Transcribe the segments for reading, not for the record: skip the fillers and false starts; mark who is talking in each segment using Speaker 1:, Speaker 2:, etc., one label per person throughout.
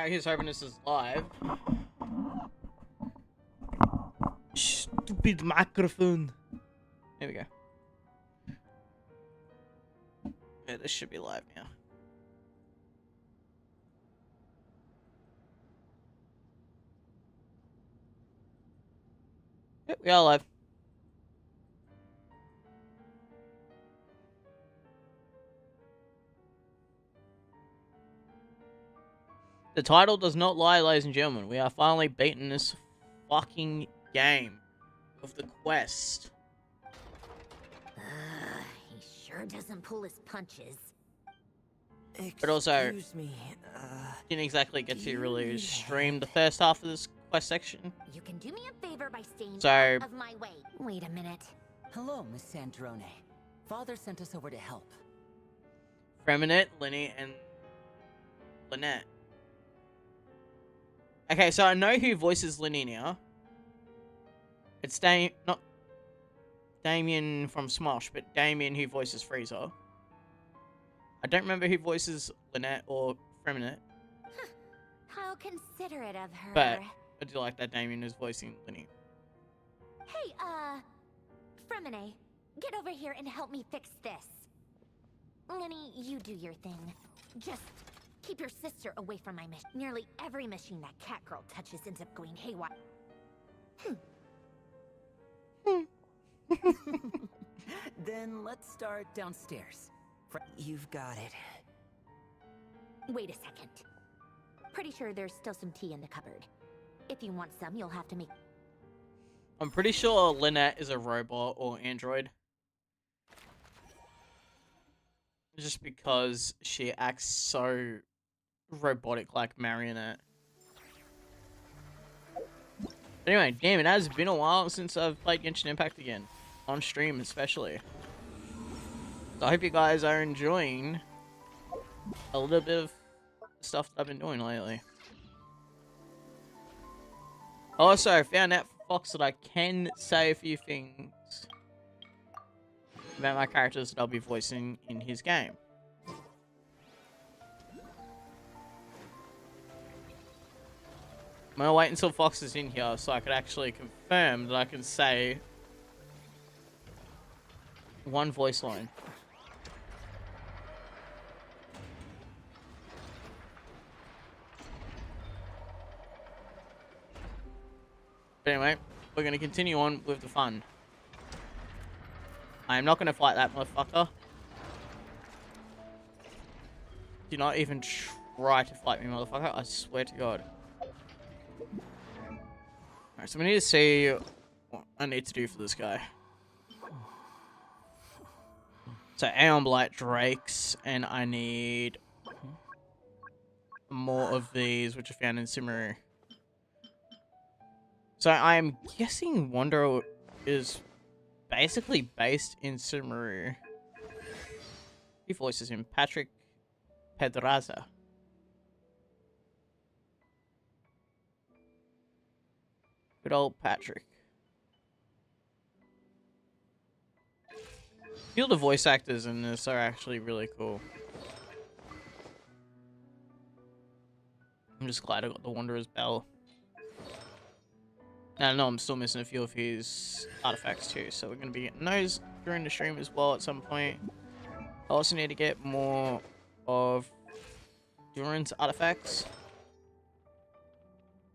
Speaker 1: He's hoping this is live. Stupid microphone. There we go. Yeah, this should be live now. Yep, we are live. The title does not lie, ladies and gentlemen. We are finally beating this fucking game of the quest.
Speaker 2: He sure doesn't pull his punches.
Speaker 1: But also,
Speaker 3: Excuse me,
Speaker 1: didn't exactly get to really stream the first half of this quest section.
Speaker 2: You can do me a favor by staying
Speaker 1: So-
Speaker 2: out of my way. Wait a minute.
Speaker 3: hello, Miss Sandrone. Father sent us over to help.
Speaker 1: Freminette, Lenny, and Lynette. Okay, so I know who voices Lenny now. It's not Damien from Smosh, but Damien who voices Frieza. I don't remember who voices Lynette or Freminette,
Speaker 2: How considerate of her.
Speaker 1: but I do like that Damien is voicing Lenny.
Speaker 2: Hey, Fremine, get over here and help me fix this. Lenny, you do your thing. Just keep your sister away from my mission. Nearly every machine that cat girl touches ends up going haywire.
Speaker 3: Then let's start downstairs. You've got it.
Speaker 2: Wait a second. Pretty sure there's still some tea in the cupboard. If you want some, you'll have to make...
Speaker 1: I'm pretty sure Lynette is a robot or android. Just because she acts so robotic like Marionette. Anyway, damn, it has been a while since I've played Genshin Impact again. On stream especially. So I hope you guys are enjoying a little bit of stuff that I've been doing lately. Also, I found out from Fox that I can say a few things about my characters that I'll be voicing in his game. I'm gonna wait until Fox is in here so I could actually confirm that I can say one voice line. But anyway, we're gonna continue on with the fun. I am not gonna fight that motherfucker. Do not even try to fight me, motherfucker. I swear to God. Alright, so we need to see what I need to do for this guy. So Aeon Blight Drakes, and I need more of these, which are found in Simaru. So I'm guessing Wonder is basically based in Simaru. He voices him, Patrick Pedraza. Good old Patrick. I feel the voice actors in this are actually really cool. I'm just glad I got the Wanderer's Bell. Now, I know I'm still missing a few of his artifacts too, so we're going to be getting those during the stream as well at some point. I also need to get more of Duran's artifacts,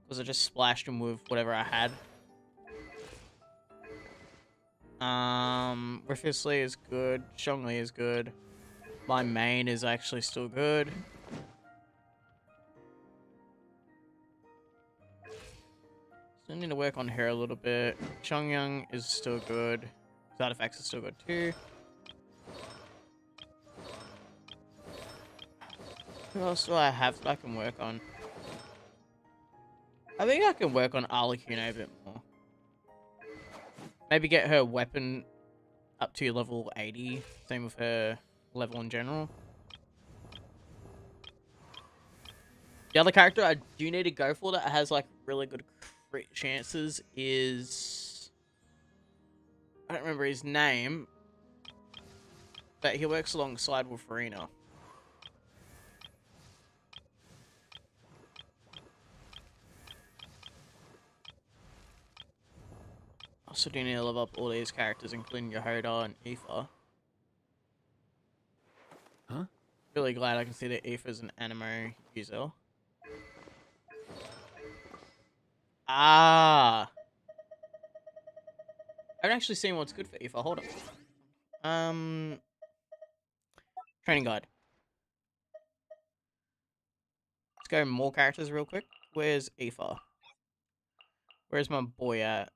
Speaker 1: because I just splashed them with whatever I had. Rifusli is good. Zhongli is good. My main is actually still good. Still need to work on her a little bit. Chongyang is still good. His artifacts are still good too. Who else do I have that I can work on? I think I can work on Arlecchino a bit more. Maybe get her weapon up to level 80. Same with her level in general. The other character I do need to go for that has like really good crit chances is... I don't remember his name. But he works alongside with Farina. Also do need to level up all these characters, including Yehoda and Aether.
Speaker 3: Huh?
Speaker 1: Really glad I can see that Aether's an anime user. Ah! I haven't actually seen what's good for Aether. Hold on. Training guide. Let's go more characters real quick. Where's Aether? Where's my boy at?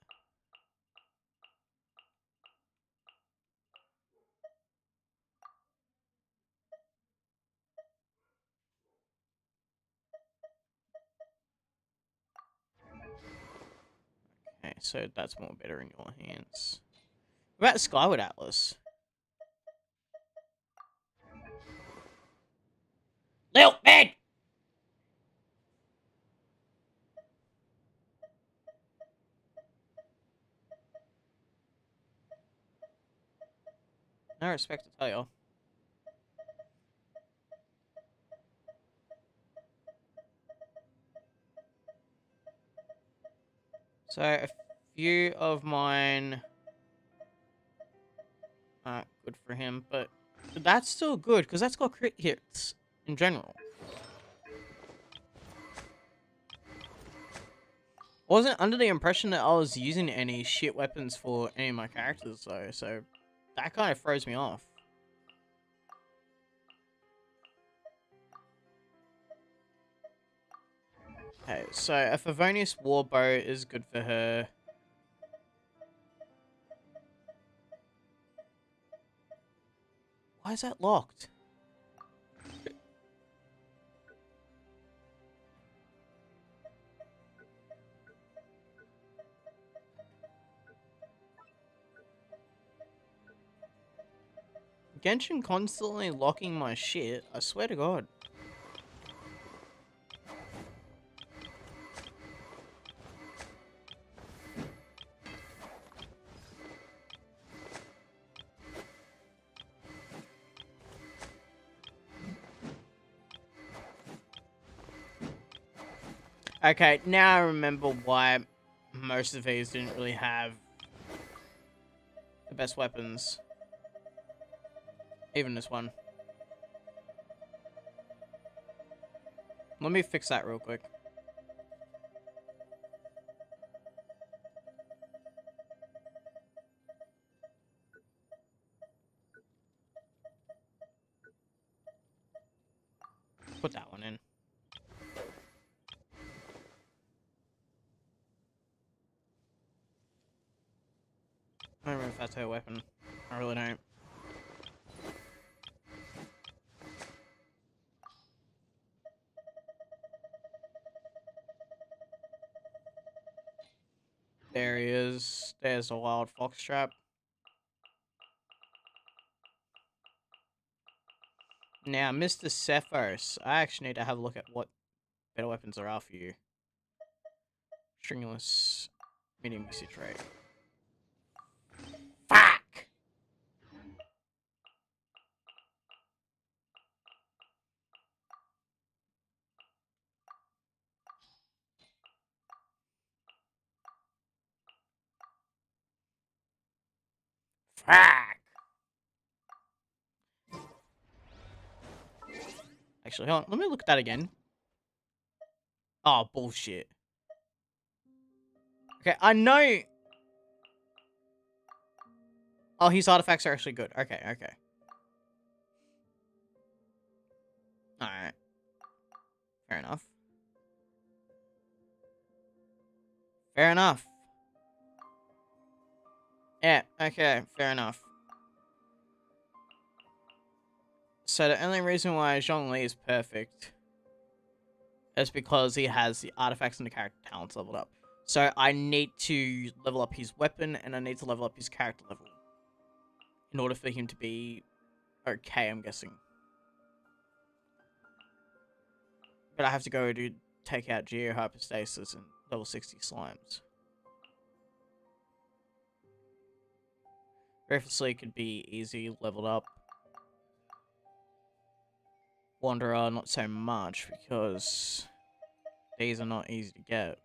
Speaker 1: Okay, so that's more better in your hands. What about Skyward Atlas? Lil man! No respect to tell you. So a few of mine aren't good for him, but that's still good because that's got crit hits in general. Wasn't under the impression that I was using any shit weapons for any of my characters though, so that kind of throws me off. Okay, so a Favonius Warbow is good for her. Why is that locked? Genshin constantly locking my shit, I swear to God. Okay, now I remember why most of these didn't really have the best weapons. Even this one. Let me fix that real quick. Put that one in. I don't know if that's her weapon. I really don't. There he is. There's a wild fox trap. Now, Mr. Cephos, I actually need to have a look at what better weapons there are for you. Stringless, medium usage rate. Fuck! Fuck! Actually, hold on. Let me look at that again. Oh, bullshit. Okay, I know... Oh, his artifacts are actually good. Okay, okay. Alright. Fair enough. Fair enough. Yeah, okay, fair enough. So the only reason why Zhongli is perfect is because he has the artifacts and the character talents leveled up. So I need to level up his weapon and I need to level up his character level in order for him to be okay, I'm guessing. But I have to go to take out Geohypostasis and level 60 slimes. Breathlessly could be easy, leveled up. Wanderer, not so much, because these are not easy to get.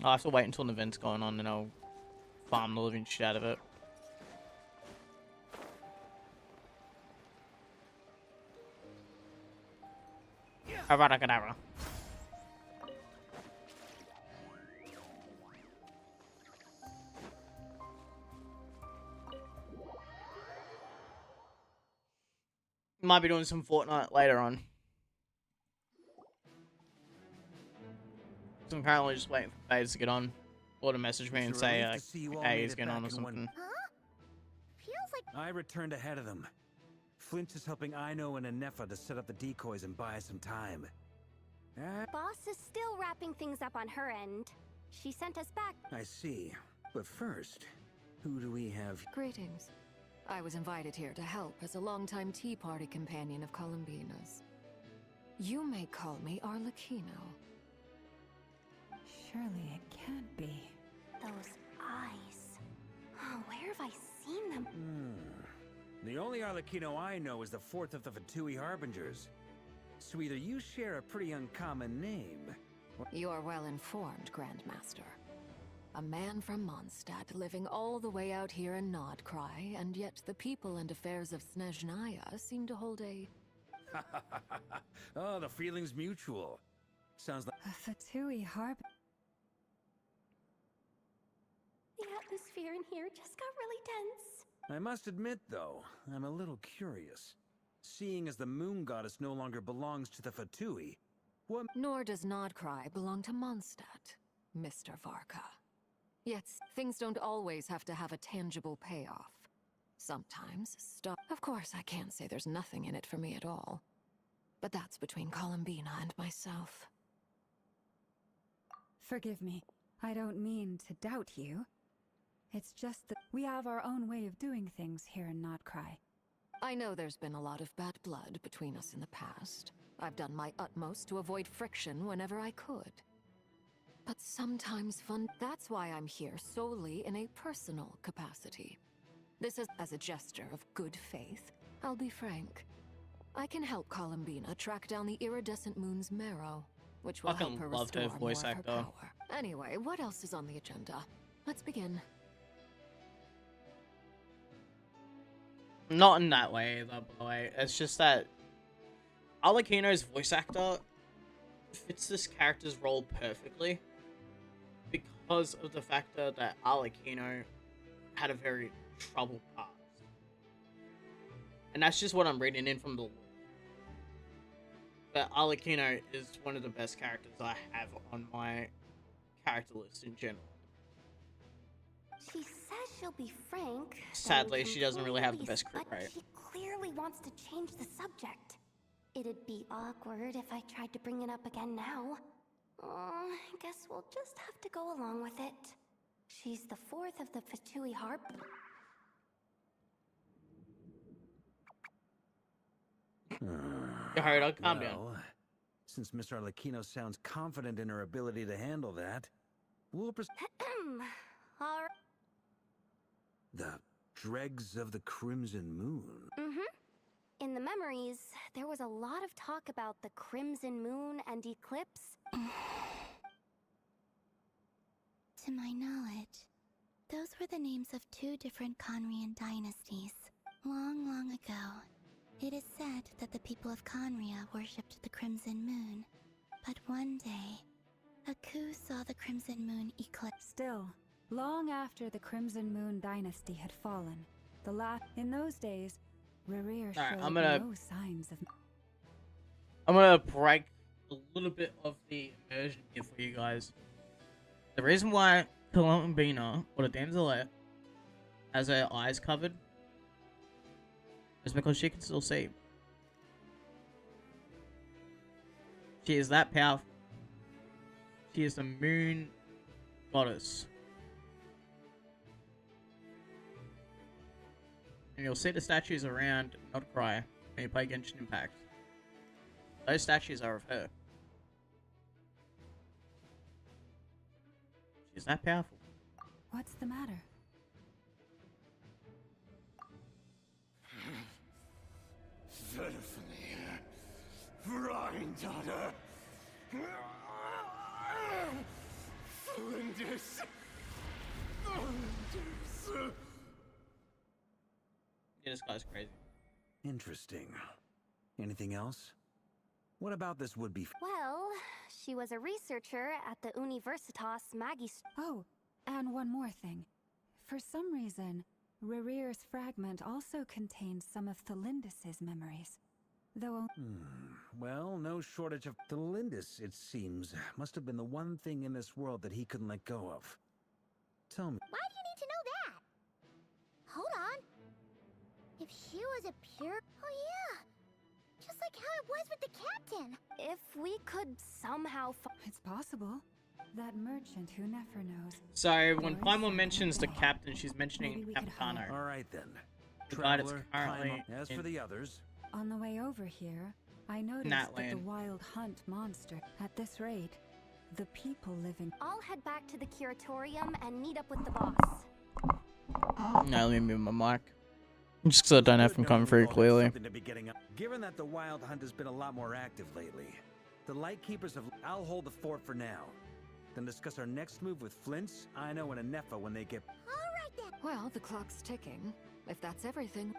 Speaker 1: I'll have to wait until an event's going on, and I'll farm the living shit out of it. Abracadabra. Might be doing some Fortnite later on. So I'm currently just waiting for Baze to get on, or to message me and say, hey, he's getting on or something.
Speaker 2: Huh? Feels like
Speaker 3: I returned ahead of them. Flint is helping Ino and Anefa to set up the decoys and buy some time.
Speaker 2: Boss is still wrapping things up on her end. She sent us back.
Speaker 3: I see. But first, who do we have?
Speaker 4: Greetings. I was invited here to help as a longtime Tea Party companion of Columbina's. You may call me Arlecchino.
Speaker 5: Surely it can't be.
Speaker 2: Those eyes. Oh, where have I seen them?
Speaker 3: The only Arlecchino I know is the fourth of the Fatui Harbingers. So either you share a pretty uncommon name, or...
Speaker 4: You are well informed, Grandmaster. A man from Mondstadt living all the way out here in Nodcry, and yet the people and affairs of Snezhnaya seem to hold a...
Speaker 3: Oh, the feeling's mutual. Sounds like...
Speaker 5: A Fatui Harb.
Speaker 2: The atmosphere in here just got really tense.
Speaker 3: I must admit, though, I'm a little curious. Seeing as the moon goddess no longer belongs to the Fatui, what...
Speaker 4: Nor does Nodcry belong to Mondstadt, Mr. Varka. Yet, things don't always have to have a tangible payoff. Sometimes, stuff... Of course, I can't say there's nothing in it for me at all. But that's between Columbina and myself.
Speaker 5: Forgive me. I don't mean to doubt you. It's just that we have our own way of doing things here in Nodcry.
Speaker 4: I know there's been a lot of bad blood between us in the past. I've done my utmost to avoid friction whenever I could. But sometimes fun... That's why I'm here solely in a personal capacity. This is as a gesture of good faith. I'll be frank. I can help Columbina track down the iridescent moon's marrow, which will help her
Speaker 1: loved her
Speaker 4: restore
Speaker 1: voice
Speaker 4: more of her
Speaker 1: actor.
Speaker 4: power. Anyway, what else is on the agenda? Let's begin.
Speaker 1: Not in that way, either, by the way. It's just that Arlecchino's voice actor fits this character's role perfectly because of the fact that Arlecchino had a very troubled past. And that's just what I'm reading in from the lore. But Arlecchino is one of the best characters I have on my character list in general.
Speaker 2: She says she'll be frank.
Speaker 1: Sadly, she doesn't really have the best crit
Speaker 2: but
Speaker 1: rate.
Speaker 2: she clearly wants to change the subject. It'd be awkward if I tried to bring it up again now. I guess we'll just have to go along with it. She's the fourth of the Fatui Harp.
Speaker 1: Alright, I'll calm down.
Speaker 3: Well, since Miss Arlecchino sounds confident in her ability to handle that, we'll
Speaker 2: All right.
Speaker 3: The dregs of the Crimson Moon.
Speaker 2: In the memories, there was a lot of talk about the Crimson Moon and Eclipse.
Speaker 6: To my knowledge, those were the names of two different Conrian dynasties. Long, long ago, it is said that the people of Conria worshipped the Crimson Moon. But one day, a coup saw the Crimson Moon eclipse.
Speaker 5: Still, long after the Crimson Moon dynasty had fallen, in those days, Rerir showed no signs of...
Speaker 1: I'm gonna break a little bit of the immersion here for you guys. The reason why Columbina, or the damsel, has her eyes covered is because she can still see. She is that powerful. She is the moon goddess. And you'll see the statues around Nodcry when you play Genshin Impact. Those statues are of her. She's that powerful.
Speaker 5: What's the matter?
Speaker 7: Granddaughter!
Speaker 1: Yeah, this guy's crazy.
Speaker 3: Interesting. Anything else? What about this would-be?
Speaker 6: Well, she was a researcher at the Universitas Magis.
Speaker 5: Oh, and one more thing. For some reason, Rerear's fragment also contains some of Thelindis' memories. Though
Speaker 3: Well, no shortage of... Thelindis, it seems, must have been the one thing in this world that he couldn't let go of. Tell me.
Speaker 2: Why do you need to know that? Hold on. If she was a pure... Oh yeah. Just like how it was with the captain.
Speaker 6: If we could somehow
Speaker 5: it's possible. That merchant who never knows.
Speaker 1: So when Paimon mentions the captain, she's mentioning Capitano.
Speaker 3: All right then.
Speaker 1: The guy that's
Speaker 3: Traveler,
Speaker 1: currently
Speaker 3: Paimon. As for the others,
Speaker 5: On the way over here, I noticed that the wild hunt monster. At this rate, the people living.
Speaker 6: I'll head back to the curatorium and meet up with the boss.
Speaker 1: Now let me move my mic. Just because I don't have him coming very clearly.
Speaker 3: Given that the wild hunt has been a lot more active lately, the Lightkeepers have... I'll hold the fort for now. Then discuss our next move with Flints, Ino, and Anefa when they get...
Speaker 2: Alright then.
Speaker 4: Well, the clock's ticking. If that's everything.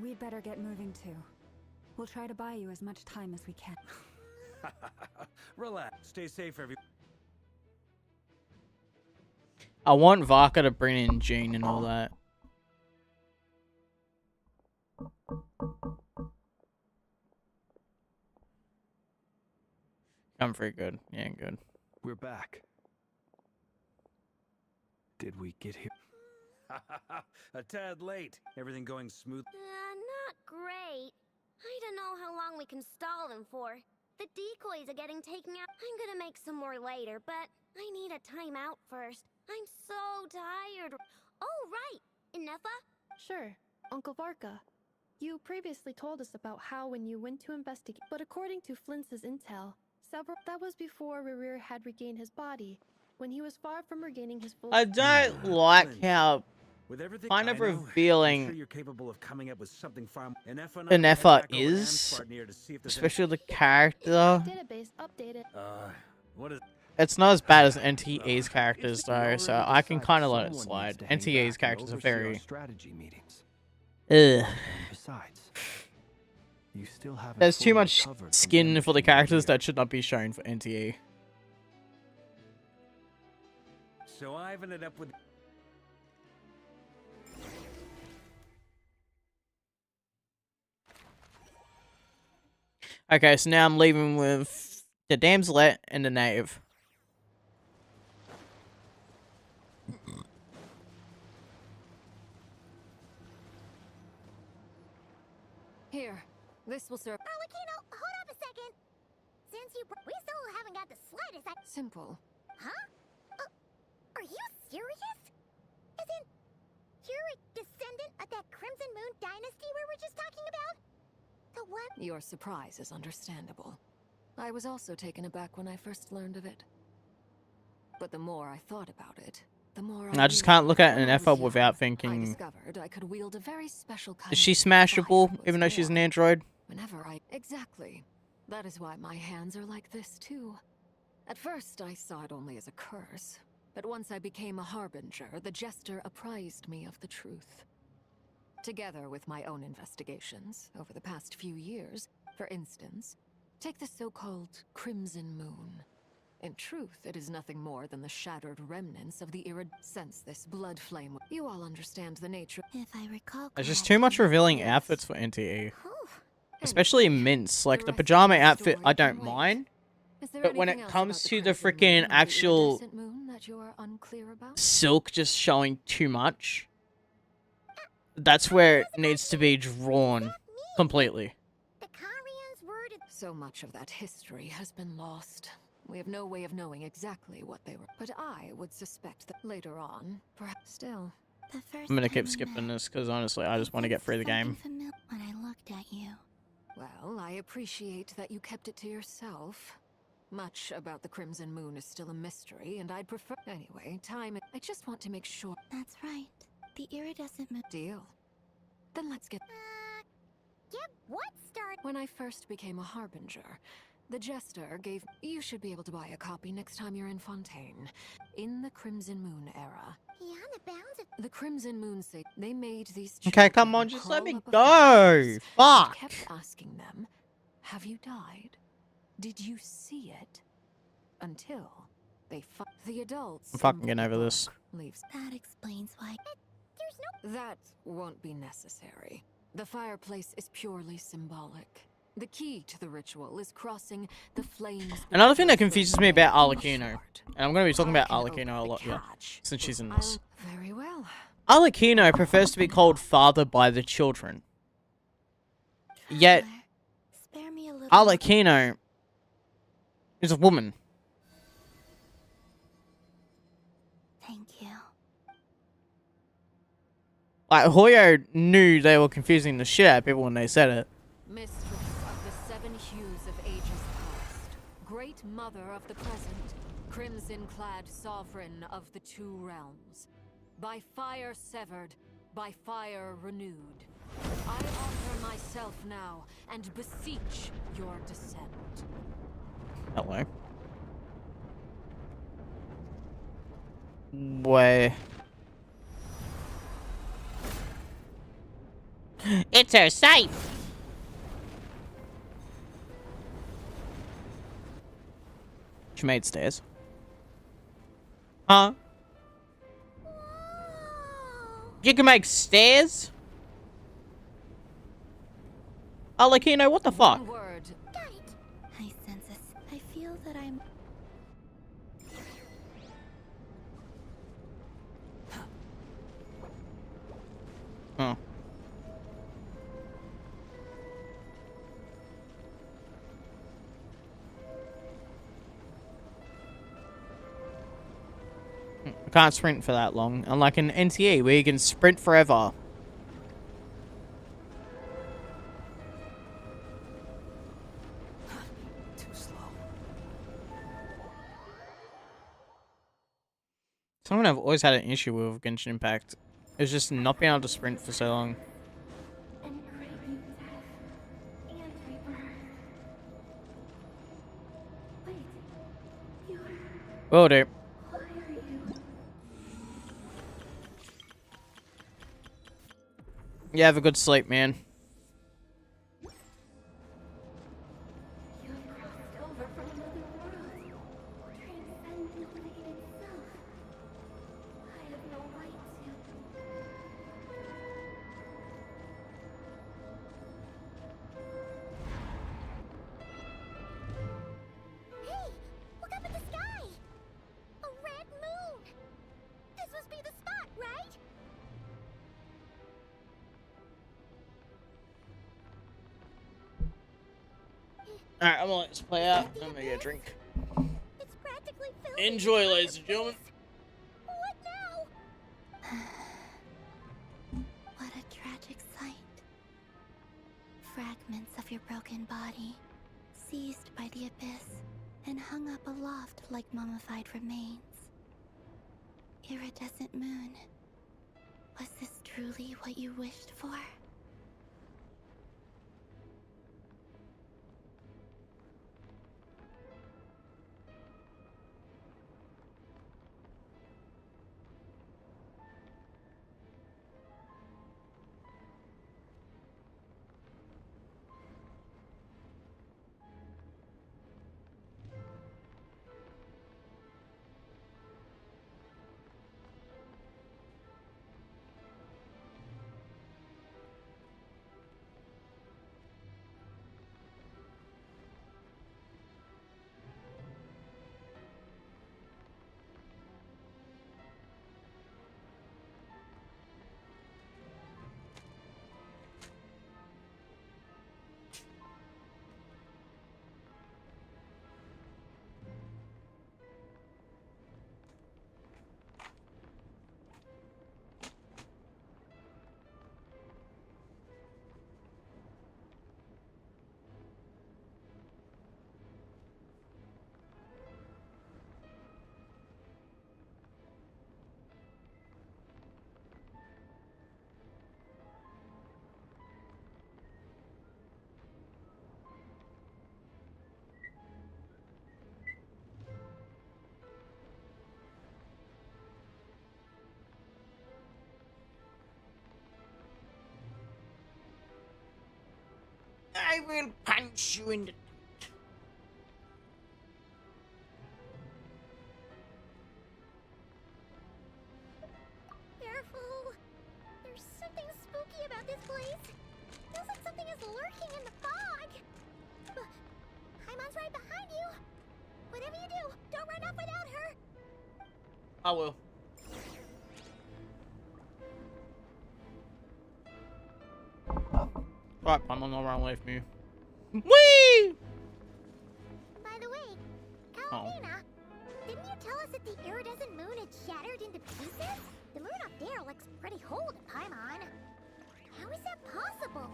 Speaker 5: We'd better get moving too. We'll try to buy you as much time as we can.
Speaker 3: Relax. Stay safe, everyone.
Speaker 1: I want Varka to bring in Jean and all that. I'm very good. Yeah, good.
Speaker 7: We're back. Did we get here?
Speaker 3: A tad late. Everything going smooth?
Speaker 2: Not great. I don't know how long we can stall them for. The decoys are getting taken out. I'm gonna make some more later, but I need a timeout first. I'm so tired. Oh, right. Inefa?
Speaker 8: Sure, Uncle Varka. You previously told us about how when you went to investigate, but according to Flintz's intel, that was before Rerear had regained his body, when he was far from regaining his full...
Speaker 1: I don't like how
Speaker 3: With everything
Speaker 1: kind of
Speaker 3: I know,
Speaker 1: revealing
Speaker 3: I'm sure you're capable of coming up with something far more.
Speaker 1: Anefa is, especially the character.
Speaker 8: Database updated.
Speaker 3: What is...
Speaker 1: It's not as bad as NTA's characters though, so I can kind of let it slide. NTA's characters are very...
Speaker 7: strategy meetings.
Speaker 1: Ugh.
Speaker 7: Besides, you still haven't
Speaker 1: There's too
Speaker 7: fully
Speaker 1: much
Speaker 7: recovered from
Speaker 1: skin
Speaker 7: damage
Speaker 1: for the
Speaker 7: to your
Speaker 1: characters
Speaker 7: ear.
Speaker 1: that should not be shown for NTA.
Speaker 3: So I've ended up with...
Speaker 1: Okay, so now I'm leaving with the damselette and the native.
Speaker 4: Here, this will serve.
Speaker 2: Arlecchino, hold up a second. Since we still haven't got the slightest
Speaker 4: Simple.
Speaker 2: Huh? Are you serious? Isn't you're a descendant of that Crimson Moon dynasty we were just talking about? The one?
Speaker 4: Your surprise is understandable. I was also taken aback when I first learned of it. But the more I thought about it, the more
Speaker 1: I just can't look at an
Speaker 4: when I was
Speaker 1: F-up
Speaker 4: young,
Speaker 1: without
Speaker 4: I
Speaker 1: thinking,
Speaker 4: discovered I could wield a very special kind
Speaker 1: is she
Speaker 4: of
Speaker 1: smashable
Speaker 4: fire
Speaker 1: even though
Speaker 4: was
Speaker 1: she's an
Speaker 4: born.
Speaker 1: android?
Speaker 4: Whenever I... Exactly. That is why my hands are like this, too. At first, I saw it only as a curse. But once I became a harbinger, the jester apprised me of the truth. Together with my own investigations over the past few years, for instance, take the so-called Crimson Moon. In truth, it is nothing more than the shattered remnants of the Sense this blood flame. You all understand the nature.
Speaker 6: If I recall
Speaker 1: There's just too much
Speaker 6: correctly,
Speaker 1: revealing
Speaker 6: yes.
Speaker 1: outfits for NTA.
Speaker 2: Whew.
Speaker 1: Especially
Speaker 4: Anyway,
Speaker 1: Mints. Like,
Speaker 4: the
Speaker 1: the
Speaker 4: rest of
Speaker 1: pajama
Speaker 4: the
Speaker 1: outfit,
Speaker 4: story
Speaker 1: I
Speaker 4: can
Speaker 1: don't
Speaker 4: wait.
Speaker 1: mind.
Speaker 4: Is there
Speaker 1: But when
Speaker 4: anything
Speaker 1: it
Speaker 4: else
Speaker 1: comes
Speaker 4: about
Speaker 1: to the
Speaker 4: Crimson
Speaker 1: freaking
Speaker 4: Moon or the
Speaker 1: actual
Speaker 4: iridescent moon that you are unclear about?
Speaker 1: silk just showing too much, that's where it needs to be drawn completely.
Speaker 2: The Karians were to...
Speaker 4: So much of that history has been lost. We have no way of knowing exactly what they were. But I would suspect that later on, perhaps still.
Speaker 6: The first
Speaker 1: I'm gonna
Speaker 6: time
Speaker 1: keep
Speaker 6: we
Speaker 1: skipping
Speaker 6: met,
Speaker 1: this because honestly, I just want to get through the game.
Speaker 6: something familiar when I looked at you.
Speaker 4: Well, I appreciate that you kept it to yourself. Much about the Crimson Moon is still a mystery, and I'd prefer... Anyway, time... I just want to make sure...
Speaker 6: That's right. The iridescent moon.
Speaker 4: Deal. Then let's get...
Speaker 2: Get what started?
Speaker 4: When I first became a harbinger, The Jester gave... You should be able to buy a copy next time you're in Fontaine. In the Crimson Moon era.
Speaker 2: Beyond the bounds of
Speaker 4: The Crimson Moon say they made these
Speaker 1: Okay, come
Speaker 4: children
Speaker 1: on, just let
Speaker 4: crawl
Speaker 1: me
Speaker 4: up a
Speaker 1: go.
Speaker 4: fireplace and
Speaker 1: Fuck.
Speaker 4: kept asking them, have you died? Did you see it? Until they the adults.
Speaker 1: I'm fucking
Speaker 4: in
Speaker 1: getting
Speaker 4: the
Speaker 1: over this.
Speaker 4: book leaves.
Speaker 6: That explains why.
Speaker 4: That won't be necessary. The fireplace is purely symbolic. The key to the ritual is crossing the flames.
Speaker 1: Another thing that
Speaker 4: between
Speaker 1: confuses
Speaker 4: the
Speaker 1: me about
Speaker 4: flame and
Speaker 1: Arlecchino,
Speaker 4: sword.
Speaker 1: and I'm going to be talking
Speaker 4: I
Speaker 1: about
Speaker 4: can
Speaker 1: Arlecchino a
Speaker 4: open
Speaker 1: lot,
Speaker 4: the
Speaker 1: yeah,
Speaker 4: catch.
Speaker 1: since she's in this.
Speaker 4: Very well.
Speaker 1: Arlecchino prefers to be called father by the children. Yet,
Speaker 6: Traveler, spare me a little.
Speaker 1: Arlecchino is a woman.
Speaker 6: Thank you.
Speaker 1: Like, Hoyo knew they were confusing the shit out of people when they said it.
Speaker 4: Mistress of the seven hues of ages past, great mother of the present, crimson-clad sovereign of the two realms. By fire severed, by fire renewed. I offer myself now and beseech your descent.
Speaker 1: Hello. Way. It's her safe. She made stairs. Huh? You can make stairs? Arlecchino, what the fuck?
Speaker 4: One word.
Speaker 6: I sense this. I feel that I'm.
Speaker 1: Oh. I can't sprint for that long, unlike an NTE where you can sprint forever.
Speaker 3: Too slow.
Speaker 1: Something I've always had an issue with Genshin Impact is just not being able to sprint for so long.
Speaker 2: and craving death and rebirth. Wait, you are.
Speaker 1: Will do.
Speaker 2: Why are you?
Speaker 1: Yeah, have a good sleep, man.
Speaker 2: You have crossed over from another world, transcendent fate itself. I have no right to. Hey, look up at the sky! A red moon! This must be the spot, right?
Speaker 1: Alright, I'm gonna let this play out. I'm gonna get a drink.
Speaker 2: It's practically filled.
Speaker 1: Enjoy, ladies and gentlemen.
Speaker 2: What now?
Speaker 6: What a tragic sight. Fragments of your broken body, seized by the abyss, and hung up aloft like mummified remains. Iridescent moon. Was this truly what you wished for?
Speaker 1: will punch you in the...
Speaker 2: Careful. There's something spooky about this place. Feels like something is lurking in the fog. Paimon's right behind you. Whatever you do, don't run off without her.
Speaker 1: I will. Right, I'm on the run away from you. Whee!
Speaker 2: By the way, Kalina, didn't you tell us that the iridescent moon had shattered into pieces? The moon up there looks pretty whole to Paimon. How is that possible?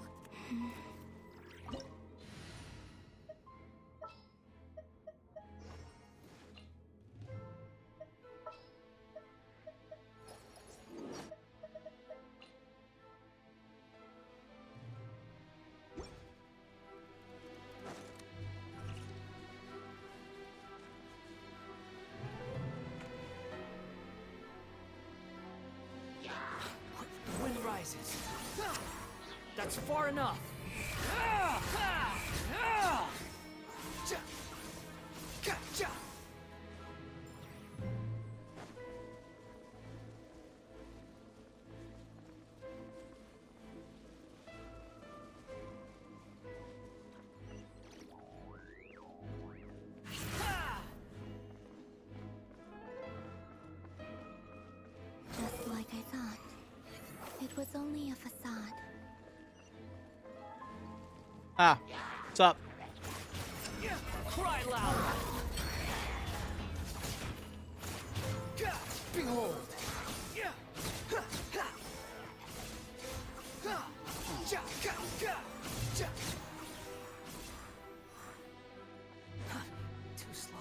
Speaker 9: The wind rises. That's far enough.
Speaker 6: Just like I thought. It was only a facade.
Speaker 1: Ah, what's up?
Speaker 9: Cry loud. Behold. Too slow.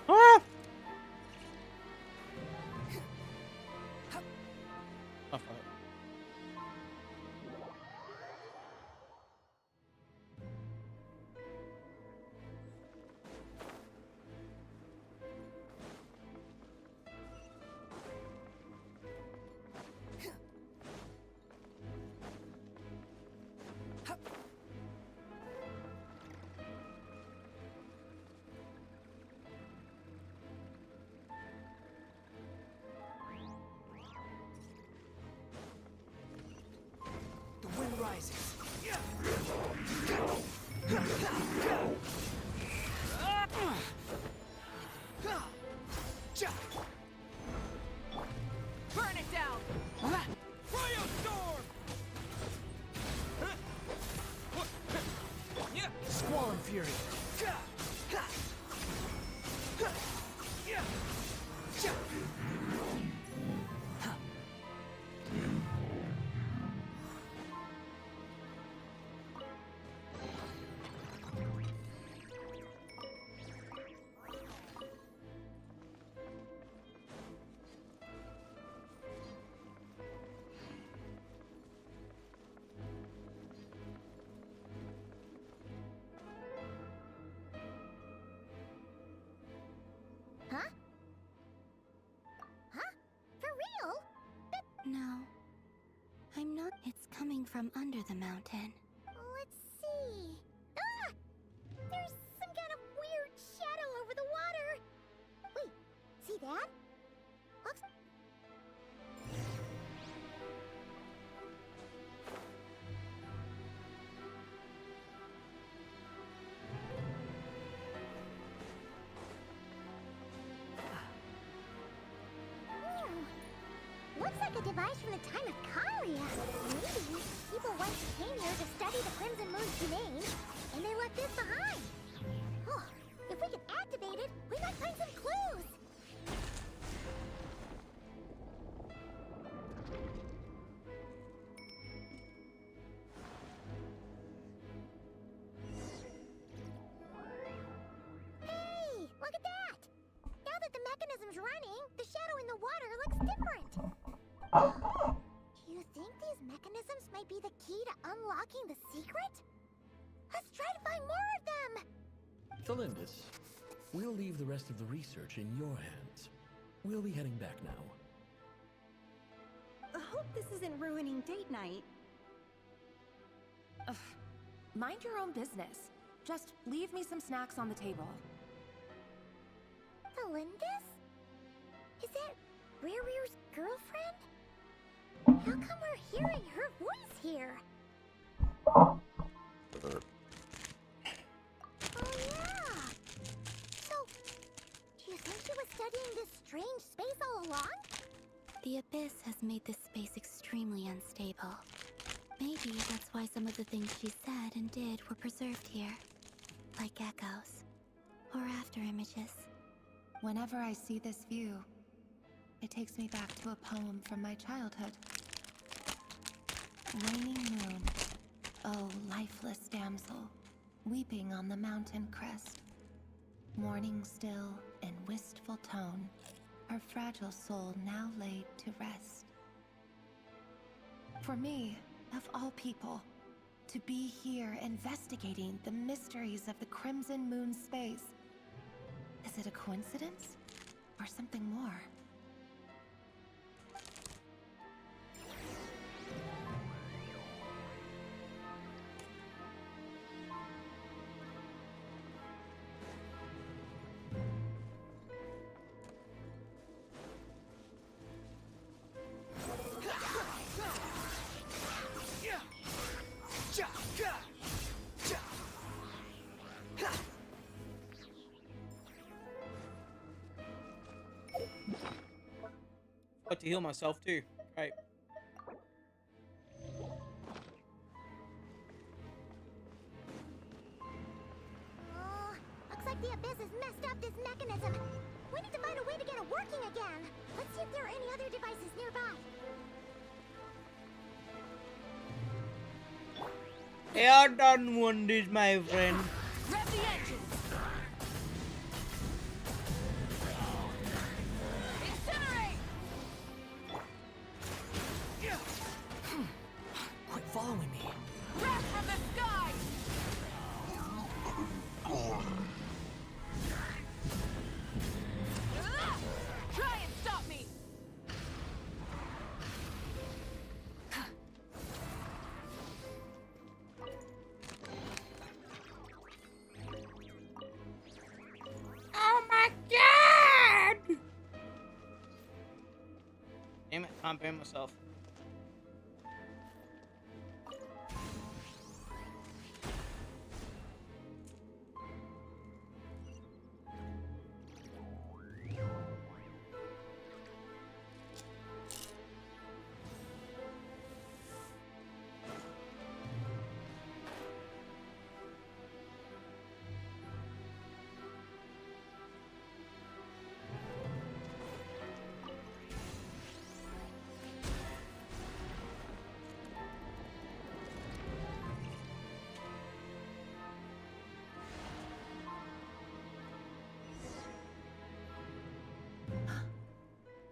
Speaker 1: Ah! Oh, fuck.
Speaker 9: The wind rises. Burn it down. Squall and fury.
Speaker 2: Huh? Huh? For real?
Speaker 6: No. I'm not. It's coming from under the mountain.
Speaker 2: Let's see. Ah! There's some kind of weird shadow over the water. Wait, see that? Looks... Looks like a device from the time of Kalia. Maybe people once came here to study the Crimson Moon's domain, and they left this behind. Oh, if we could activate it, we might find some clues. Hey, look at that! Now that the mechanism's running, the shadow in the water looks different. Do you think these mechanisms might be the key to unlocking the secret? Let's try to find more of them!
Speaker 10: Thalindis, we'll leave the rest of the research in your hands. We'll be heading back now. This isn't ruining date night.
Speaker 11: Ugh. Mind your own business. Just leave me some snacks on the table.
Speaker 2: Melindis? Is that Rear's girlfriend? How come we're hearing her voice here? Oh yeah! So, do you think she was studying this strange space all along?
Speaker 6: The Abyss has made this space extremely unstable. Maybe that's why some of the things she said and did were preserved here. Like echoes. Or after images.
Speaker 11: Whenever I see this view, it takes me back to a poem from my childhood. Waning moon, oh lifeless damsel, weeping on the mountain crest. Mourning still in wistful tone, her fragile soul now laid to rest. For me, of all people, to be here investigating the mysteries of the Crimson Moon space. Is it a coincidence? Or something more?
Speaker 1: Got to heal myself too. Right.
Speaker 2: Oh, looks like the Abyss has messed up this mechanism. We need to find a way to get it working again. Let's see if there are any other devices nearby.
Speaker 1: Air done wonders, my friend.
Speaker 9: Rev the engines! Incinerate! Quit following me. Rev from the sky! Try and stop me!
Speaker 1: Oh my god! Damn it, can't burn myself.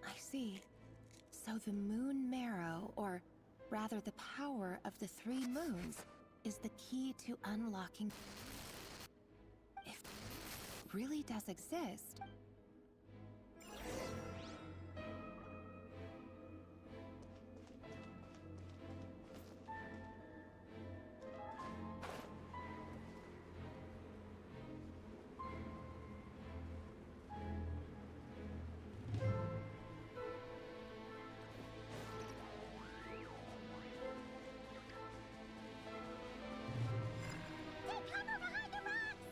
Speaker 11: I see. So the moon marrow, or rather the power of the 3 moons, is the key to unlocking... If it really does exist...
Speaker 2: Take cover behind the rocks!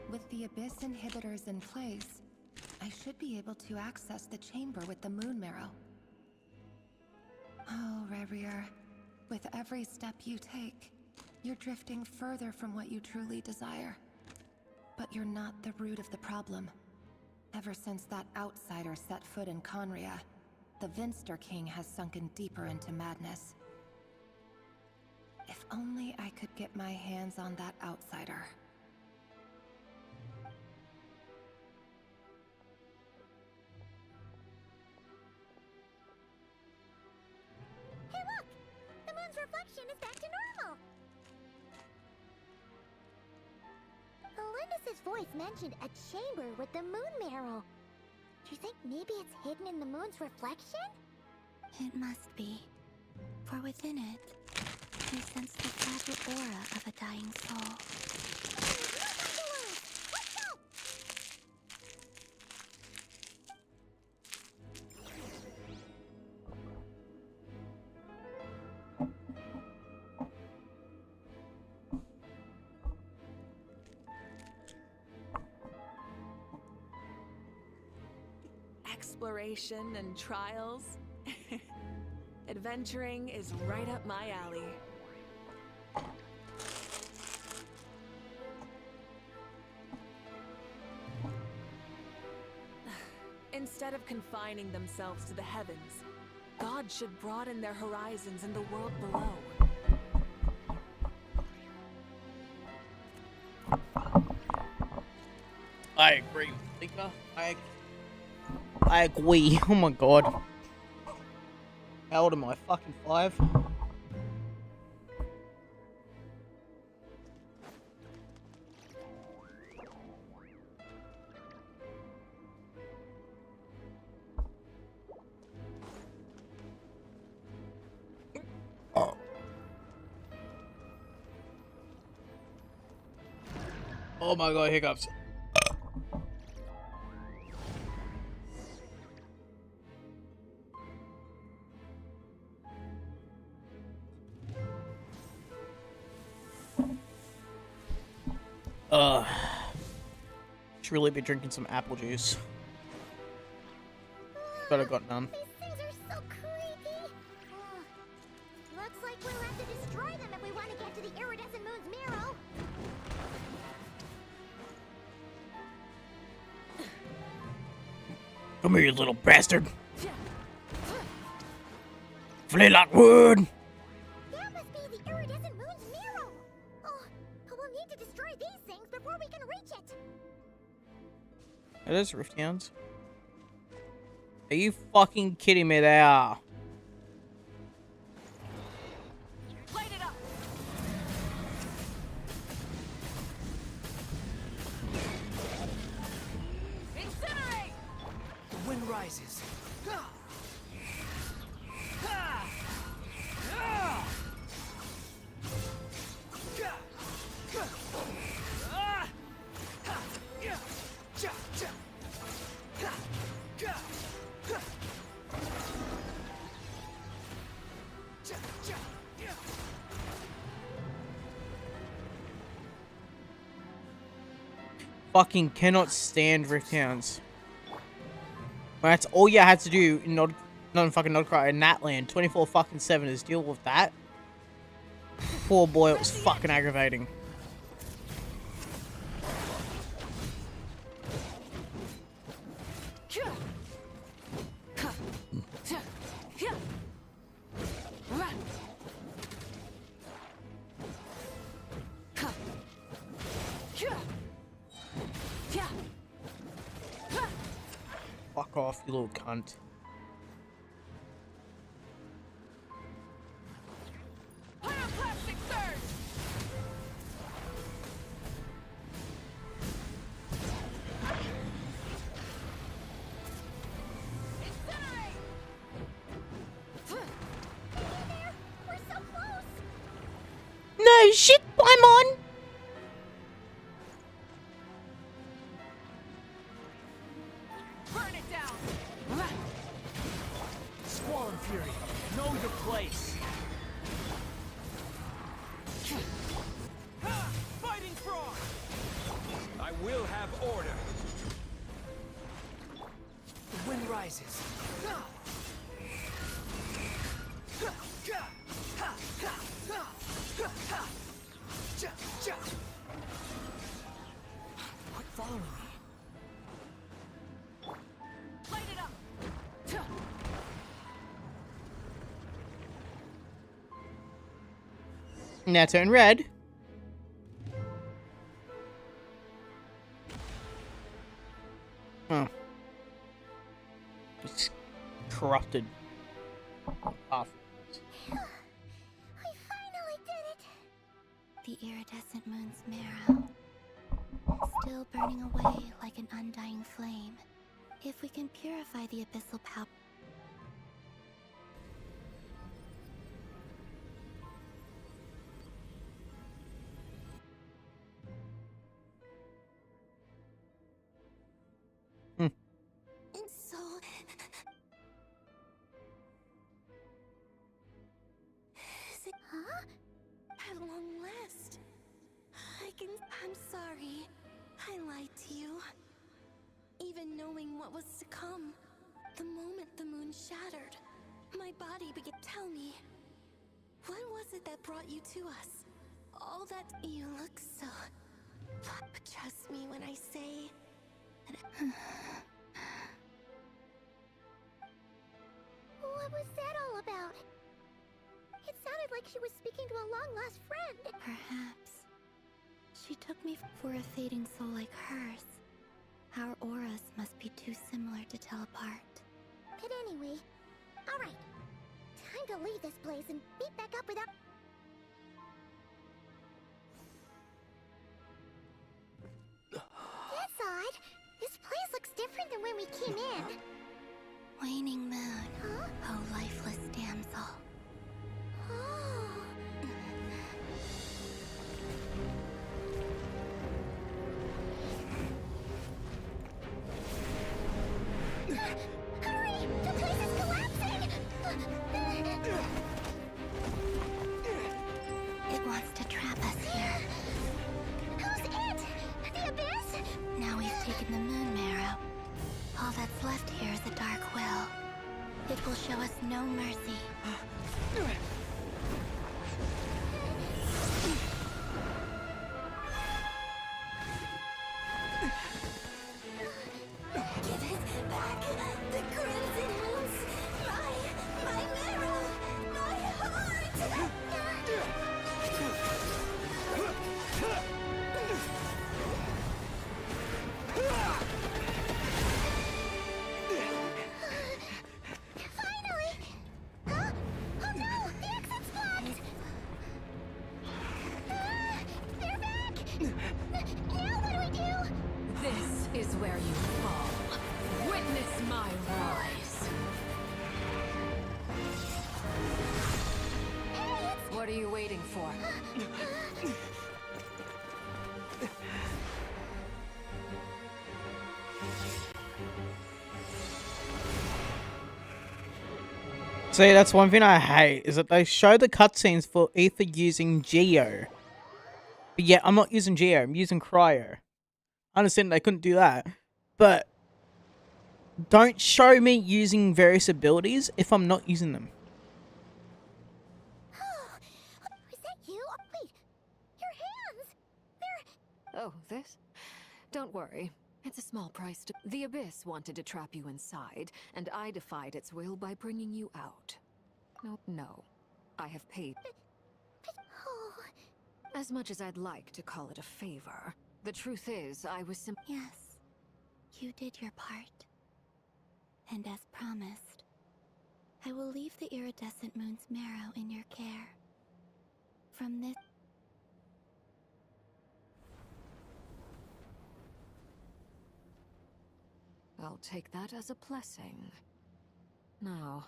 Speaker 11: With the Abyss inhibitors in place, I should be able to access the chamber with the moon marrow. Oh, Rerir, with every step you take, you're drifting further from what you truly desire. But you're not the root of the problem. Ever since that outsider set foot in Conria, the Vinster King has sunken deeper into madness. only I could get my hands on that outsider.
Speaker 2: Hey, look! The moon's reflection is back to normal! Olympus's voice mentioned a chamber with the moon marrow. Do you think maybe it's hidden in the moon's reflection?
Speaker 6: It must be. For within it, we sense the fragile aura of a dying soul.
Speaker 2: Let's go!
Speaker 9: Exploration and trials. Adventuring is right up my alley. Instead of confining themselves to the heavens, God should broaden their horizons in the world below.
Speaker 1: I agree, Lika. I agree. Oh my god. How old am I? Fucking 5? Oh my god, hiccups. Should really be drinking some apple juice. But I got none.
Speaker 2: These things are so creepy! Looks like we'll have to destroy them if we want to get to the iridescent moon's marrow.
Speaker 1: Come here, you little bastard. Flee like wood.
Speaker 2: That must be the iridescent moon's marrow. Oh, we'll need to destroy these things before we can reach it.
Speaker 1: Are those rift hounds? Are you fucking kidding me? They are.
Speaker 9: Light it up. Incinerate.
Speaker 3: The wind rises.
Speaker 1: Fucking cannot stand rift hounds. That's all you had to do in not fucking Nodcry in that land. 24 fucking 7 is deal with that. Poor boy, it was fucking aggravating. Fuck off, you little cunt.
Speaker 9: Pyroclastic surge. Incinerate.
Speaker 2: We're so close.
Speaker 1: No shit, I'm on.
Speaker 9: Burn it down.
Speaker 3: Squall and Fury, know your place. Fighting frog! I will have order. The wind rises. Quit following me.
Speaker 9: Light it up.
Speaker 1: Now turn red. Oh. It's corrupted. Half.
Speaker 6: We finally did it! The iridescent moon's marrow, still burning away like an undying flame. If we can purify the abyssal power... It's so... Huh? At long last. I'm sorry. I lied to you. Even knowing what was to come. The moment the moon shattered, my body began... Tell me, what was it that brought you to us? All that... You look so... But trust me when I say... What was that all about? It sounded like she was speaking to a long-lost friend. Perhaps. She took me for a fading soul like hers. Our auras must be too similar to tell apart. But anyway, alright. Time to leave this place and meet back up without... That's odd. This place looks different than when we came in. Waning moon. Huh? Oh, lifeless damsel. Oh. Hurry! The place is collapsing! It wants to trap us here. Who's it? The abyss? Now we've taken the moon marrow. All that's left here is a dark will. It will show us no mercy. Give it back! The crimson moons! My marrow! My heart! Finally! Huh? Oh no! The exit's blocked! They're back! Now what do we do?
Speaker 4: This is where you fall. Witness my rise. What are you waiting for?
Speaker 1: See, that's one thing I hate, is that they show the cutscenes for Aether using Geo. But yeah, I'm not using Geo, I'm using Cryo. I understand they couldn't do that, but don't show me using various abilities if I'm not using them.
Speaker 6: Is that you? Wait, your hands! They're...
Speaker 4: Oh, this? Don't worry. It's a small price to... The Abyss wanted to trap you inside, and I defied its will by bringing you out. No. I have paid.
Speaker 6: Oh.
Speaker 4: As much as I'd like to call it a favor, the truth is, I was
Speaker 6: Yes, you did your part. And as promised, I will leave the iridescent moon's marrow in your care. From this...
Speaker 4: I'll take that as a blessing. Now...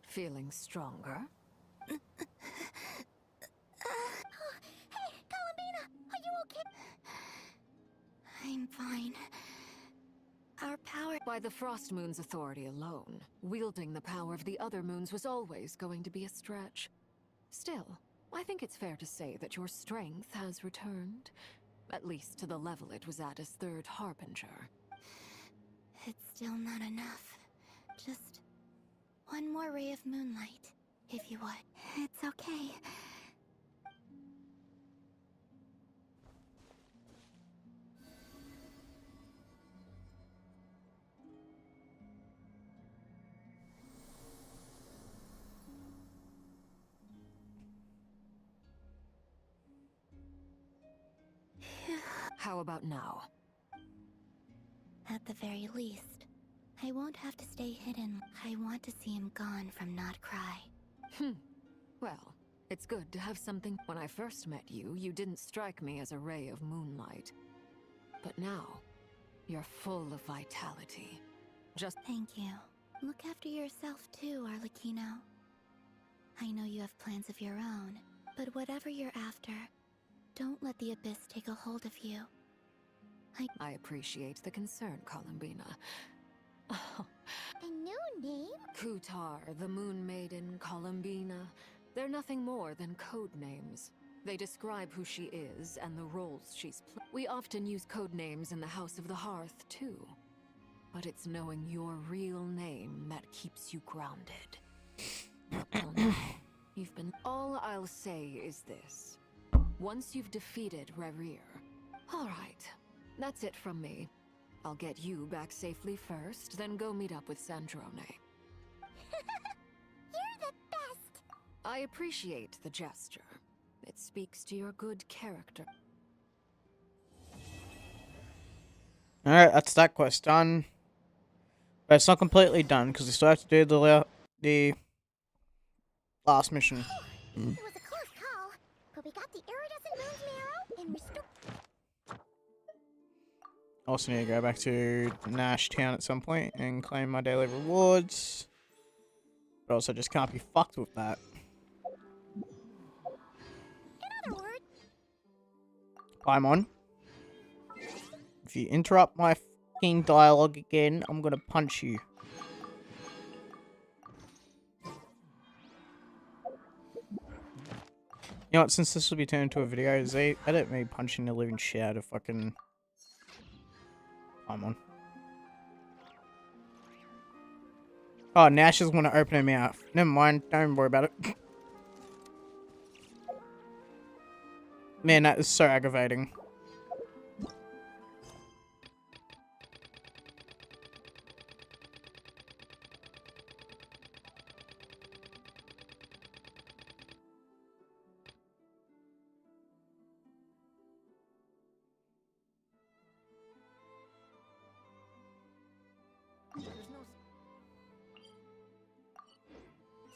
Speaker 4: Feeling stronger?
Speaker 6: Hey, Columbina! Are you okay? I'm fine. Our power...
Speaker 4: By the Frost Moon's authority alone, wielding the power of the other moons was always going to be a stretch. Still, I think it's fair to say that your strength has returned. At least to the level it was at as Third Harbinger.
Speaker 6: It's still not enough. Just one more ray of moonlight, if you would. It's okay.
Speaker 4: How about now?
Speaker 6: At the very least, I won't have to stay hidden. I want to see him gone from Not Cry.
Speaker 4: Well, it's good to have something. When I first met you, you didn't strike me as a ray of moonlight. But now, you're full of vitality. Just
Speaker 6: Thank you. Look after yourself too, Arlecchino. I know you have plans of your own, but whatever you're after, don't let the Abyss take a hold of you.
Speaker 4: I appreciate the concern, Columbina.
Speaker 6: A new name?
Speaker 4: Kutar, the Moon Maiden, Columbina. They're nothing more than code names. They describe who she is and the roles she's played. We often use code names in the House of the Hearth, too. But it's knowing your real name that keeps you grounded. Till now, you've been... All I'll say is this. Once you've defeated Rerir... Alright, that's it from me. I'll get you back safely first, then go meet up with Sandrone.
Speaker 6: You're the best!
Speaker 4: I appreciate the gesture. It speaks to your good character.
Speaker 1: Alright, that's that quest done. But it's not completely done, because we still have to do the last mission.
Speaker 6: It was a close call, but we got the iridescent moon's marrow and restored.
Speaker 1: Also need to go back to Nash Town at some point and claim my daily rewards. But also just can't be fucked with that.
Speaker 6: In other words,
Speaker 1: Paimon, if you interrupt my fucking dialogue again, I'm gonna punch you. You know what, since this will be turned into a video, they edit me punching the living shit out of fucking Paimon. Oh, Nash is gonna open her mouth. Never mind, don't worry about it. Man, that is so aggravating.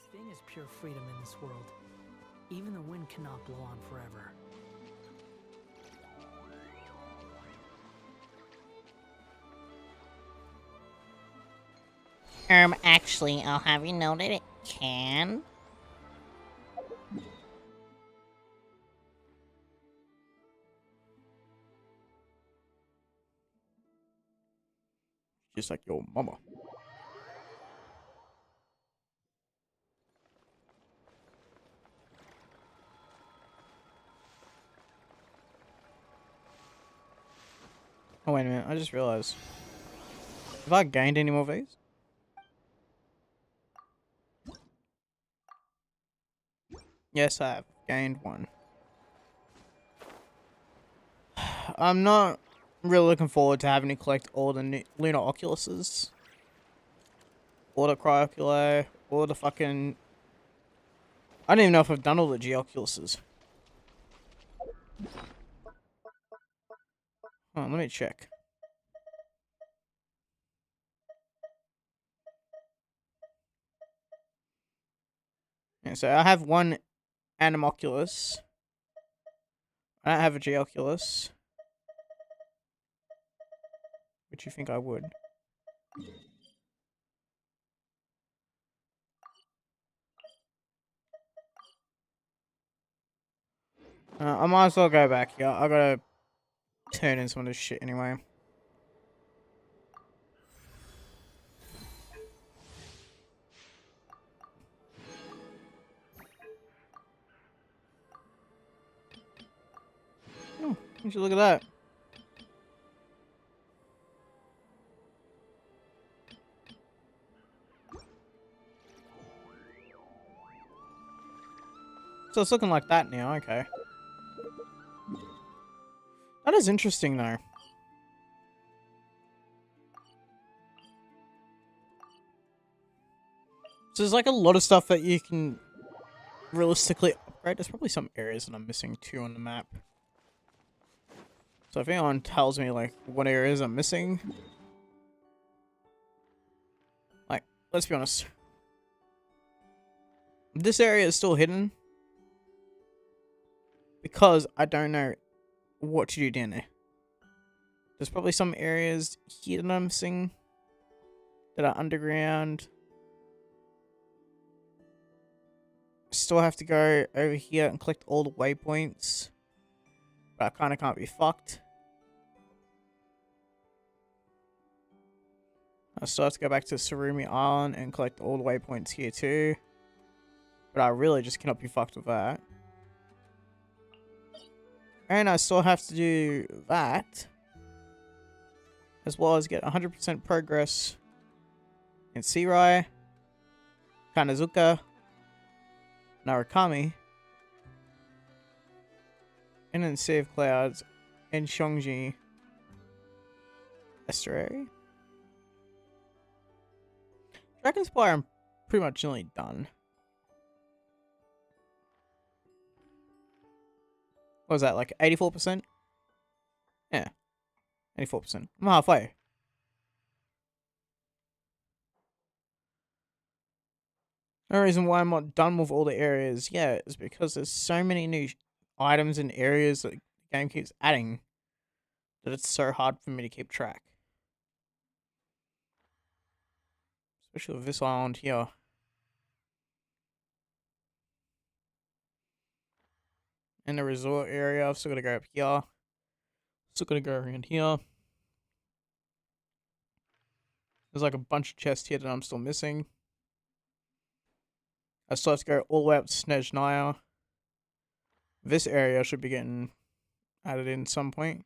Speaker 12: Staying is pure freedom in this world. Even the wind cannot blow on forever.
Speaker 1: Actually, I'll have you know that it can. Just like your mama. Oh, wait a minute. I just realized. Have I gained any more of these? Yes, I have gained one. I'm not really looking forward to having to collect all the lunar oculuses. Or the cryoculi. Or the fucking... I don't even know if I've done all the geoculuses. Oh, let me check. Yeah, so I have one Animoculus. I don't have a Geoculus. Which you think I would. I might as well go back here. I gotta turn in some of this shit anyway. Oh, would you look at that? So it's looking like that now, okay. That is interesting though. So there's like a lot of stuff that you can realistically upgrade. There's probably some areas that I'm missing too on the map. So if anyone tells me like what areas I'm missing, like, let's be honest, this area is still hidden because I don't know what to do down there. There's probably some areas here that I'm missing that are underground. Still have to go over here and collect all the waypoints, but I kind of can't be fucked. I still have to go back to Surumi Island and collect all the waypoints here too, but I really just cannot be fucked with that. And I still have to do that, as well as get 100% progress in Searai, Kanazuka, Narukami, and then Sea of Clouds, and Shongji Estuary. Dragon Spire I'm pretty much nearly done. What was that, like 84%? Yeah, 84%. I'm halfway. The reason why I'm not done with all the areas yet is because there's so many new items and areas that the game keeps adding that it's so hard for me to keep track. Especially with this island here. And the resort area, I've still got to go up here. Still got to go around here. There's like a bunch of chests here that I'm still missing. I still have to go all the way up to Snezhnaya. This area should be getting added in some point.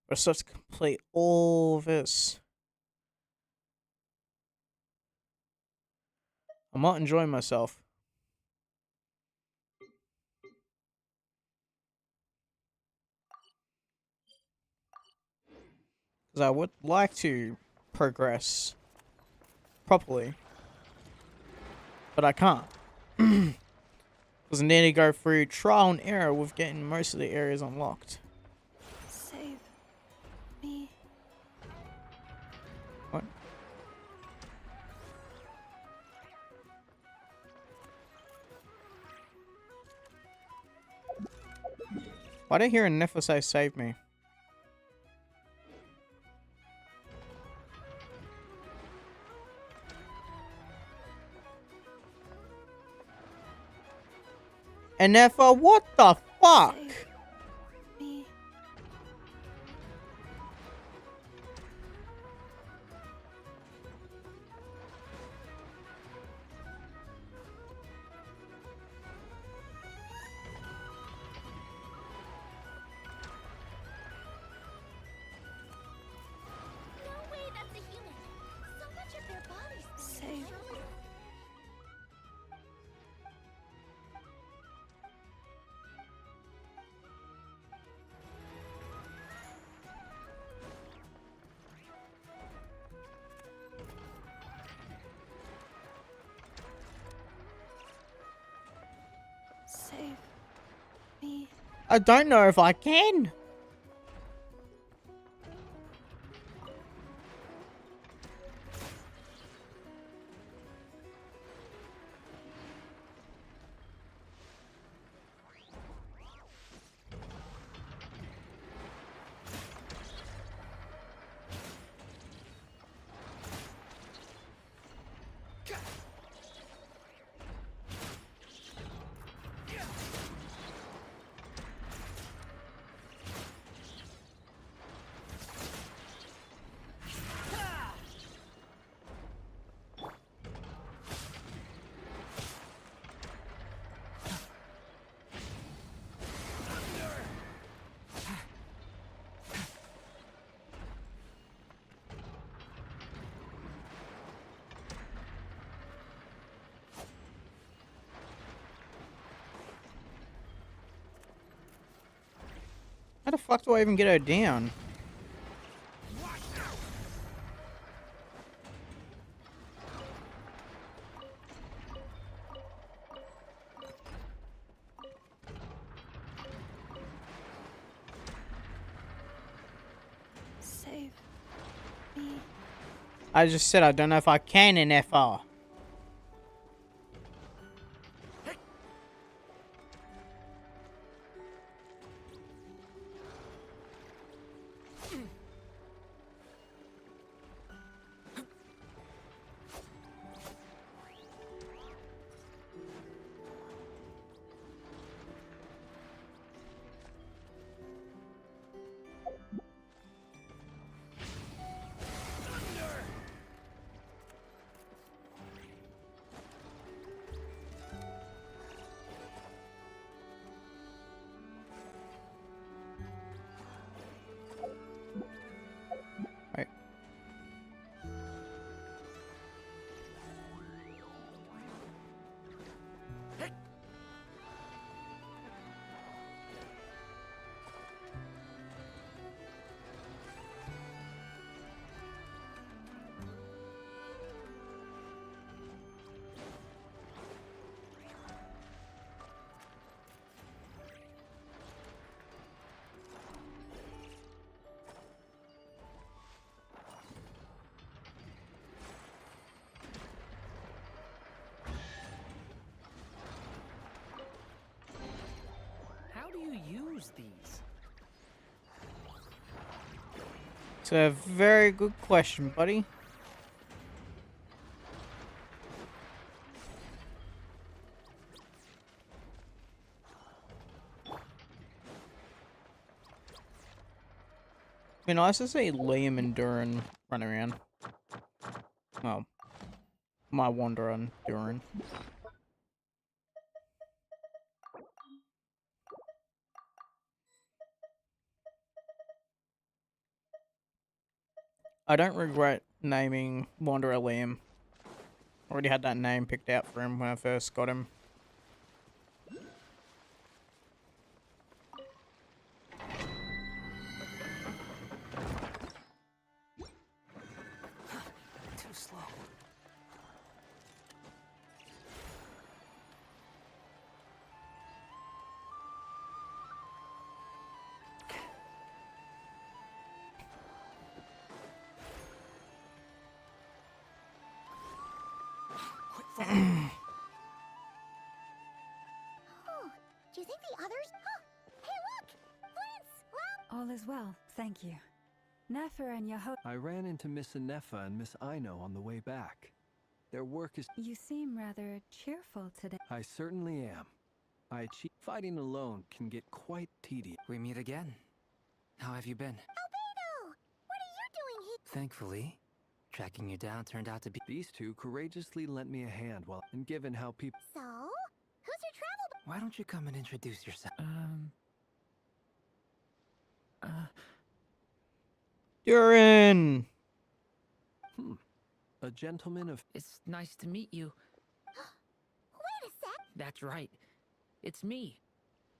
Speaker 1: But I still have to complete all this. I'm not enjoying myself. Because I would like to progress properly. But I can't. Because I need to go through trial and error with getting most of the areas unlocked.
Speaker 11: Save me.
Speaker 1: What? Why did I hear a Nefa say save me? And Nefa, what the fuck?
Speaker 11: Save me.
Speaker 2: No way, that's a human. So much of their bodies.
Speaker 11: Save. Save me.
Speaker 1: I don't know if I can. How the fuck do I even get her down? I just said I don't know if I can in FR.
Speaker 12: How do you use these?
Speaker 1: It's a very good question, buddy. Be nice to see Liam and Duran run around. Well, my Wanderer and Duran. I don't regret naming Wanderer Liam. Already had that name picked out for him when I first got him.
Speaker 12: Too slow. Quit falling.
Speaker 2: Oh, do you think the others? Oh, hey, look! Flint's! Lam!
Speaker 5: All is well, thank you. Nefer and Yaho.
Speaker 7: I ran into Miss Anefa and Miss Aino on the way back. Their work is...
Speaker 5: You seem rather cheerful today.
Speaker 7: I certainly am. Fighting alone can get quite tedious.
Speaker 13: We meet again. How have you been?
Speaker 2: Albedo! What are you doing here?
Speaker 13: Thankfully, tracking you down turned out to be...
Speaker 7: These two courageously lent me a hand while... And given how people...
Speaker 2: So, who's your travel...
Speaker 13: Why don't you come and introduce yourself?
Speaker 1: Duran!
Speaker 7: A gentleman of...
Speaker 12: It's nice to meet you.
Speaker 2: Wait a sec!
Speaker 12: That's right. It's me.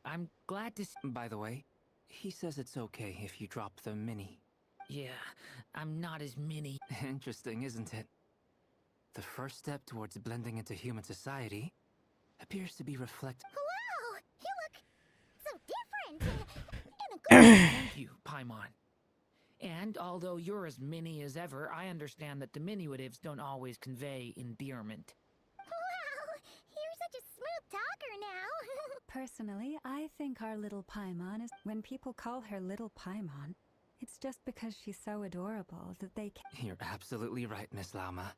Speaker 12: I'm glad to
Speaker 13: By the way, he says it's okay if you drop the mini.
Speaker 12: Yeah, I'm not as mini.
Speaker 13: Interesting, isn't it? The first step towards blending into human society appears to be reflected.
Speaker 2: Wow! You look so different! In a good
Speaker 12: Thank you, Paimon. And although you're as mini as ever, I understand that diminutives don't always convey endearment.
Speaker 2: Wow! You're such a smooth talker now!
Speaker 5: Personally, I think our little Paimon is... When people call her little Paimon, it's just because she's so adorable that they can...
Speaker 13: You're absolutely right, Miss Lauma.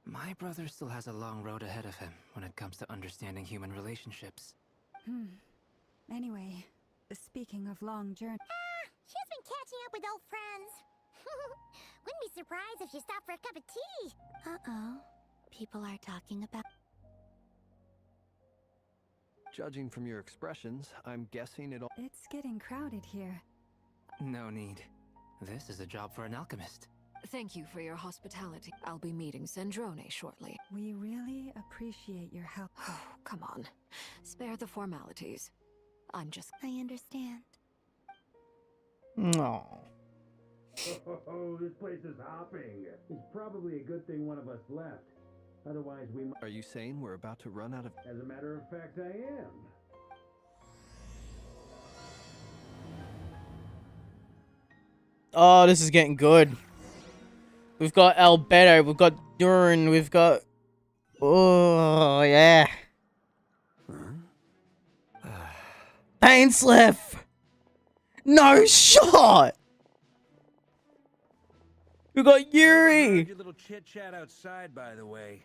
Speaker 13: My brother still has a long road ahead of him when it comes to understanding human relationships.
Speaker 5: Anyway, speaking of long journey...
Speaker 2: She's been catching up with old friends. Wouldn't be surprised if she stopped for a cup of tea.
Speaker 6: Uh-oh. People are talking about...
Speaker 7: Judging from your expressions, I'm guessing it all...
Speaker 5: It's getting crowded here.
Speaker 13: No need. This is a job for an alchemist.
Speaker 4: Thank you for your hospitality. I'll be meeting Sandrone shortly.
Speaker 5: We really appreciate your help.
Speaker 4: Oh, come on. Spare the formalities. I'm just...
Speaker 6: I understand.
Speaker 1: No.
Speaker 3: Oh, this place is hopping. It's probably a good thing one of us left. Otherwise, we might...
Speaker 7: Are you saying we're about to run out of...
Speaker 3: As a matter of fact, I am.
Speaker 1: Oh, this is getting good. We've got Albedo, we've got Durin, we've got... Oh, yeah. Painsliff! No shot! We got Yuri!
Speaker 3: Your little chit chat outside, by the way.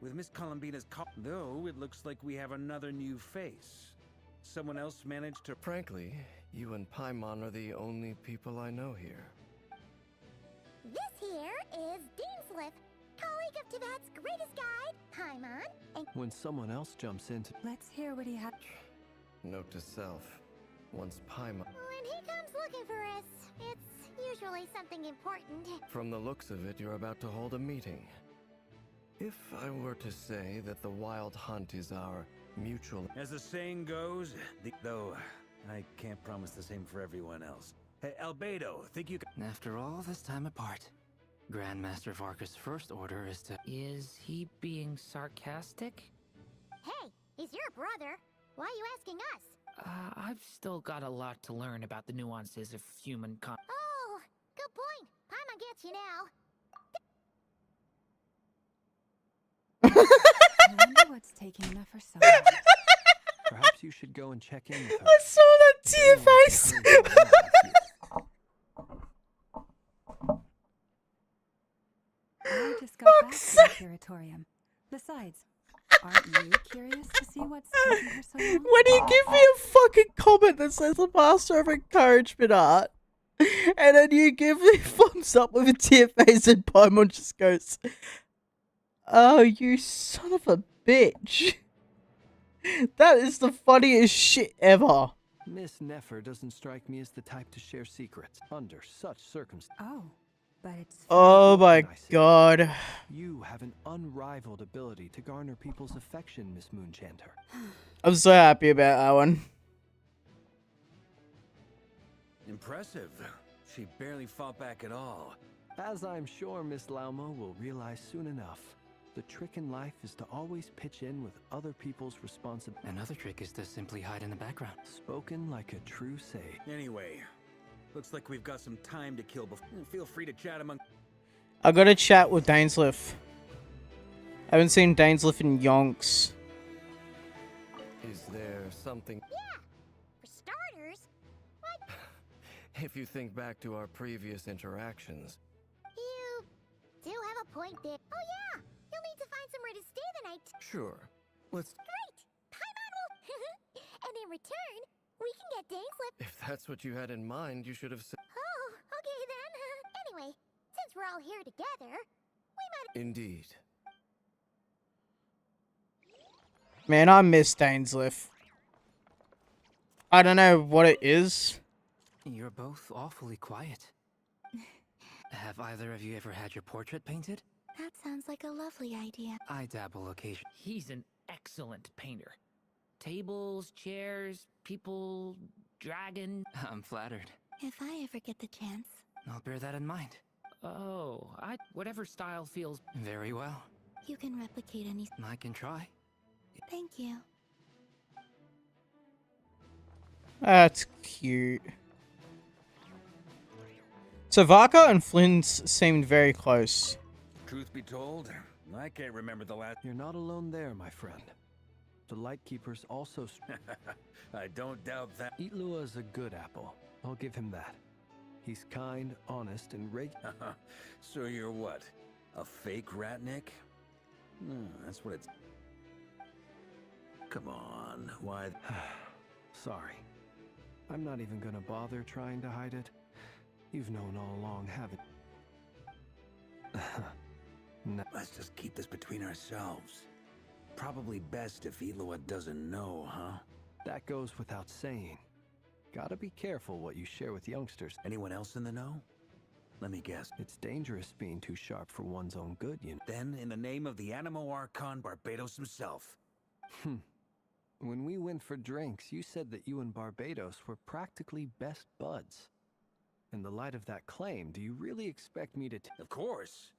Speaker 3: With Miss Columbina's call, though, it looks like we have another new face. Someone else managed to.
Speaker 14: Frankly, you and Paimon are the only people I know here.
Speaker 2: This here is Deansliff, colleague of Tibet's greatest guide, Paimon, and
Speaker 7: When someone else jumps into...
Speaker 5: Let's hear what he had.
Speaker 14: Note to self. Once Paimon...
Speaker 2: when he comes looking for us, it's usually something important.
Speaker 14: From the looks of it, you're about to hold a meeting. If I were to say that the Wild Hunt is our mutual...
Speaker 3: As the saying goes, though I can't promise the same for everyone else. Hey, Albedo, think you can...
Speaker 13: After all this time apart, Grandmaster Varka's first order is to...
Speaker 12: Is he being sarcastic?
Speaker 2: Hey, he's your brother. Why are you asking us?
Speaker 12: I've still got a lot to learn about the nuances of human
Speaker 2: Oh, good point. Paimon gets you now.
Speaker 5: I wonder what's taking enough for so long.
Speaker 7: Perhaps you should go and check in with her.
Speaker 1: I saw that tear face!
Speaker 5: I just got back to the curatorium. Besides, aren't you curious to see what's taking her so long?
Speaker 1: When you give me a fucking comment that says the Master of Encouragement art, and then you give me thumbs up with a tear face and Paimon just goes, oh, you son of a bitch. That is the funniest shit ever.
Speaker 7: Miss Nefer doesn't strike me as the type to share secrets under such circumstances.
Speaker 5: Oh, but it's...
Speaker 1: Oh my god.
Speaker 7: You have an unrivaled ability to garner people's affection, Miss Moonchanter.
Speaker 1: I'm so happy about that one.
Speaker 3: Impressive. She barely fought back at all.
Speaker 7: As I'm sure Miss Lauma will realize soon enough, the trick in life is to always pitch in with other people's responsibility.
Speaker 13: Another trick is to simply hide in the background.
Speaker 7: Spoken like a true sage.
Speaker 3: Anyway, looks like we've got some time to kill before. Feel free to chat among...
Speaker 1: I gotta chat with Dainsliff. I haven't seen Dainsliff in yonks.
Speaker 14: Is there something...
Speaker 2: Yeah, for starters, what?
Speaker 14: If you think back to our previous interactions...
Speaker 2: You do have a point there. Oh yeah, you'll need to find somewhere to stay the night.
Speaker 14: Sure. Let's...
Speaker 2: Great! Paimon will... and in return, we can get Dainsliff.
Speaker 14: If that's what you had in mind, you should have said...
Speaker 2: Oh, okay then. Anyway, since we're all here together, we might...
Speaker 14: Indeed.
Speaker 1: Man, I miss Dainsliff. I don't know what it is.
Speaker 13: You're both awfully quiet. Have either of you ever had your portrait painted?
Speaker 6: That sounds like a lovely idea.
Speaker 13: I dabble occasionally.
Speaker 12: He's an excellent painter. Tables, chairs, people, dragon.
Speaker 13: I'm flattered.
Speaker 6: If I ever get the chance.
Speaker 13: I'll bear that in mind.
Speaker 12: Oh, whatever style feels...
Speaker 13: Very well.
Speaker 6: You can replicate any...
Speaker 13: I can try.
Speaker 6: Thank you.
Speaker 1: That's cute. So Varka and Flint's seemed very close.
Speaker 3: Truth be told, I can't remember the last...
Speaker 7: You're not alone there, my friend. The Lightkeepers also...
Speaker 3: I don't doubt that.
Speaker 7: Itlua is a good apple. I'll give him that. He's kind, honest, and
Speaker 3: So you're what? A fake Ratnik? That's what it's... Come on, why...
Speaker 7: Sorry. I'm not even gonna bother trying to hide it. You've known all along, haven't you? No.
Speaker 3: Let's just keep this between ourselves. Probably best if Itlua doesn't know, huh?
Speaker 7: That goes without saying. Gotta be careful what you share with youngsters.
Speaker 3: Anyone else in the know? Let me guess.
Speaker 7: It's dangerous being too sharp for one's own good, you know.
Speaker 3: Then, in the name of the Animo Archon Barbados himself.
Speaker 7: When we went for drinks, you said that you and Barbados were practically best buds. In the light of that claim, do you really expect me to...
Speaker 3: Of course.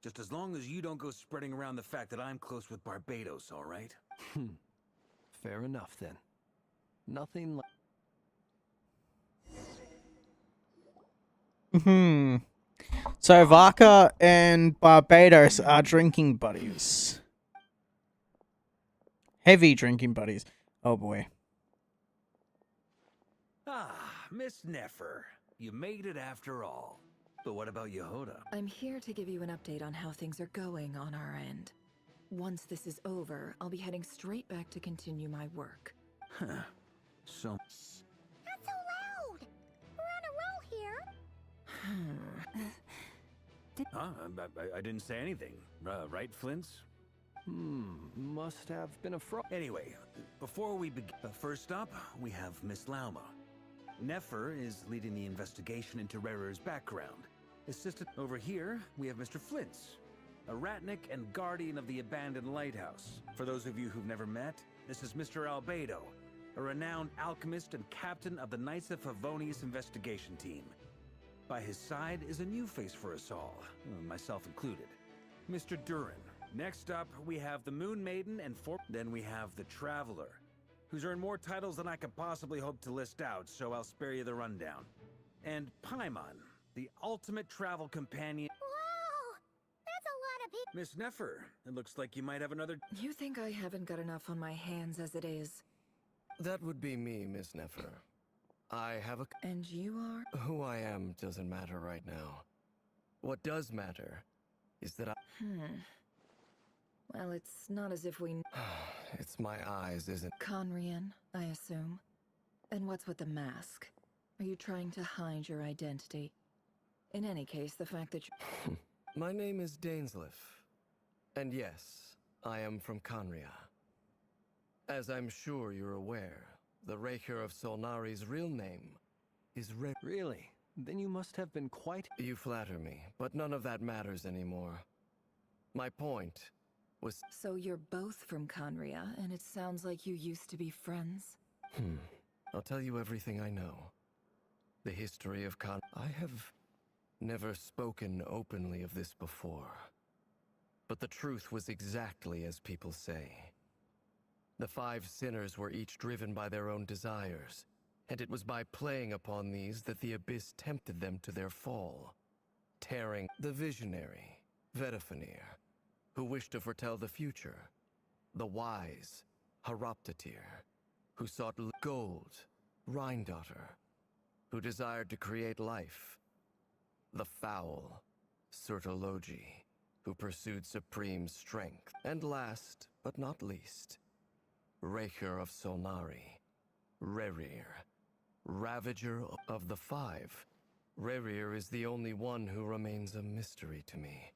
Speaker 3: Just as long as you don't go spreading around the fact that I'm close with Barbados, all right?
Speaker 7: Fair enough, then. Nothing like...
Speaker 1: So Varka and Barbados are drinking buddies. Heavy drinking buddies. Oh boy.
Speaker 3: Ah, Miss Nefer. You made it after all. But what about Yehoda?
Speaker 4: I'm here to give you an update on how things are going on our end. Once this is over, I'll be heading straight back to continue my work.
Speaker 3: Huh. So...
Speaker 2: Not so loud! We're on a roll here.
Speaker 3: I didn't say anything. Right, Flints?
Speaker 7: Must have been a fraud.
Speaker 3: Anyway, before we begin... first up, we have Miss Lauma. Nefer is leading the investigation into Rerer's background. Assistant over here, we have Mr. Flints, a ratnik and guardian of the abandoned lighthouse. For those of you who've never met, this is Mr. Albedo, a renowned alchemist and captain of the Knights of Favonius investigation team. By his side is a new face for us all, myself included, Mr. Durin. Next up, we have the Moon Maiden and then we have the Traveler, who's earned more titles than I could possibly hope to list out, so I'll spare you the rundown. And Paimon, the ultimate travel companion.
Speaker 2: Wow! That's a lot of people.
Speaker 3: Miss Nefer, it looks like you might have another...
Speaker 4: You think I haven't got enough on my hands as it is?
Speaker 14: That would be me, Miss Nefer. I have a...
Speaker 4: And you are?
Speaker 14: Who I am doesn't matter right now. What does matter is that I...
Speaker 4: Well, it's not as if we...
Speaker 14: It's my eyes, isn't...
Speaker 4: Conrian, I assume. And what's with the mask? Are you trying to hide your identity? In any case, the fact that you...
Speaker 14: My name is Dainsleif. And yes, I am from Conria. As I'm sure you're aware, the Raker of Solnari's real name is
Speaker 7: Really? Then you must have been quite...
Speaker 14: You flatter me, but none of that matters anymore. My point was...
Speaker 4: So you're both from Conria, and it sounds like you used to be friends?
Speaker 14: I'll tell you everything I know. The history of I have never spoken openly of this before. But the truth was exactly as people say. The 5 sinners were each driven by their own desires, and it was by playing upon these that the Abyss tempted them to their fall, tearing the visionary, Vedafenir, who wished to foretell the future, the wise, Haroptatir, who sought gold, Rhindaughter, who desired to create life, the foul, Sertologi, who pursued supreme strength, and last but not least, Raker of Solnari, Rerir, Ravager of the 5. Rerir is the only one who remains a mystery to me.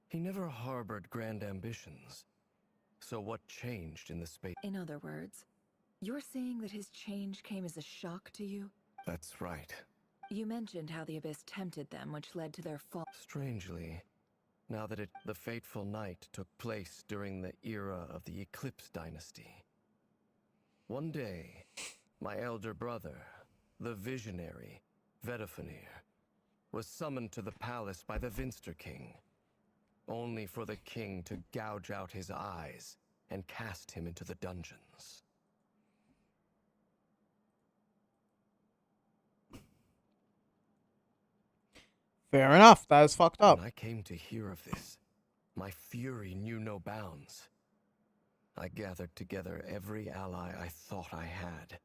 Speaker 14: He never harbored grand ambitions. So what changed in the space?
Speaker 4: In other words, you're saying that his change came as a shock to you?
Speaker 14: That's right.
Speaker 4: You mentioned how the Abyss tempted them, which led to their fall.
Speaker 14: Strangely, now that the fateful night took place during the era of the Eclipse Dynasty. One day, my elder brother, the visionary, Vedafenir, was summoned to the palace by the Vinster King, only for the king to gouge out his eyes and cast him into the dungeons.
Speaker 1: Fair enough, that is fucked up.
Speaker 14: When I came to hear of this, my fury knew no bounds. I gathered together every ally I thought I had,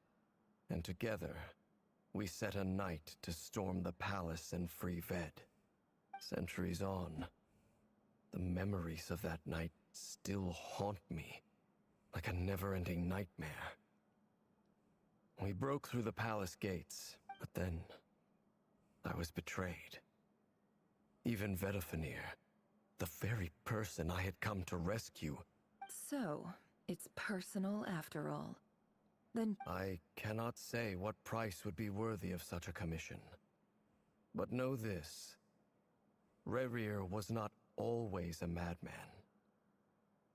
Speaker 14: and together, we set a night to storm the palace and free Ved. Centuries on, the memories of that night still haunt me, like a never-ending nightmare. We broke through the palace gates, but then I was betrayed. Even Vedafenir, the very person I had come to rescue.
Speaker 4: So, it's personal after all. Then
Speaker 14: I cannot say what price would be worthy of such a commission. But know this. Rerir was not always a madman.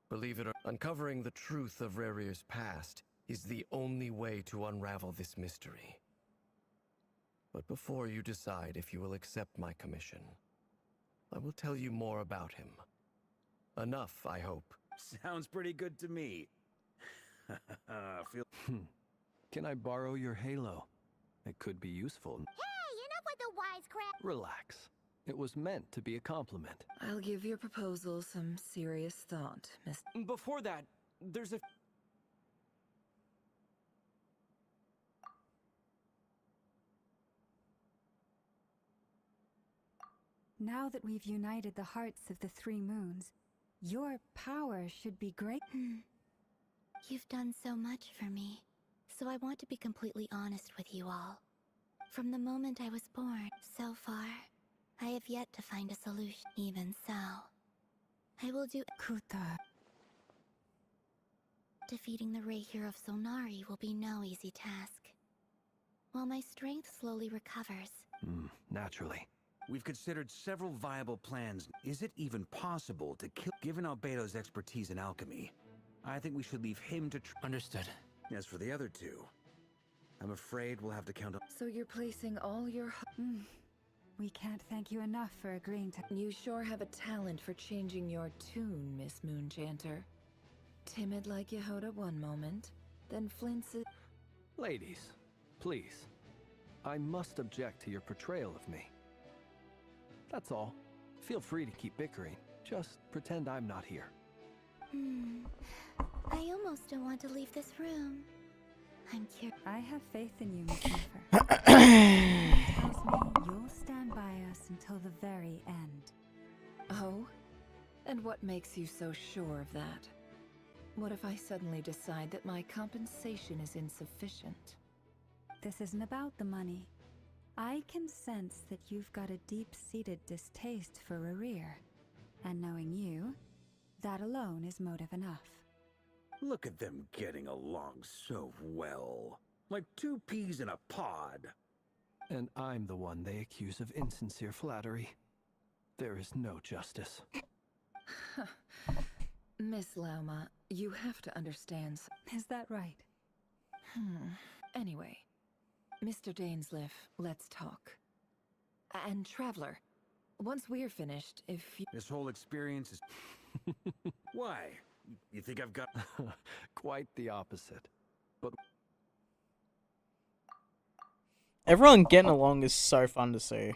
Speaker 14: Believe it or not, uncovering the truth of Rerir's past is the only way to unravel this mystery. But before you decide if you will accept my commission, I will tell you more about him. Enough, I hope.
Speaker 3: Sounds pretty good to me.
Speaker 7: Can I borrow your halo? It could be useful.
Speaker 2: Hey, enough with the wisecrack.
Speaker 7: Relax. It was meant to be a compliment.
Speaker 15: I'll give your proposal some serious thought, Miss.
Speaker 3: Before that, there's a...
Speaker 5: Now that we've united the hearts of the three moons, your power should be great.
Speaker 6: You've done so much for me, so I want to be completely honest with you all. From the moment I was born, so far, I have yet to find a solution. Even so, I will do...
Speaker 5: Kuta.
Speaker 6: Defeating the Rahier of Solnari will be no easy task. While my strength slowly recovers...
Speaker 7: Naturally.
Speaker 3: We've considered several viable plans. Is it even possible to kill... Given Albedo's expertise in alchemy, I think we should leave him to...
Speaker 13: Understood.
Speaker 3: As for the other two, I'm afraid we'll have to count on...
Speaker 15: So you're placing all your...
Speaker 5: We can't thank you enough for agreeing to...
Speaker 15: You sure have a talent for changing your tune, Miss Moonchanter. Timid like Yehoda one moment, then Flint's...
Speaker 7: Ladies, please. I must object to your portrayal of me. That's all. Feel free to keep bickering. Just pretend I'm not here.
Speaker 6: I almost don't want to leave this room. I'm curious.
Speaker 5: I have faith in you, Miss Nefer. Tells me you'll stand by us until the very end.
Speaker 15: Oh? And what makes you so sure of that? What if I suddenly decide that my compensation is insufficient?
Speaker 5: This isn't about the money. I can sense that you've got a deep-seated distaste for Rerir. And knowing you, that alone is motive enough.
Speaker 3: Look at them getting along so well. Like two peas in a pod.
Speaker 7: And I'm the one they accuse of insincere flattery. There is no justice.
Speaker 15: Miss Lauma, you have to understand...
Speaker 5: Is that right?
Speaker 15: Anyway, Mr. Dainsleif, let's talk. And Traveler, once we're finished, if you...
Speaker 3: This whole experience is... Why? You think I've got...
Speaker 7: Quite the opposite. But...
Speaker 1: Everyone getting along is so fun to see.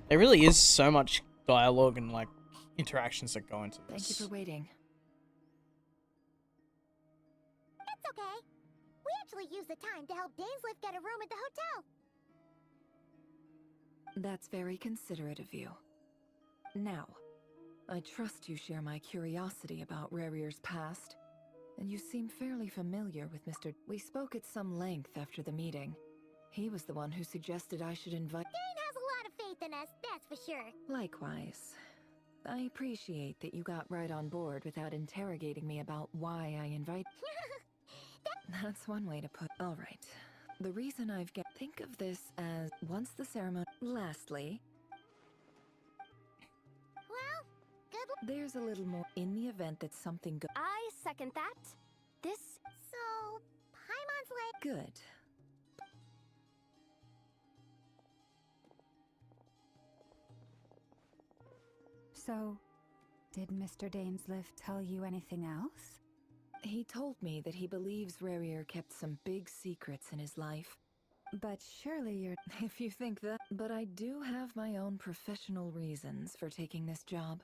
Speaker 1: There really is so much dialogue and like interactions that go into this.
Speaker 15: Thank you for waiting.
Speaker 2: It's okay. We actually used the time to help Dainsleif get a room at the hotel.
Speaker 15: That's very considerate of you. Now, I trust you share my curiosity about Rarir's past, and you seem fairly familiar with Mr. We spoke at some length after the meeting. He was the one who suggested I should invite...
Speaker 2: Dane has a lot of faith in us, that's for sure.
Speaker 15: Likewise. I appreciate that you got right on board without interrogating me about why I invite... That's one way to put... Alright. The reason I've get... Think of this as once the ceremony... Lastly...
Speaker 2: Well, good...
Speaker 15: There's a little more in the event that something go...
Speaker 2: I second that. This... So... Paimon's like...
Speaker 15: Good.
Speaker 5: So, did Mr. Dainsleif tell you anything else?
Speaker 15: He told me that he believes Rarir kept some big secrets in his life.
Speaker 5: But surely you're...
Speaker 15: If you think that... But I do have my own professional reasons for taking this job.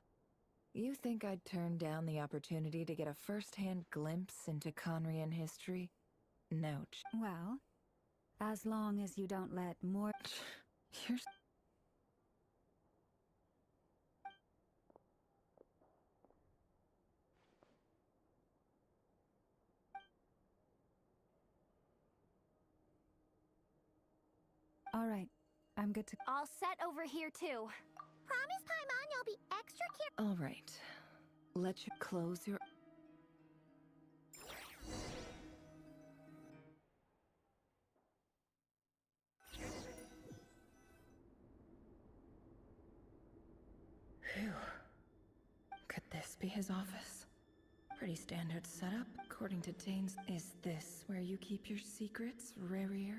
Speaker 15: You think I'd turn down the opportunity to get a first-hand glimpse into Conrian history? No.
Speaker 5: Well, as long as you don't let more...
Speaker 15: You're...
Speaker 5: All right, I'm good to...
Speaker 2: All set over here, too. Promise, Paimon, you'll be extra careful.
Speaker 15: All right. Let you close your... Phew. Could this be his office? Pretty standard setup, according to Dane's... Is this where you keep your secrets, Rarir?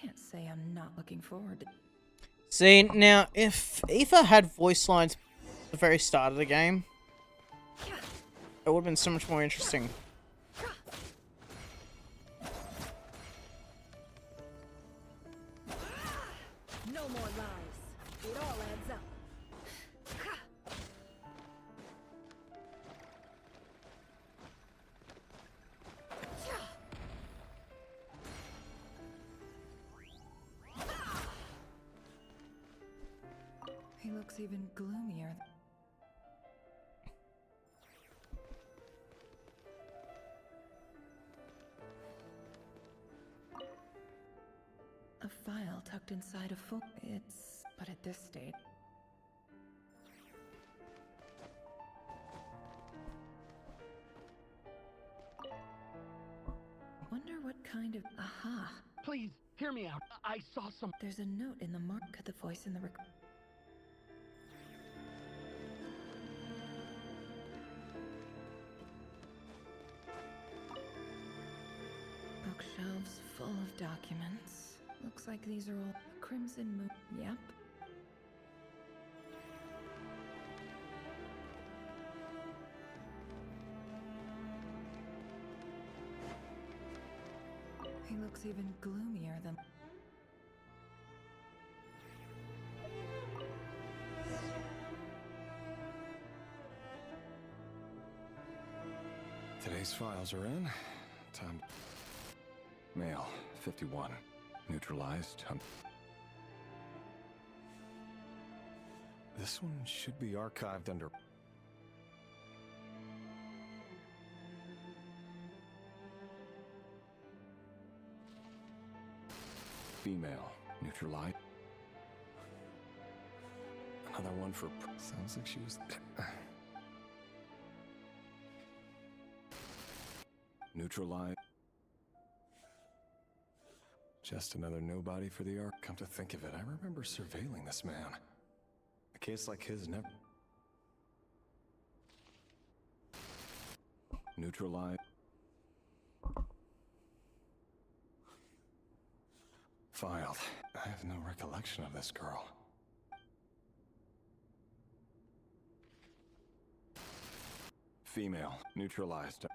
Speaker 15: Can't say I'm not looking forward to.
Speaker 1: See, now, if Aether had voice lines at the very start of the game, it would have been so much more interesting.
Speaker 9: No more lies. It all adds up.
Speaker 15: He looks even gloomier. A file tucked inside a full. But at this stage. Wonder what kind of. Aha!
Speaker 16: Please, hear me out. I saw some.
Speaker 15: There's a note in the mark of the voice in the bookshelves full of documents. Looks like these are all Crimson Moon. Yep. He looks even gloomier than.
Speaker 3: Today's files are in. Time. Male, 51. Neutralized. This one should be archived under. Female, neutralized. Another one for. Sounds like she was. Neutralized. Just another nobody for the arc. Come to think of it, I remember surveilling this man. A case like his never. Neutralized. Filed. I have no recollection of this girl. Female. Neutralized.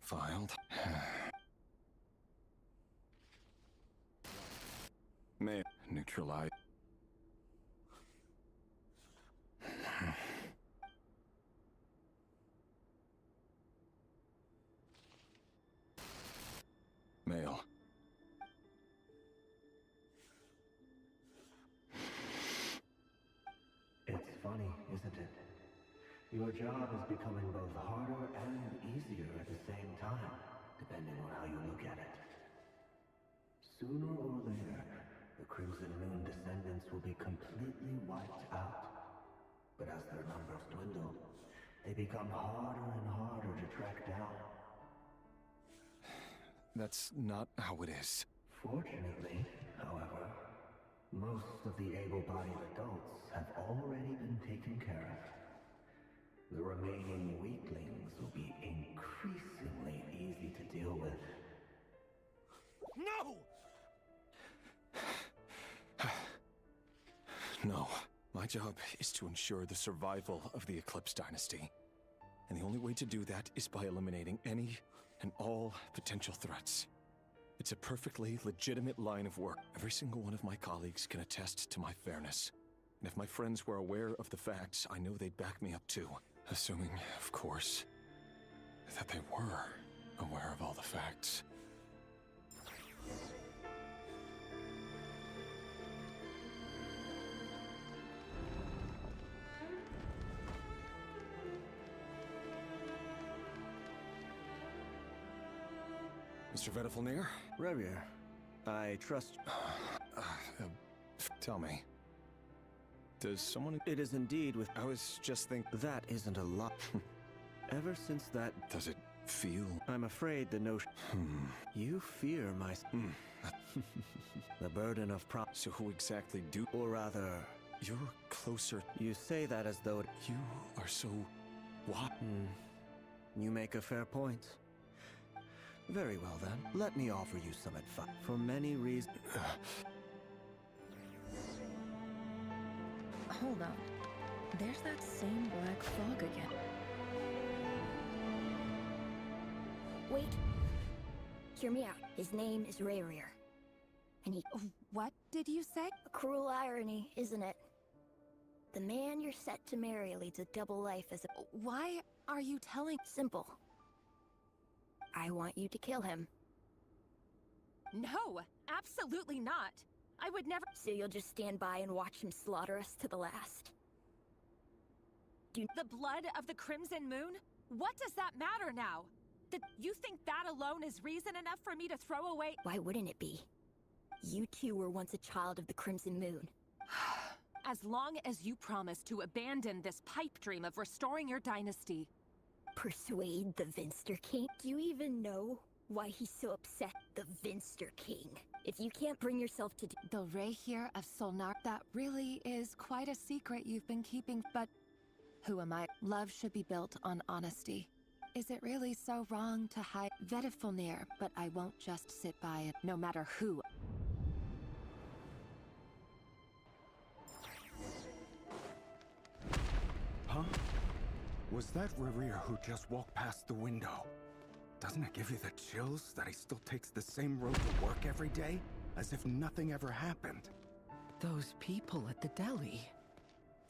Speaker 3: Filed. Male. Neutralized. Male.
Speaker 17: It's funny, isn't it? Your job is becoming both harder and easier at the same time, depending on how you look at it. Sooner or later, the Crimson Moon descendants will be completely wiped out. But as their numbers dwindle, they become harder and harder to track down.
Speaker 3: That's not how it is.
Speaker 17: Fortunately, however, most of the able-bodied adults have already been taken care of. The remaining weaklings will be increasingly easy to deal with.
Speaker 3: No! No. My job is to ensure the survival of the Eclipse Dynasty. And the only way to do that is by eliminating any and all potential threats. It's a perfectly legitimate line of work. Every single one of my colleagues can attest to my fairness. And if my friends were aware of the facts, I know they'd back me up too. Assuming, of course, that they were aware of all the facts. Mr. Vedifalnir?
Speaker 17: Revier, I trust...
Speaker 3: Tell me. Does someone...
Speaker 17: It is indeed with...
Speaker 3: I was just thinking...
Speaker 17: That isn't a lot. Ever since that...
Speaker 3: Does it feel...
Speaker 17: I'm afraid the notion... You fear my... The burden of
Speaker 3: So who exactly do...
Speaker 17: Or rather...
Speaker 3: You're closer...
Speaker 17: You say that as though...
Speaker 3: You are so... What?
Speaker 17: You make a fair point.
Speaker 3: Very well then. Let me offer you some advice. For many reasons.
Speaker 15: Hold on. There's that same black fog again.
Speaker 2: Wait. Hear me out. His name is Rayrir. And he...
Speaker 11: What did you say?
Speaker 2: A cruel irony, isn't it? The man you're set to marry leads a double life as a...
Speaker 11: Why are you telling...
Speaker 2: Simple. I want you to kill him.
Speaker 11: No, absolutely not. I would never...
Speaker 2: So you'll just stand by and watch him slaughter us to the last?
Speaker 11: The blood of the Crimson Moon? What does that matter now? You think that alone is reason enough for me to throw away...
Speaker 2: Why wouldn't it be? You two were once a child of the Crimson Moon.
Speaker 11: As long as you promise to abandon this pipe dream of restoring your dynasty.
Speaker 2: Persuade the Vinster King? Do you even know why he's so upset? The Vinster King. If you can't bring yourself to...
Speaker 11: The Rayrir of Solnar, that really is quite a secret you've been keeping, but... Who am I? Love should be built on honesty. Is it really so wrong to hide Vedifulnir? But I won't just sit by it, no matter who.
Speaker 3: Huh? Was that Rayrir who just walked past the window? Doesn't it give you the chills that he still takes the same road to work every day? As if nothing ever happened.
Speaker 12: Those people at the deli.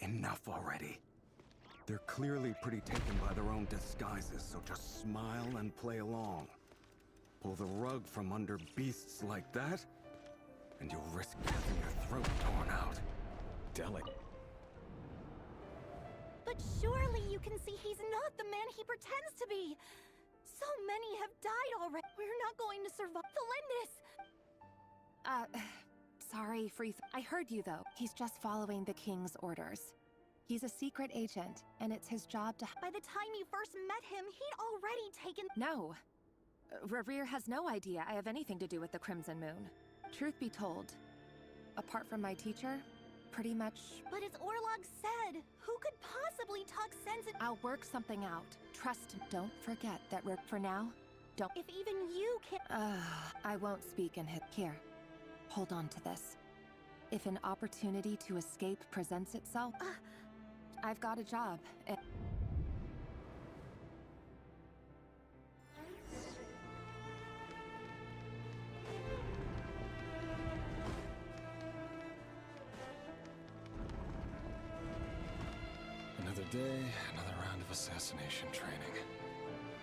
Speaker 3: Enough already. They're clearly pretty taken by their own disguises, so just smile and play along. Pull the rug from under beasts like that, and you'll risk having your throat torn out. Deli.
Speaker 2: But surely you can see he's not the man he pretends to be! So many have died already! We're not going to survive the Lindis!
Speaker 11: Sorry, Freeth. I heard you, though. He's just following the King's orders. He's a secret agent, and it's his job to...
Speaker 2: By the time you first met him, he'd already taken...
Speaker 11: No. Rayrir has no idea I have anything to do with the Crimson Moon. Truth be told, apart from my teacher, pretty much...
Speaker 2: But as Orlog said, who could possibly talk sense in...
Speaker 11: I'll work something out. Trust me. Don't forget that for now, don't...
Speaker 2: If even you can't...
Speaker 11: I won't speak in his... Here, hold on to this. If an opportunity to escape presents itself... I've got a job.
Speaker 18: Another day, another round of assassination training.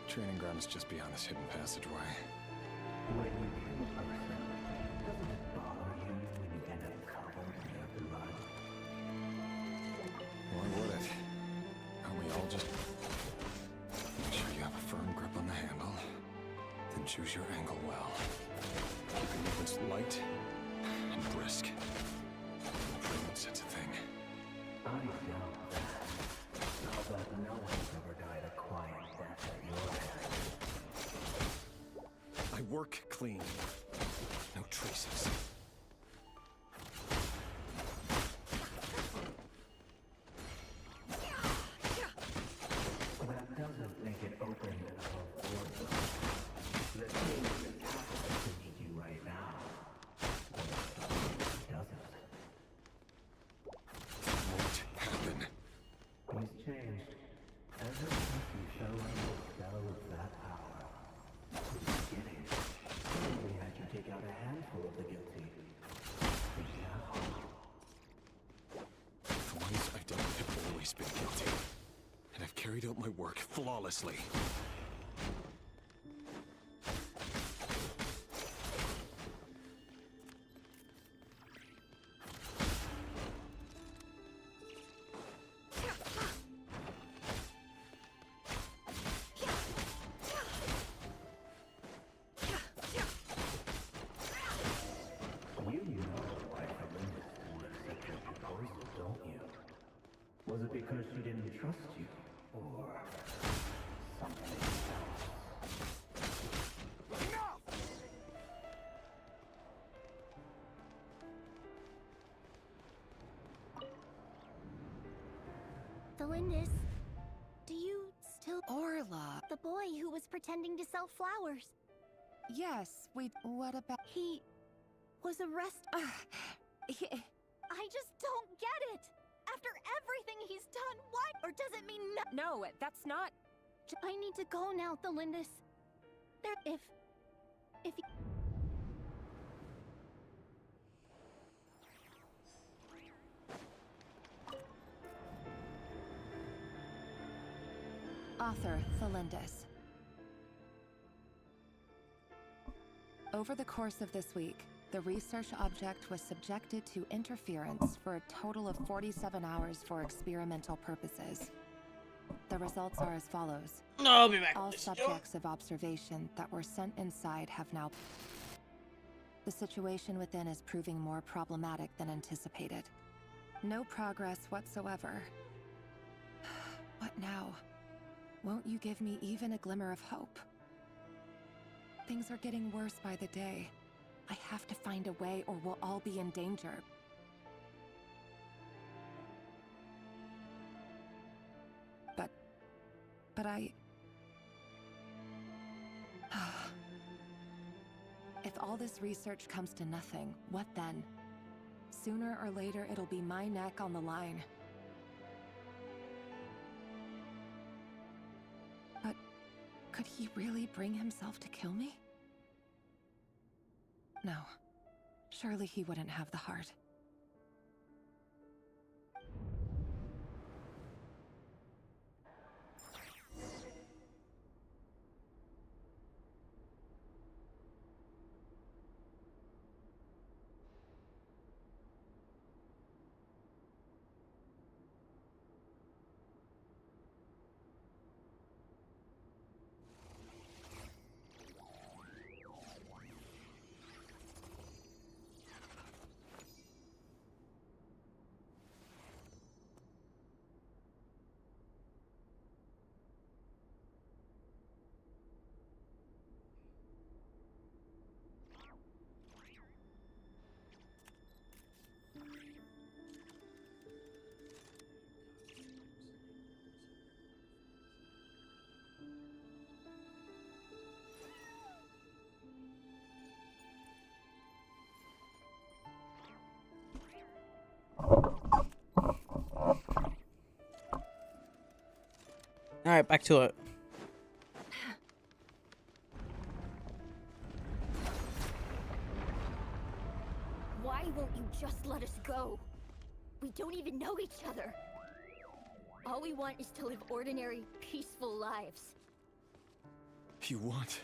Speaker 18: Training ground is just beyond this hidden passageway.
Speaker 17: When you kill a person, doesn't it bother you when you end up covered in their blood?
Speaker 18: Why would it? Aren't we all just... Make sure you have a firm grip on the handle. Then choose your angle well. Keep your movements light and brisk. Improvement sets a thing.
Speaker 17: I know that. Now that no one's ever died a quiet death at your hands.
Speaker 18: I work clean. No traces.
Speaker 17: That doesn't make it open above board. The king is to meet you right now. Doesn't.
Speaker 18: Won't happen.
Speaker 17: He's changed. Ever since you showed him the spell of that power. At the beginning, he only had you take out a handful of the guilty. But now...
Speaker 18: The ones I've done have always been guilty. And I've carried out my work flawlessly.
Speaker 17: You know why Lindis would accept your proposal, don't you? Was it because she didn't trust you? Or something else?
Speaker 2: The Lindis... Do you still...
Speaker 11: Orla!
Speaker 2: The boy who was pretending to sell flowers.
Speaker 11: Yes, what about...
Speaker 2: He was arrested. I just don't get it. After everything he's done, why? Or does it mean
Speaker 11: No, that's not...
Speaker 2: I need to go now, Thelindis. If you...
Speaker 11: Author Thelindis. Over the course of this week, the research object was subjected to interference for a total of 47 hours for experimental purposes. The results are as follows.
Speaker 1: I'll be back.
Speaker 11: All subjects of observation that were sent inside have now... The situation within is proving more problematic than anticipated. No progress whatsoever. What now? Won't you give me even a glimmer of hope? Things are getting worse by the day. I have to find a way or we'll all be in danger. But I... If all this research comes to nothing, what then? Sooner or later, it'll be my neck on the line. But could he really bring himself to kill me? No. Surely he wouldn't have the heart.
Speaker 1: Alright, back to it.
Speaker 2: Why won't you just let us go? We don't even know each other. All we want is to live ordinary, peaceful lives.
Speaker 18: You want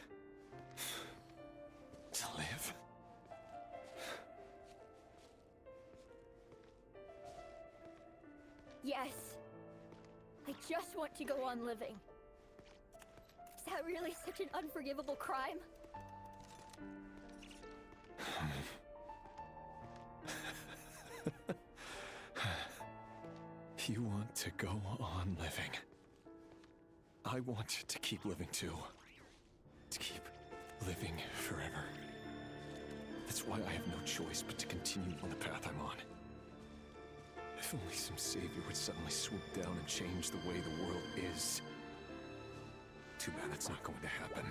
Speaker 18: to live?
Speaker 2: Yes. I just want to go on living. Is that really such an unforgivable crime?
Speaker 18: You want to go on living. I want to keep living too. To keep living forever. That's why I have no choice but to continue on the path I'm on. If only some savior would suddenly swoop down and change the way the world is. Too bad that's not going to happen.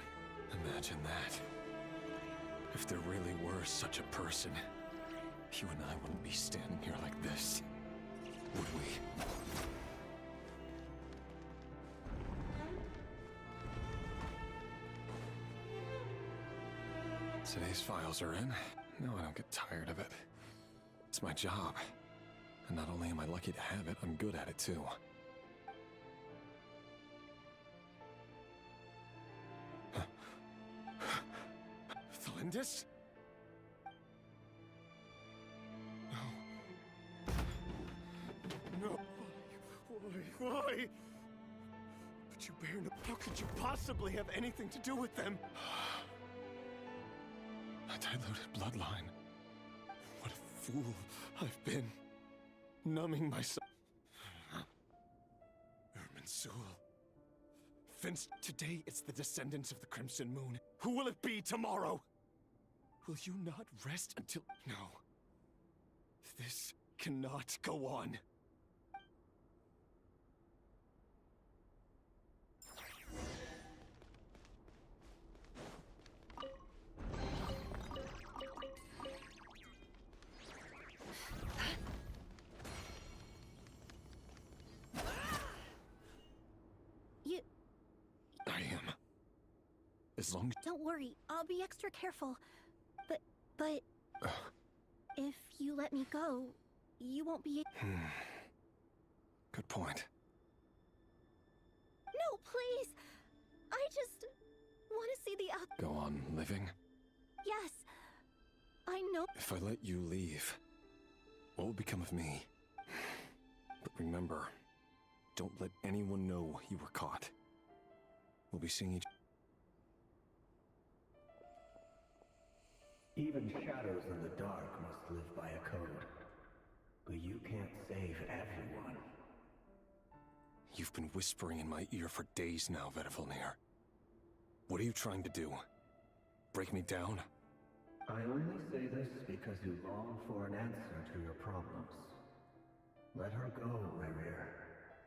Speaker 18: Imagine that. If there really were such a person, you and I wouldn't be standing here like this, would we? Today's files are in. No, I don't get tired of it. It's my job. And not only am I lucky to have it, I'm good at it too. Thelindis? No. No. Why? But you bear no... How could you possibly have anything to do with them? A diluted bloodline. What a fool I've been. Numbing myself. Irminsul. Vince, today it's the descendants of the Crimson Moon. Who will it be tomorrow? Will you not rest until... No. This cannot go on. As long as...
Speaker 6: Don't worry, I'll be extra careful. But... if you let me go, you won't be...
Speaker 18: Good point.
Speaker 6: No, please! I just want to see the out...
Speaker 18: Go on living?
Speaker 6: Yes, I know...
Speaker 18: If I let you leave, what will become of me? But remember, don't let anyone know you were caught. We'll be seeing each...
Speaker 17: Even shadows in the dark must live by a code. But you can't save everyone.
Speaker 18: You've been whispering in my ear for days now, Vedifalnir. What are you trying to do? Break me down?
Speaker 17: I only say this because you long for an answer to your problems. Let her go, Rerir,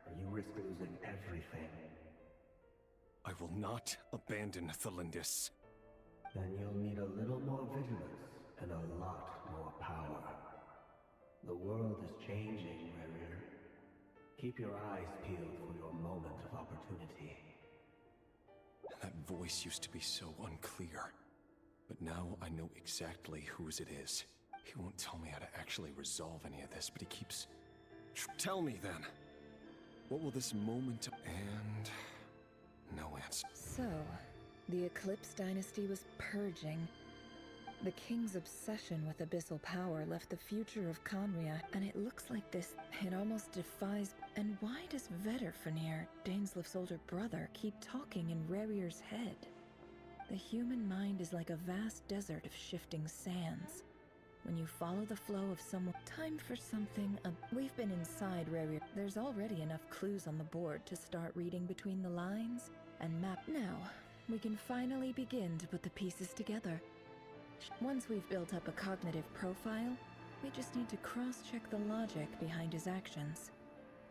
Speaker 17: or you risk losing everything.
Speaker 18: I will not abandon Thelindis.
Speaker 17: Then you'll need a little more vigilance and a lot more power. The world is changing, Rerir. Keep your eyes peeled for your moment of opportunity.
Speaker 18: That voice used to be so unclear. But now I know exactly whose it is. He won't tell me how to actually resolve any of this, but he keeps... Tell me then! What will this moment... And... no answer.
Speaker 15: So, the Eclipse dynasty was purging. The king's obsession with abyssal power left the future of Conria, and it looks like this... It almost defies... And why does Vedifalnir, Daneslif's older brother, keep talking in Rerir's head? The human mind is like a vast desert of shifting sands. When you follow the flow of someone... Time for something... We've been inside Rerir. There's already enough clues on the board to start reading between the lines and map. Now, we can finally begin to put the pieces together. Once we've built up a cognitive profile, we just need to cross-check the logic behind his actions.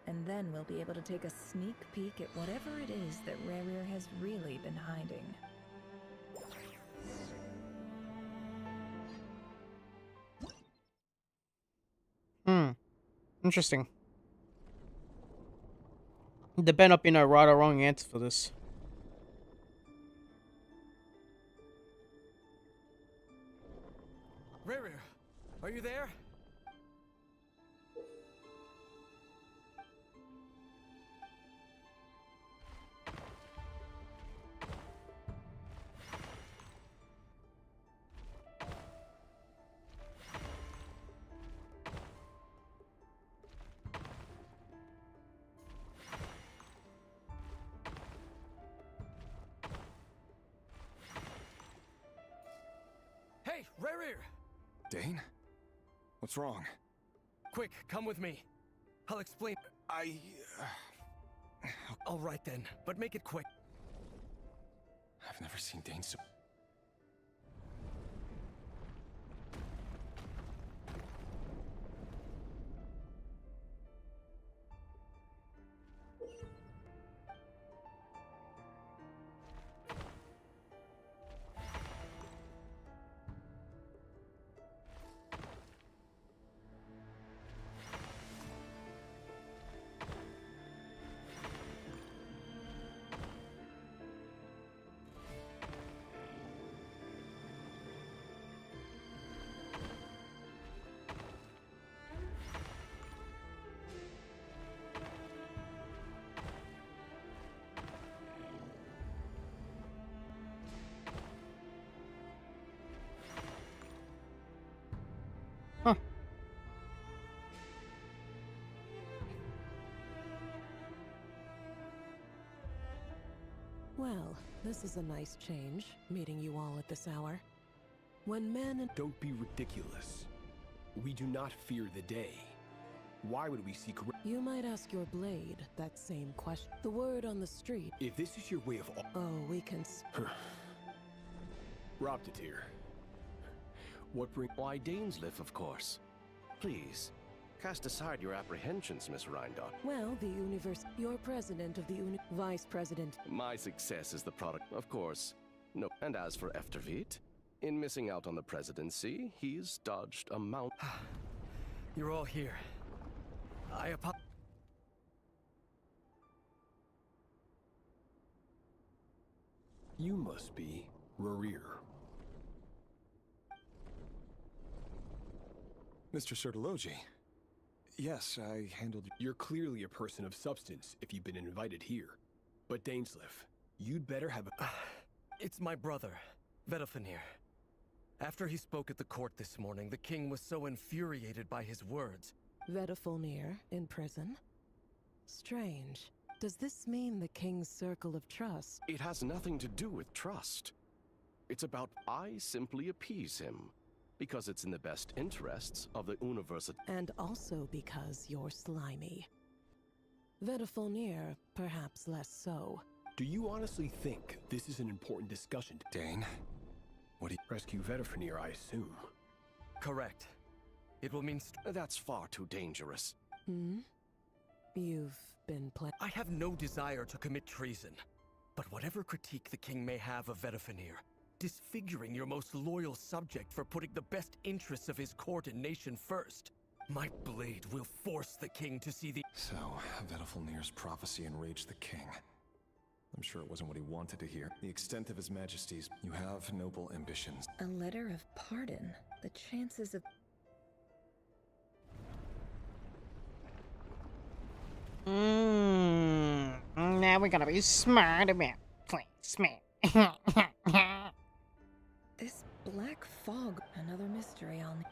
Speaker 15: And then we'll be able to take a sneak peek at whatever it is that Rerir has really been hiding.
Speaker 1: Interesting. There better not be no right or wrong answer for this.
Speaker 7: Rerir, are you there? Hey, Rerir!
Speaker 18: Dane? What's wrong?
Speaker 7: Quick, come with me. I'll explain. All right then, but make it quick.
Speaker 18: I've never seen Dane so...
Speaker 19: Well, this is a nice change, meeting you all at this hour. When men and...
Speaker 20: Don't be ridiculous. We do not fear the day. Why would we seek...
Speaker 19: You might ask your blade that same question. The word on the street...
Speaker 20: If this is your way of...
Speaker 19: Oh, we can...
Speaker 20: Robtatir. What bring...
Speaker 21: Why, Daneslif, of course. Please, cast aside your apprehensions, Miss Rhindot.
Speaker 19: Well, the universe... You're president of the Vice President.
Speaker 21: My success is the product, of course. No. And as for Eftervit, in missing out on the presidency, he's dodged a mount...
Speaker 7: You're all here. I apologize.
Speaker 20: You must be Rarir.
Speaker 18: Mr. Sertologi. Yes, I handled...
Speaker 20: You're clearly a person of substance if you've been invited here. But Dainsleif, you'd better have a...
Speaker 14: It's my brother, Vedafenir. After he spoke at the court this morning, the king was so infuriated by his words.
Speaker 19: Vedafenir in prison? Strange. Does this mean the king's circle of trust?
Speaker 21: It has nothing to do with trust. It's about I simply appease him. Because it's in the best interests of the universe.
Speaker 19: And also because you're slimy. Vedafenir, perhaps less so.
Speaker 20: Do you honestly think this is an important discussion?
Speaker 18: Dane, what do you...
Speaker 20: Rescue Vedafenir, I assume.
Speaker 14: Correct. It will mean...
Speaker 21: That's far too dangerous.
Speaker 19: Hmm? You've been
Speaker 14: I have no desire to commit treason. But whatever critique the king may have of Vedafenir, disfiguring your most loyal subject for putting the best interests of his court and nation first, my blade will force the king to see the...
Speaker 18: So, Vedafenir's prophecy enraged the king. I'm sure it wasn't what he wanted to hear. The extent of his majesty's... You have noble ambitions.
Speaker 15: A letter of pardon. The chances of...
Speaker 1: Now we're gonna be smart about placement.
Speaker 15: This black fog. Another mystery on...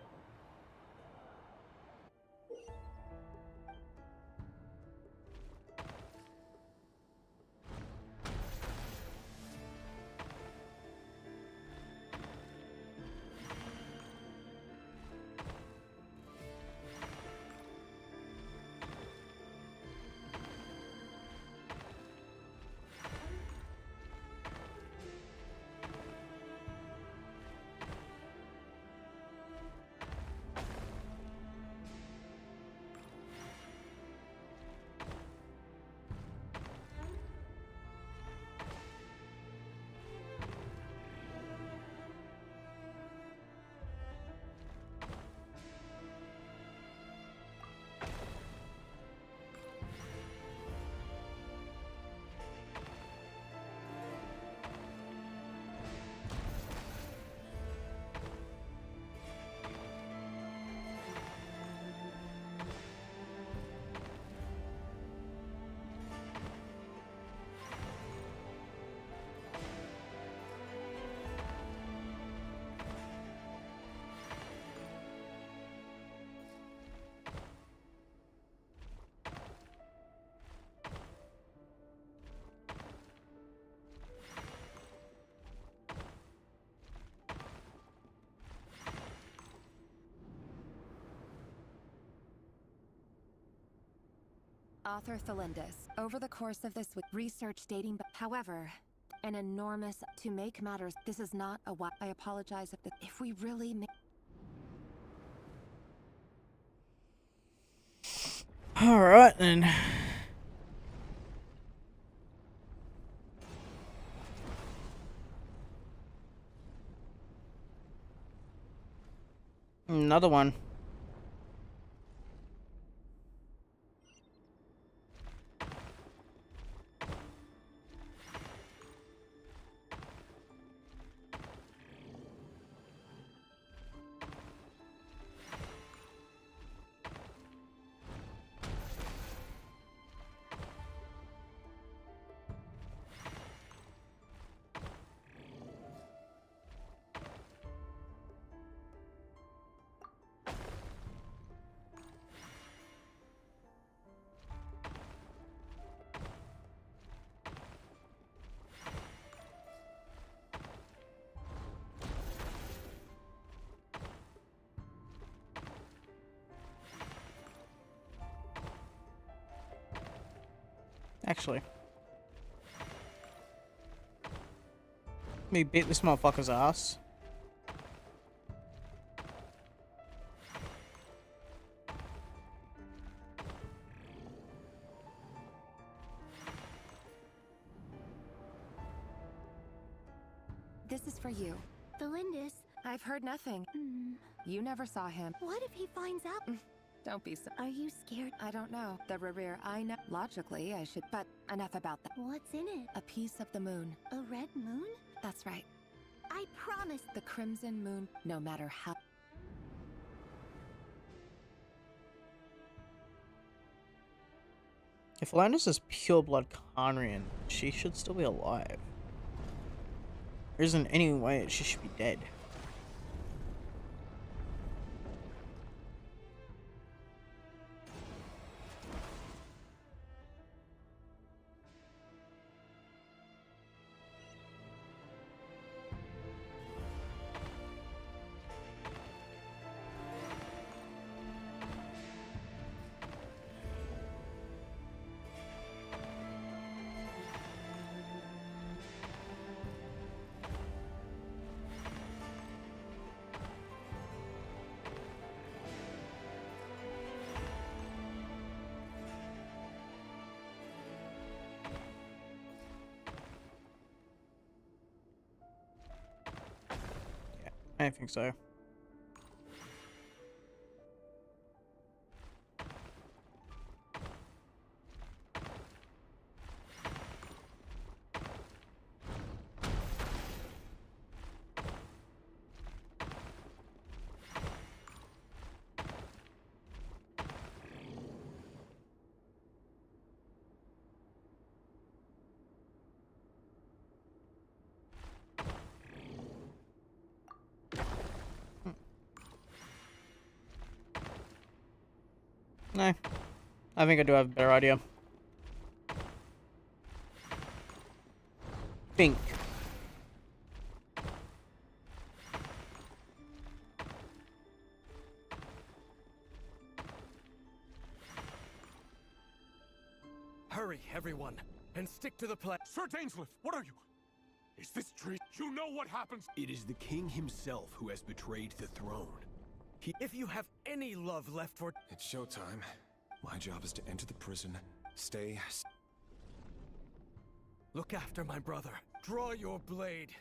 Speaker 11: Author Thelindis. Over the course of this week, research dating back. However, an enormous... To make matters, this is not a... I apologize if we really...
Speaker 1: Alright then. Another one. Actually. Let me beat this motherfucker's ass.
Speaker 11: This is for you.
Speaker 6: Thelindis.
Speaker 11: I've heard nothing. You never saw him.
Speaker 6: What if he finds out?
Speaker 11: Don't be so.
Speaker 6: Are you scared?
Speaker 11: I don't know. The Rerir I know. Logically, I should. But enough about that.
Speaker 6: What's in it?
Speaker 11: A piece of the moon.
Speaker 6: A red moon?
Speaker 11: That's right.
Speaker 6: I promise.
Speaker 11: The crimson moon, no matter how.
Speaker 1: If Landis is pure-blood Khanrian, she should still be alive. There isn't any way she should be dead. I think so. No. I think I do have a better idea. Think.
Speaker 14: Hurry, everyone, and stick to the plan.
Speaker 20: Sir Dainsleif, what are you? Is this true? You know what happens? It is the king himself who has betrayed the throne.
Speaker 14: If you have any love left for...
Speaker 18: It's showtime. My job is to enter the prison, stay...
Speaker 14: Look after my brother. Draw your blade.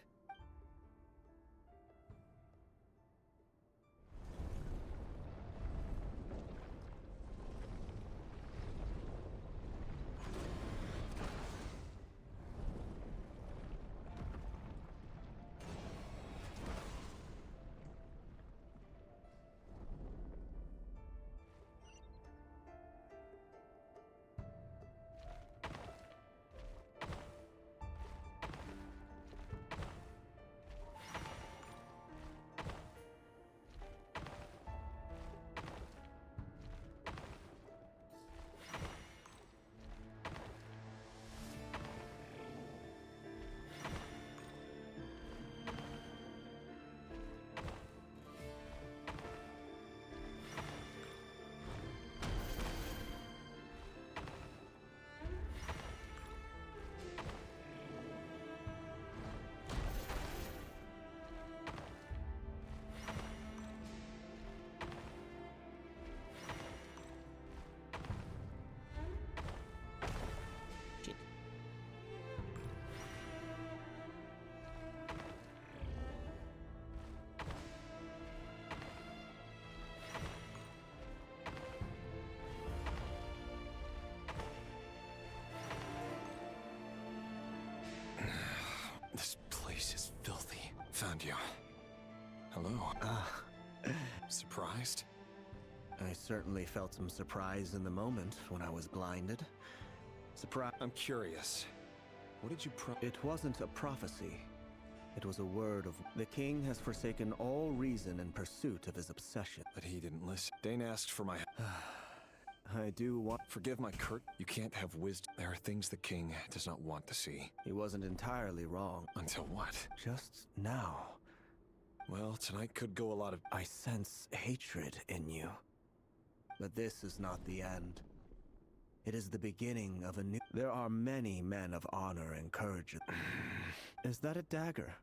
Speaker 18: This place is filthy. Found you. Hello. Surprised?
Speaker 3: I certainly felt some surprise in the moment when I was blinded. Surprise.
Speaker 18: I'm curious. What did you
Speaker 3: It wasn't a prophecy. It was a word of... The king has forsaken all reason in pursuit of his obsession.
Speaker 18: But he didn't listen. Dane asked for my...
Speaker 3: I do want...
Speaker 18: Forgive my curt... You can't have wisdom. There are things the king does not want to see.
Speaker 3: He wasn't entirely wrong.
Speaker 18: Until what?
Speaker 3: Just now.
Speaker 18: Well, tonight could go a lot of...
Speaker 3: I sense hatred in you. But this is not the end. It is the beginning of a new... There are many men of honor and courage. Is that a dagger?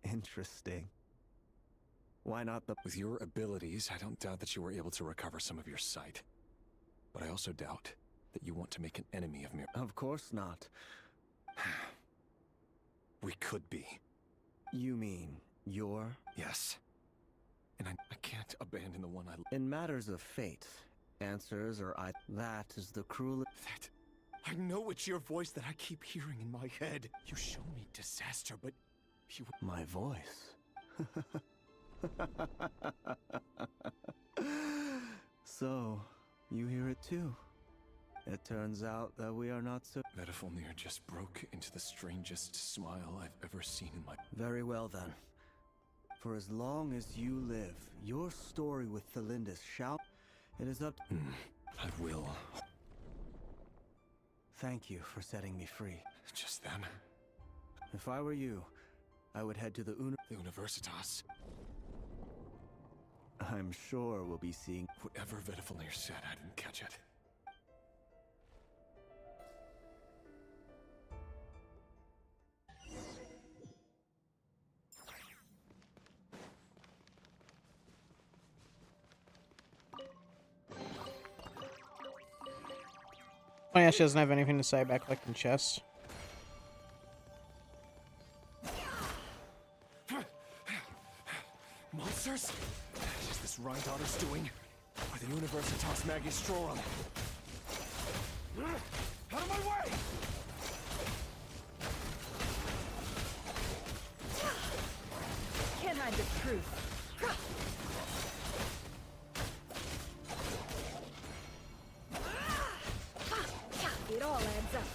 Speaker 3: Interesting. Why not the...
Speaker 18: With your abilities, I don't doubt that you were able to recover some of your sight. But I also doubt that you want to make an enemy of me.
Speaker 3: Of course not.
Speaker 18: We could be.
Speaker 3: You mean, you're...
Speaker 18: Yes. and I can't abandon the one I...
Speaker 3: In matters of fate, answers are that is the cruelest...
Speaker 18: I know it's your voice that I keep hearing in my head. You show me disaster, but you...
Speaker 3: My voice? So, you hear it too. It turns out that we are not so...
Speaker 18: Metafilnir just broke into the strangest smile I've ever seen in my...
Speaker 3: Very well then. For as long as you live, your story with Thelindis shall... It is up...
Speaker 18: I will.
Speaker 3: Thank you for setting me free.
Speaker 18: Just then.
Speaker 3: If I were you, I would head to the
Speaker 18: Universitas.
Speaker 3: I'm sure we'll be seeing...
Speaker 18: Whatever Metafilnir said, I didn't catch it.
Speaker 1: Funny how she doesn't have anything to say about collecting chests.
Speaker 18: Monsters? Is this Rheindatter's doing? Or the Universitas Magistrorum? Out of my way!
Speaker 11: Can't hide the truth. It all adds up.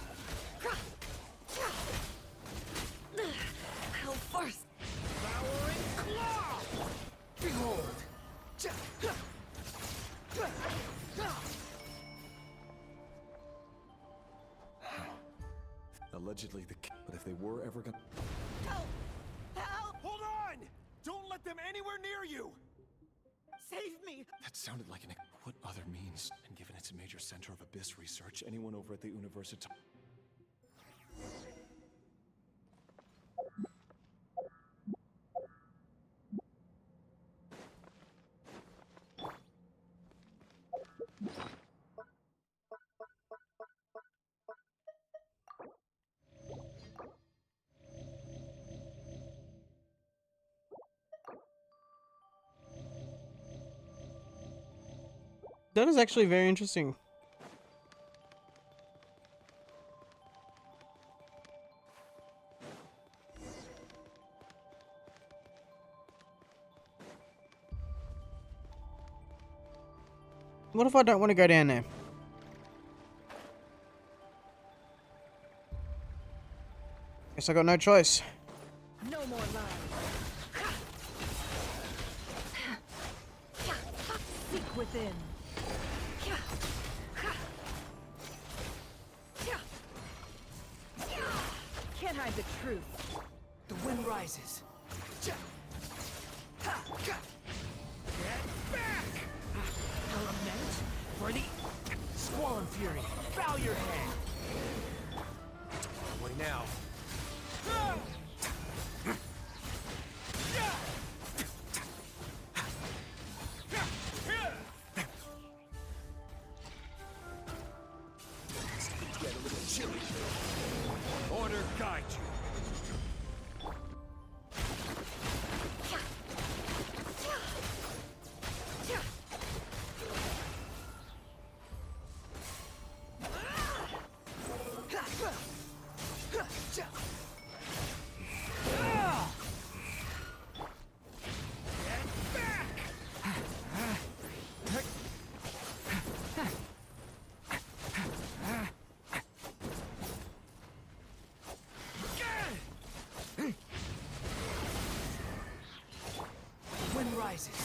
Speaker 11: How first?
Speaker 18: Devouring claw! Behold! Allegedly the... But if they were ever gonna...
Speaker 11: Help! Help!
Speaker 18: Hold on! Don't let them anywhere near you!
Speaker 11: Save me!
Speaker 18: That sounded like an... What other means? And given it's a major center of abyss research, anyone over at the Universitas...
Speaker 1: That is actually very interesting. What if I don't want to go down there? Guess I got no choice.
Speaker 11: No more lies. Seek within. Can't hide the truth.
Speaker 12: The wind rises.
Speaker 18: Get back!
Speaker 12: Element for the Squallen Fury. Bow your head.
Speaker 18: Way now. Get a little chilly. Order guide you.
Speaker 12: Wind rises.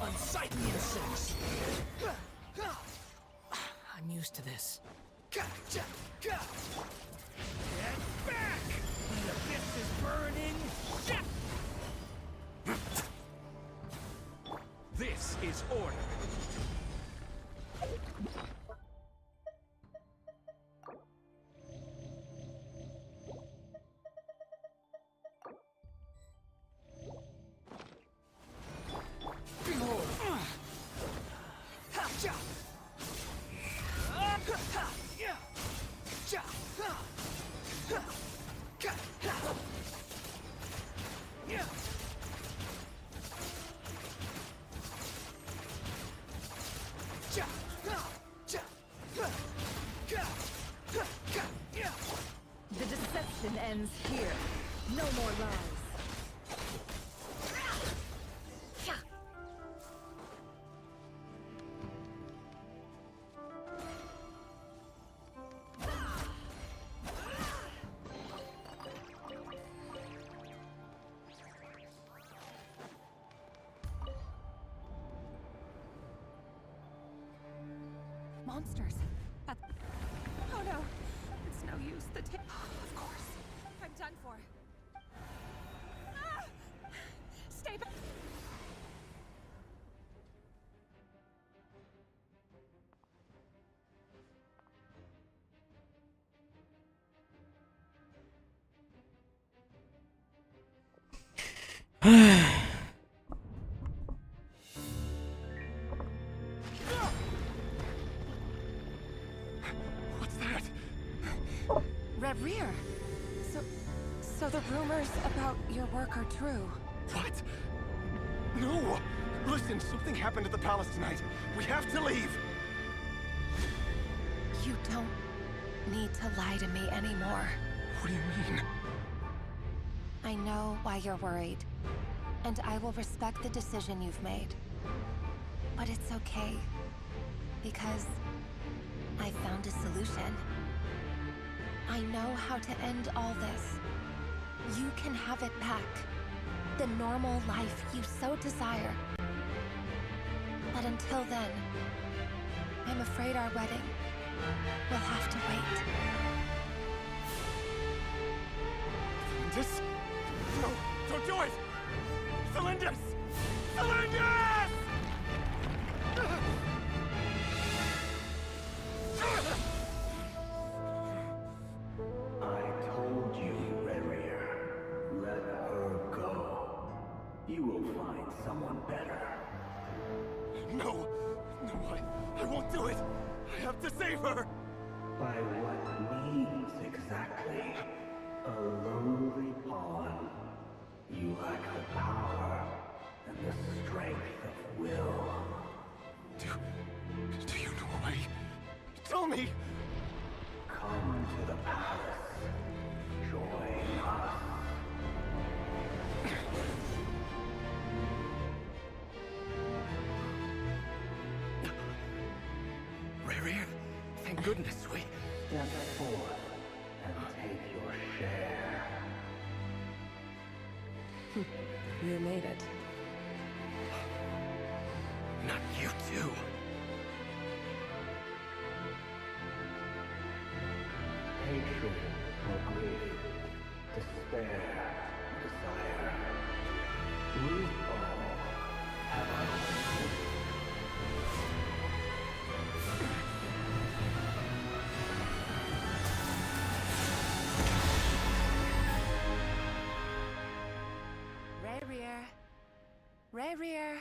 Speaker 12: Unsightly insects. I'm used to this.
Speaker 18: Get back!
Speaker 12: The abyss is burning.
Speaker 18: This is order.
Speaker 11: ends here. No more lies. Monsters. Oh no, it's no use. Of course, I'm done for. Ah! Stay back.
Speaker 20: What's that?
Speaker 11: Red Rear. So the rumors about your work are true.
Speaker 20: What? No! Listen, something happened at the palace tonight. We have to leave!
Speaker 11: You don't need to lie to me anymore.
Speaker 20: What do you mean?
Speaker 11: I know why you're worried, and I will respect the decision you've made. But it's okay, because I found a solution. I know how to end all this. You can have it back. The normal life you so desire. But until then, I'm afraid our wedding will have to wait.
Speaker 20: Celindus? No, don't do it! Celindus! Celindus!
Speaker 17: I told you, Rerir. Let her go. You will find someone better.
Speaker 20: No! No, I won't do it! I have to save her!
Speaker 17: By what means exactly? A lowly pawn. You lack the power and the strength of will.
Speaker 20: Do you know a way? Tell me!
Speaker 17: Come to the palace. Join us.
Speaker 14: Rerir, thank goodness we...
Speaker 17: Step forth and take your share.
Speaker 15: You made it.
Speaker 14: Not you too.
Speaker 17: Hatred or grief, despair or desire. We all have our own.
Speaker 11: Rerir. Rerir.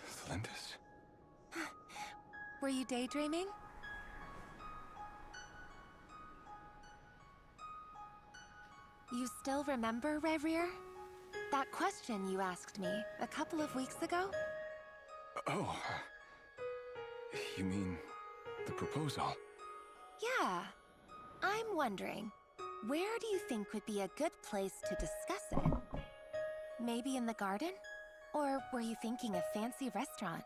Speaker 20: Celindus?
Speaker 11: Were you daydreaming? You still remember, Rerir? That question you asked me a couple of weeks ago?
Speaker 20: Oh. You mean the proposal?
Speaker 11: Yeah. I'm wondering, where do you think would be a good place to discuss it? Maybe in the garden? Or were you thinking a fancy restaurant?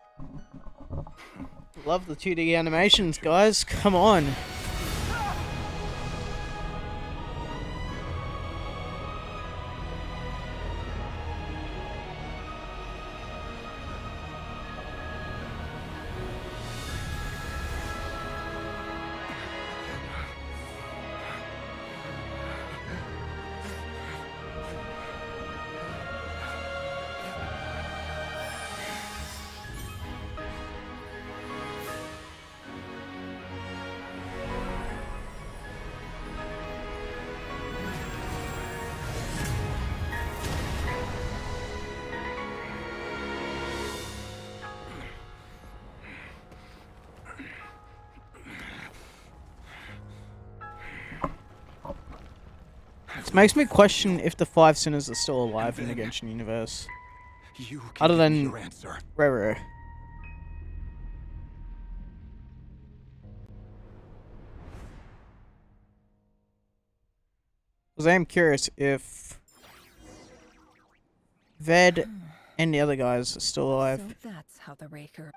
Speaker 1: Love the 2D animations, guys. Come on. It makes me question if the 5 sinners are still alive in the Genshin universe.
Speaker 20: You can
Speaker 1: Other
Speaker 20: give
Speaker 1: than
Speaker 20: me your answer.
Speaker 1: Rere. Because I am curious if Ved and the other guys are still alive.
Speaker 15: So that's how the Raker.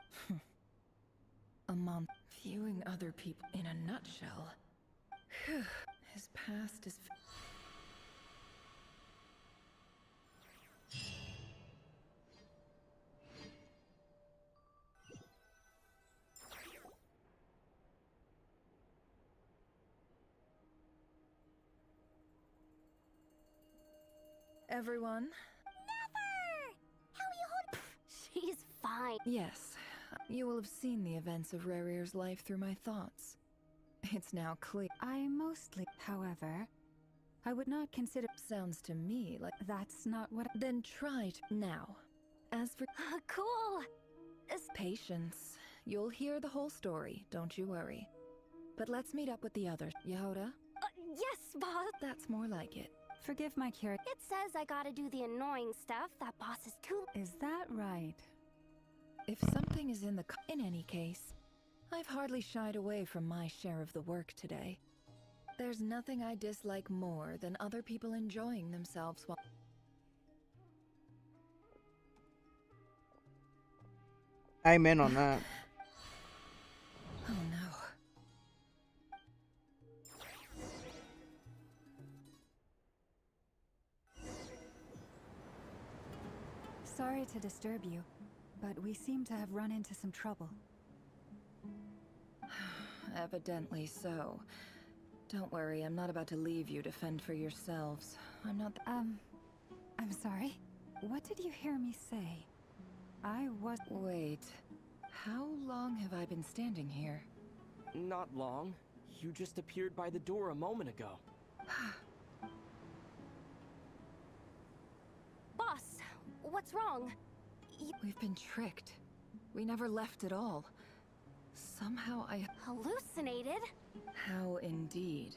Speaker 15: A mom viewing other people in a nutshell. His past is. Everyone?
Speaker 2: She's fine.
Speaker 15: Yes, you will have seen the events of Rarir's life through my thoughts. It's now clear.
Speaker 5: I mostly, however, I would not consider.
Speaker 15: Sounds to me like
Speaker 5: That's not what.
Speaker 15: Then try now. As for
Speaker 2: Cool.
Speaker 15: patience, you'll hear the whole story, don't you worry. But let's meet up with the others. Yehoda?
Speaker 2: Yes, boss.
Speaker 15: That's more like it.
Speaker 5: Forgive my curiosity.
Speaker 2: It says I gotta do the annoying stuff. That boss is too.
Speaker 5: Is that right?
Speaker 15: If something is in any case, I've hardly shied away from my share of the work today. There's nothing I dislike more than other people enjoying themselves while.
Speaker 1: Amen on that.
Speaker 15: Oh no.
Speaker 5: Sorry to disturb you, but we seem to have run into some trouble.
Speaker 15: Evidently so. Don't worry, I'm not about to leave you to fend for yourselves. I'm not.
Speaker 5: I'm sorry. What did you hear me say? I was.
Speaker 15: Wait. How long have I been standing here?
Speaker 8: Not long. You just appeared by the door a moment ago.
Speaker 2: Boss, what's wrong?
Speaker 15: We've been tricked. We never left at all. Somehow I
Speaker 2: hallucinated?
Speaker 15: How indeed.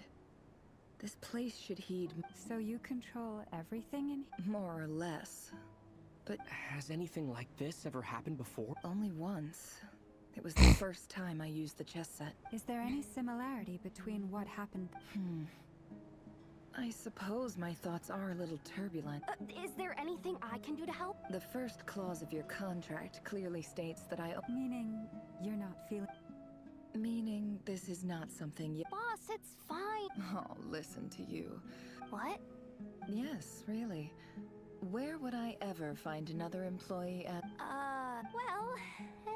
Speaker 15: This place should heed.
Speaker 5: So you control everything in here?
Speaker 15: More or less. But
Speaker 8: has anything like this ever happened before?
Speaker 15: Only once. It was the first time I used the chess set.
Speaker 5: Is there any similarity between what happened?
Speaker 15: I suppose my thoughts are a little turbulent.
Speaker 2: Is there anything I can do to help?
Speaker 15: The first clause of your contract clearly states that
Speaker 5: Meaning, you're not feeling...
Speaker 15: Meaning, this is not something you...
Speaker 2: Boss, it's fine.
Speaker 15: Oh, listen to you.
Speaker 2: What?
Speaker 15: Yes, really. Where would I ever find another employee at...
Speaker 2: Well,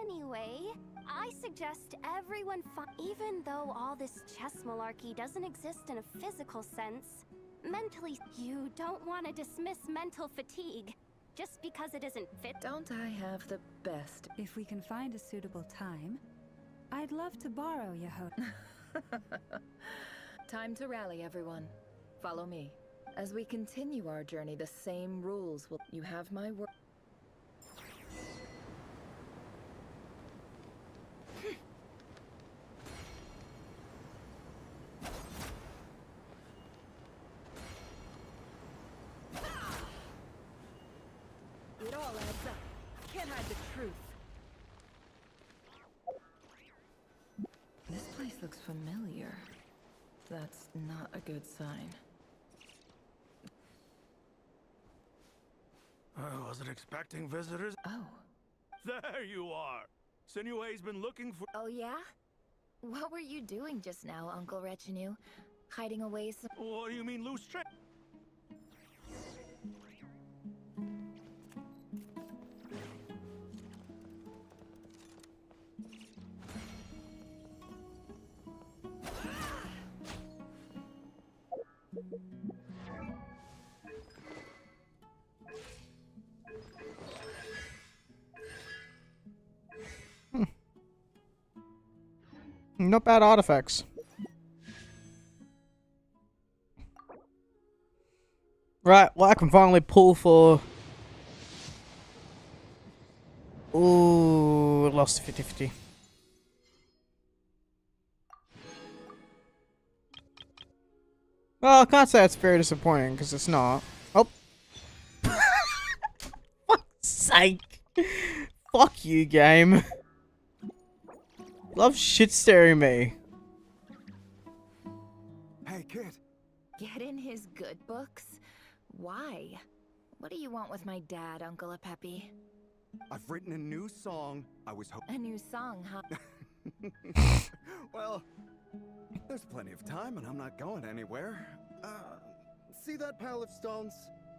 Speaker 2: anyway, I suggest everyone even though all this chess malarkey doesn't exist in a physical sense, mentally, you don't want to dismiss mental fatigue just because it isn't fit.
Speaker 15: Don't I have the best?
Speaker 5: If we can find a suitable time, I'd love to borrow Yehoda.
Speaker 15: Time to rally, everyone. Follow me. As we continue our journey, the same rules will... You have my word.
Speaker 11: It all adds up. Can't hide the truth.
Speaker 15: This place looks familiar. That's not a good sign.
Speaker 20: I wasn't expecting visitors.
Speaker 15: Oh.
Speaker 20: There you are. Sinue's been looking for...
Speaker 2: Oh, yeah? What were you doing just now, Uncle Retinue? Hiding away some...
Speaker 20: What do you mean, loose train?
Speaker 1: Not bad artifacts. Right, well I can finally pull for... Ooh, lost 50-50. Well, I can't say it's very disappointing, because it's not. Oh. Fuck's sake. Fuck you, game. Love shit staring me.
Speaker 20: Hey, kid.
Speaker 11: Get in his good books? Why? What do you want with my dad, Uncle Apepi?
Speaker 10: I've written a new song.
Speaker 11: A new song, huh?
Speaker 10: Well, there's plenty of time and I'm not going anywhere. See that pile of stones?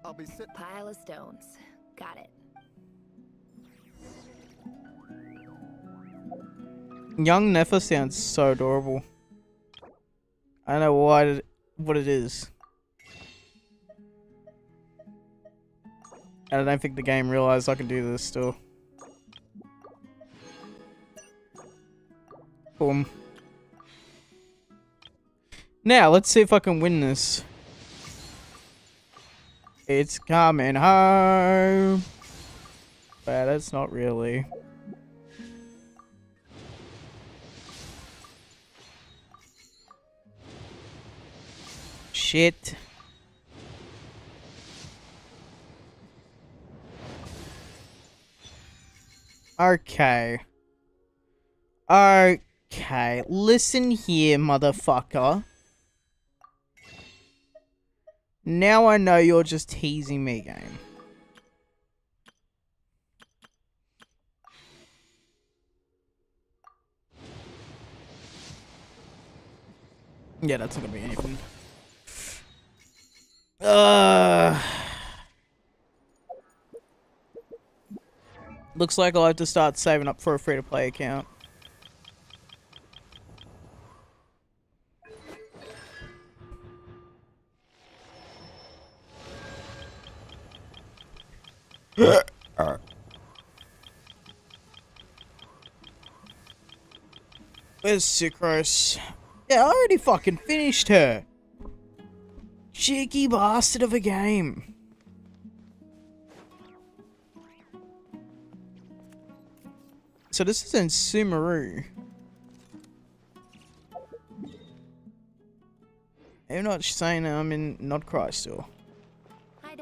Speaker 10: I'll be
Speaker 11: Pile of stones. Got it.
Speaker 1: Young Nefer sounds so adorable. I don't know what it is. And I don't think the game realized I can do this still. Boom. Now, let's see if I can win this. It's coming home. But it's not really. Shit. Okay. Okay. Listen here, motherfucker. Now I know you're just teasing me, game. Yeah, that's not gonna be anything. Looks like I'll have to start saving up for a free-to-play account. Where's Sucrose? Yeah, I already fucking finished her. Cheeky bastard of a game. So this is in Sumeru. I'm not saying I'm in Nodcry still.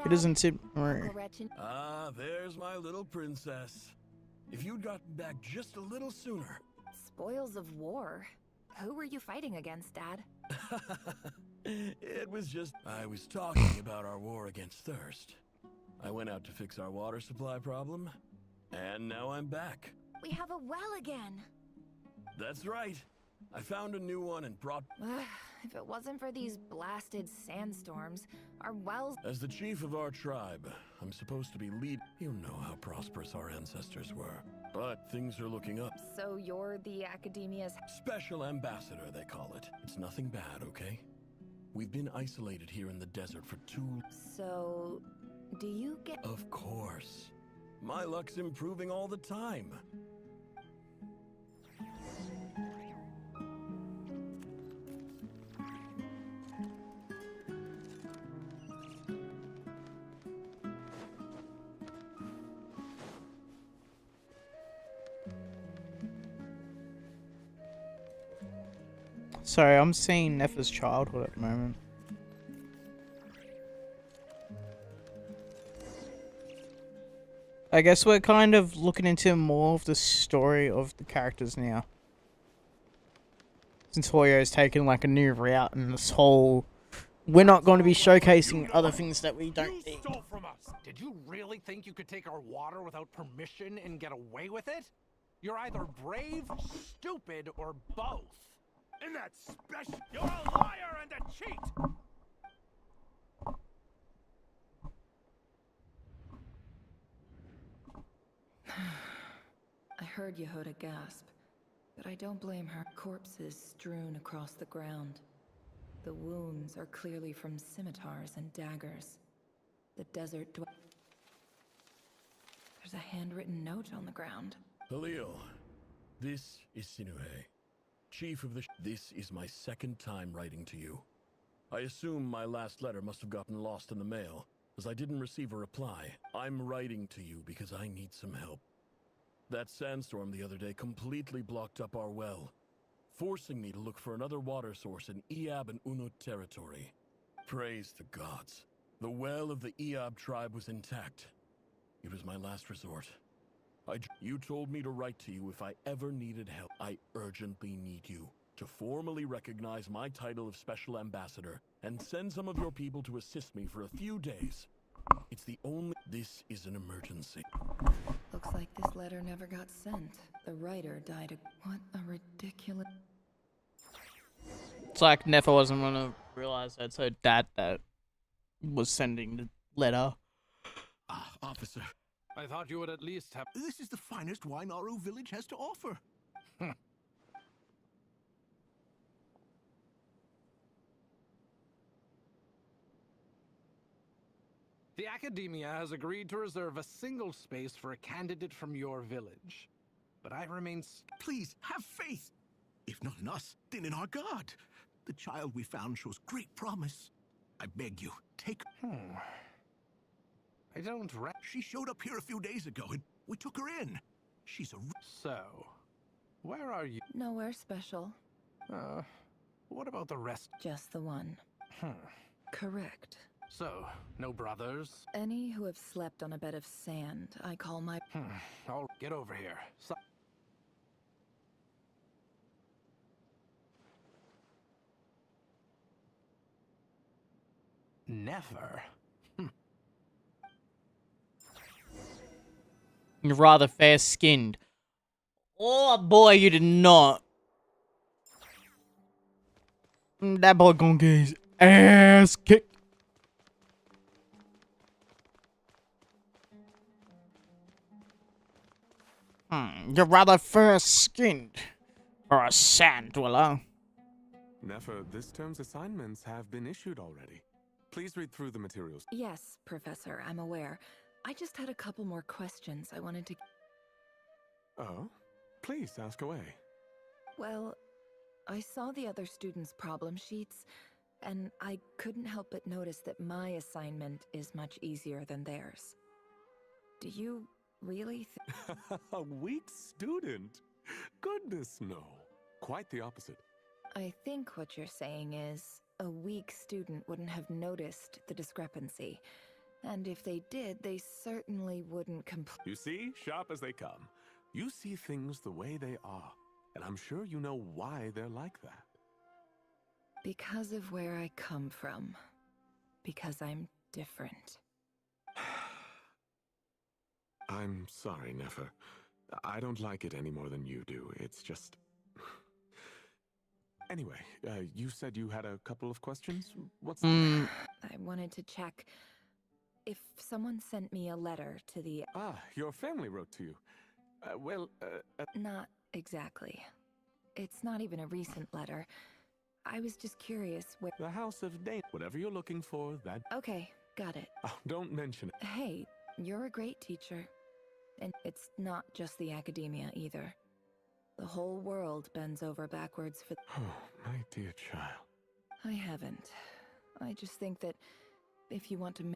Speaker 1: It is in Sumeru.
Speaker 20: Ah, there's my little princess. If you'd gotten back just a little sooner.
Speaker 11: Spoils of war. Who were you fighting against, Dad?
Speaker 20: It was just... I was talking about our war against thirst. I went out to fix our water supply problem, and now I'm back.
Speaker 11: We have a well again.
Speaker 20: That's right. I found a new one and brought...
Speaker 11: If it wasn't for these blasted sandstorms, our wells...
Speaker 20: As the chief of our tribe, I'm supposed to be lead... You know how prosperous our ancestors were. But things are looking up.
Speaker 11: So you're the Academia's...
Speaker 20: Special ambassador, they call it. It's nothing bad, okay? We've been isolated here in the desert for too...
Speaker 11: So... do you get...
Speaker 20: Of course. My luck's improving all the time.
Speaker 1: Sorry, I'm seeing Nefer's childhood at the moment. I guess we're kind of looking into more of the story of the characters now. Since Hoyo's taken like a new route and this whole... We're not going to be showcasing other things that we don't need.
Speaker 16: Stole from us. Did you really think you could take our water without permission and get away with it? You're either brave, stupid, or both. And that's special. You're a liar and a cheat.
Speaker 15: I heard Yehuda gasp, but I don't blame her. Corpses strewn across the ground. The wounds are clearly from scimitars and daggers. The desert There's a handwritten note on the ground.
Speaker 20: Halil, this is Sinuhe, chief of the... This is my second time writing to you. I assume my last letter must have gotten lost in the mail, as I didn't receive a reply. I'm writing to you because I need some help. That sandstorm the other day completely blocked up our well, forcing me to look for another water source in Eab and Unut territory. Praise the gods. The well of the Eab tribe was intact. It was my last resort. You told me to write to you if I ever needed help. I urgently need you. to formally recognize my title of Special Ambassador and send some of your people to assist me for a few days. It's the only... This is an emergency.
Speaker 15: Looks like this letter never got sent. The writer died. What a ridiculous...
Speaker 1: It's like Nefer wasn't gonna realize that's her dad that was sending the letter.
Speaker 4: Ah, officer.
Speaker 16: I thought you would at least have...
Speaker 4: This is the finest wine Aru village has to offer.
Speaker 16: The Academia has agreed to reserve a single space for a candidate from your village. But I remain...
Speaker 4: Please, have faith. If not in us, then in our god. The child we found shows great promise. I beg you, take...
Speaker 16: I don't...
Speaker 4: She showed up here a few days ago, and we took her in. She's a...
Speaker 16: So, where are you?
Speaker 15: Nowhere special.
Speaker 16: What about the rest?
Speaker 15: Just the one. Correct.
Speaker 16: So, no brothers?
Speaker 15: Any who have slept on a bed of sand, I call my...
Speaker 16: I'll get over here. Never.
Speaker 1: You're rather fair-skinned. Oh boy, you did not. That boy gonna get his ass kicked. You're rather fair-skinned for a sand dweller.
Speaker 18: Nefer, this term's assignments have been issued already. Please read through the materials.
Speaker 15: Yes, Professor, I'm aware. I just had a couple more questions I wanted to...
Speaker 18: Oh? Please, ask away.
Speaker 15: Well, I saw the other students' problem sheets, and I couldn't help but notice that my assignment is much easier than theirs. Do you really think...
Speaker 18: A weak student? Goodness, no. Quite the opposite.
Speaker 15: I think what you're saying is, a weak student wouldn't have noticed the discrepancy. And if they did, they certainly wouldn't
Speaker 18: You see, sharp as they come. You see things the way they are. And I'm sure you know why they're like that.
Speaker 15: Because of where I come from. Because I'm different.
Speaker 18: I'm sorry, Nefer. I don't like it any more than you do. It's just... Anyway, you said you had a couple of questions? What's
Speaker 15: I wanted to check if someone sent me a letter to the...
Speaker 18: Ah, your family wrote to you.
Speaker 15: Not exactly. It's not even a recent letter. I was just curious where...
Speaker 18: The House of Dane. Whatever you're looking for, that...
Speaker 15: Okay, got it.
Speaker 18: Oh, don't mention it.
Speaker 15: Hey, you're a great teacher. And it's not just the academia either. The whole world bends over backwards for...
Speaker 18: Oh, my dear child.
Speaker 15: I haven't. I just think that if you want to...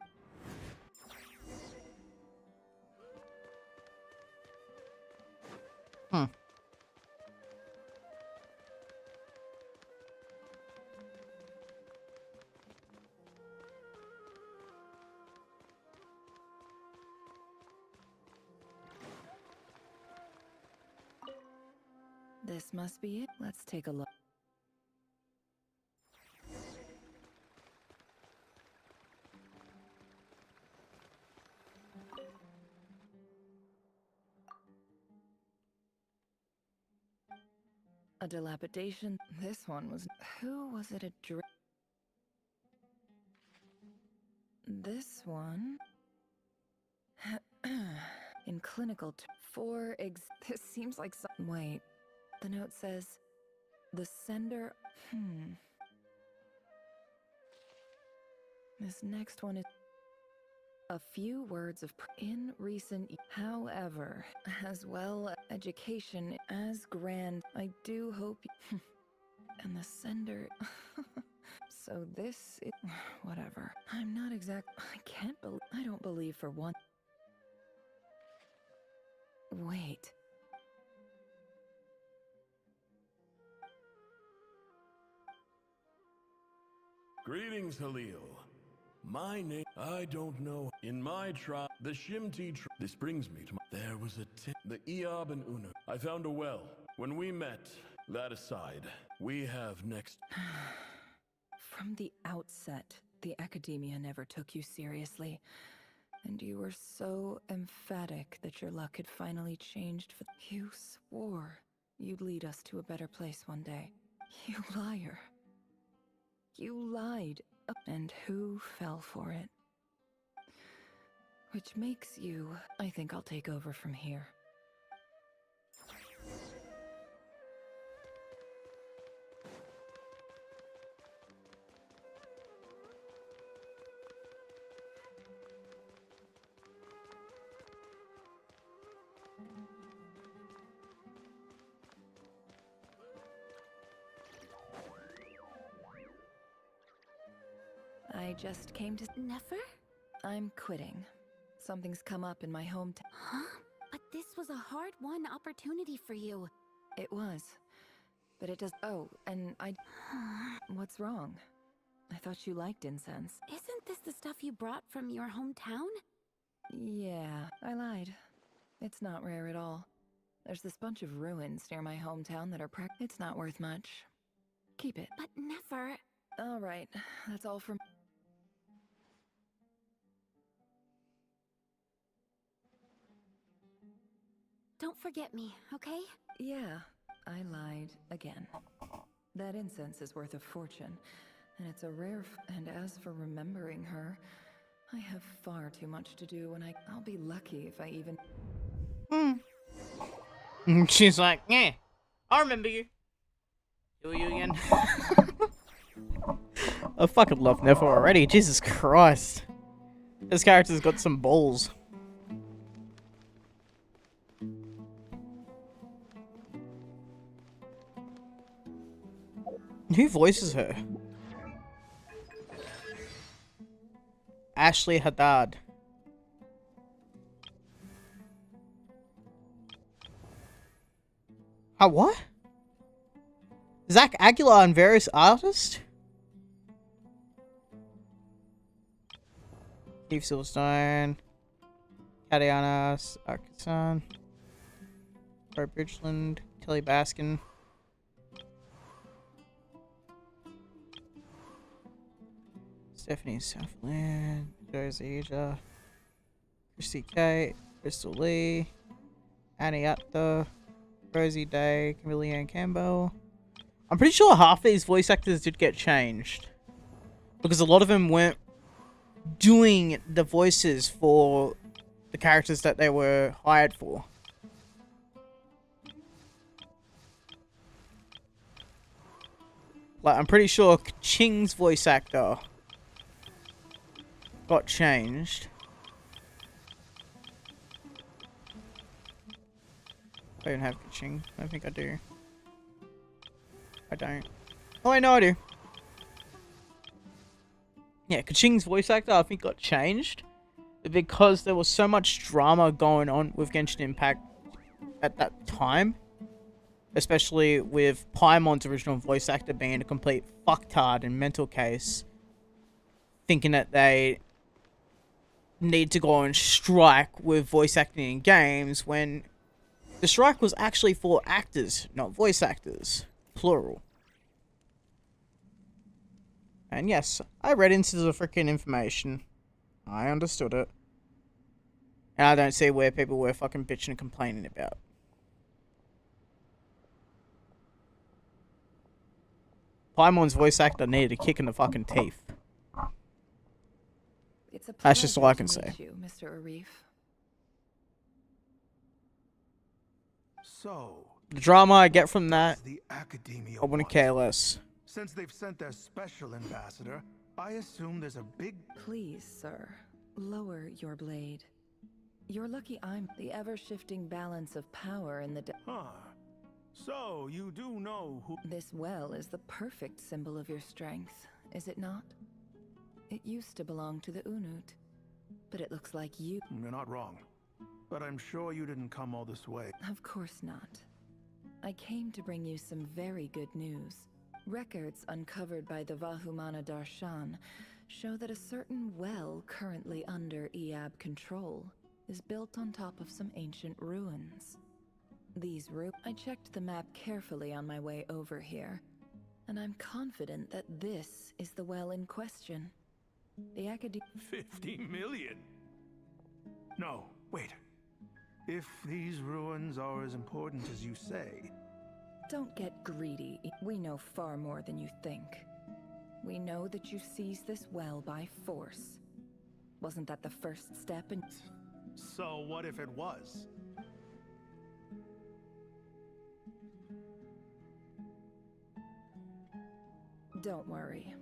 Speaker 15: This must be it. Let's take a look. A dilapidation. This one was... Who was it This one... In clinical... This seems like some... Wait. The note says... The sender... This next one is... A few words of... In recent... However, as well education as grand... I do hope... And the sender... So this is... Whatever. I'm not exact... I can't believe... I don't believe for one... Wait...
Speaker 20: Greetings, Halil. My name... I don't know. In my tribe, the Shimti tribe... This brings me to my... There was a the Eob and Una. I found a well. When we met, That aside, we have next...
Speaker 15: From the outset, the Academia never took you seriously. And you were so emphatic that your luck had finally changed for... You swore you'd lead us to a better place one day. You liar. You lied. And who fell for it? Which makes you... I think I'll take over from here. I just came to...
Speaker 2: Never?
Speaker 15: I'm quitting. Something's come up in my hometown.
Speaker 2: Huh? But this was a hard-won opportunity for you.
Speaker 15: It was. But it does... Oh, and I... What's wrong? I thought you liked incense.
Speaker 2: Isn't this the stuff you brought from your hometown?
Speaker 15: Yeah, I lied. It's not rare at all. There's this bunch of ruins near my hometown that are It's not worth much. Keep it.
Speaker 2: But never...
Speaker 15: All right, that's all from...
Speaker 2: Don't forget me, okay?
Speaker 15: Yeah, I lied again. That incense is worth a fortune, and it's a rare and as for remembering her, I have far too much to do and I'll be lucky if I even...
Speaker 1: She's like, yeah, I remember you. Who are you again? I fucking love Nefer already, Jesus Christ. This character's got some balls. Who voices her? Ashley Haddad. What? Zach Aguilar and various artists? Steve Silverstone. Katiana Arkasan. Barry Bridgeland. Kelly Baskin. Stephanie Southland, Josie Asia, Christy Kate, Crystal Lee, Annie Atta, Rosie Day, Camille Ann Campbell. I'm pretty sure half these voice actors did get changed. Because a lot of them weren't doing the voices for the characters that they were hired for. Like, I'm pretty sure Ching's voice actor got changed. I don't have Kaching. I don't think I do. I don't. Oh, I know I do. Yeah, Kaching's voice actor I think got changed because there was so much drama going on with Genshin Impact at that time. Especially with Paimon's original voice actor being a complete fucktard and mental case. Thinking that they need to go on strike with voice acting in games when the strike was actually for actors, not voice actors. Plural. And yes, I read into the freaking information. I understood it. And I don't see where people were fucking bitching and complaining about. Paimon's voice actor needed a kick in the fucking teeth.
Speaker 15: It's a
Speaker 1: That's just all I can
Speaker 15: pleasure to
Speaker 1: say.
Speaker 15: meet you, Mr. Arif.
Speaker 10: So,
Speaker 1: The drama I get from that,
Speaker 10: the Academia
Speaker 1: I wouldn't care less.
Speaker 10: Since they've sent their special ambassador, I assume there's a big...
Speaker 15: Please, sir, lower your blade. You're lucky I'm the ever-shifting balance of power in the...
Speaker 10: So, you do know who...
Speaker 15: This well is the perfect symbol of your strength, is it not? It used to belong to the Unut, but it looks like you...
Speaker 10: You're not wrong. But I'm sure you didn't come all this way.
Speaker 15: Of course not. I came to bring you some very good news. Records uncovered by the Vahumana Darshan show that a certain well currently under Eab control is built on top of some ancient ruins. I checked the map carefully on my way over here, and I'm confident that this is the well in question. The academy...
Speaker 13: 50 million? No, wait. If these ruins are as important as you say...
Speaker 15: Don't get greedy. We know far more than you think. We know that you seized this well by force. Wasn't that the first step in...
Speaker 13: So what if it was?
Speaker 15: Don't worry.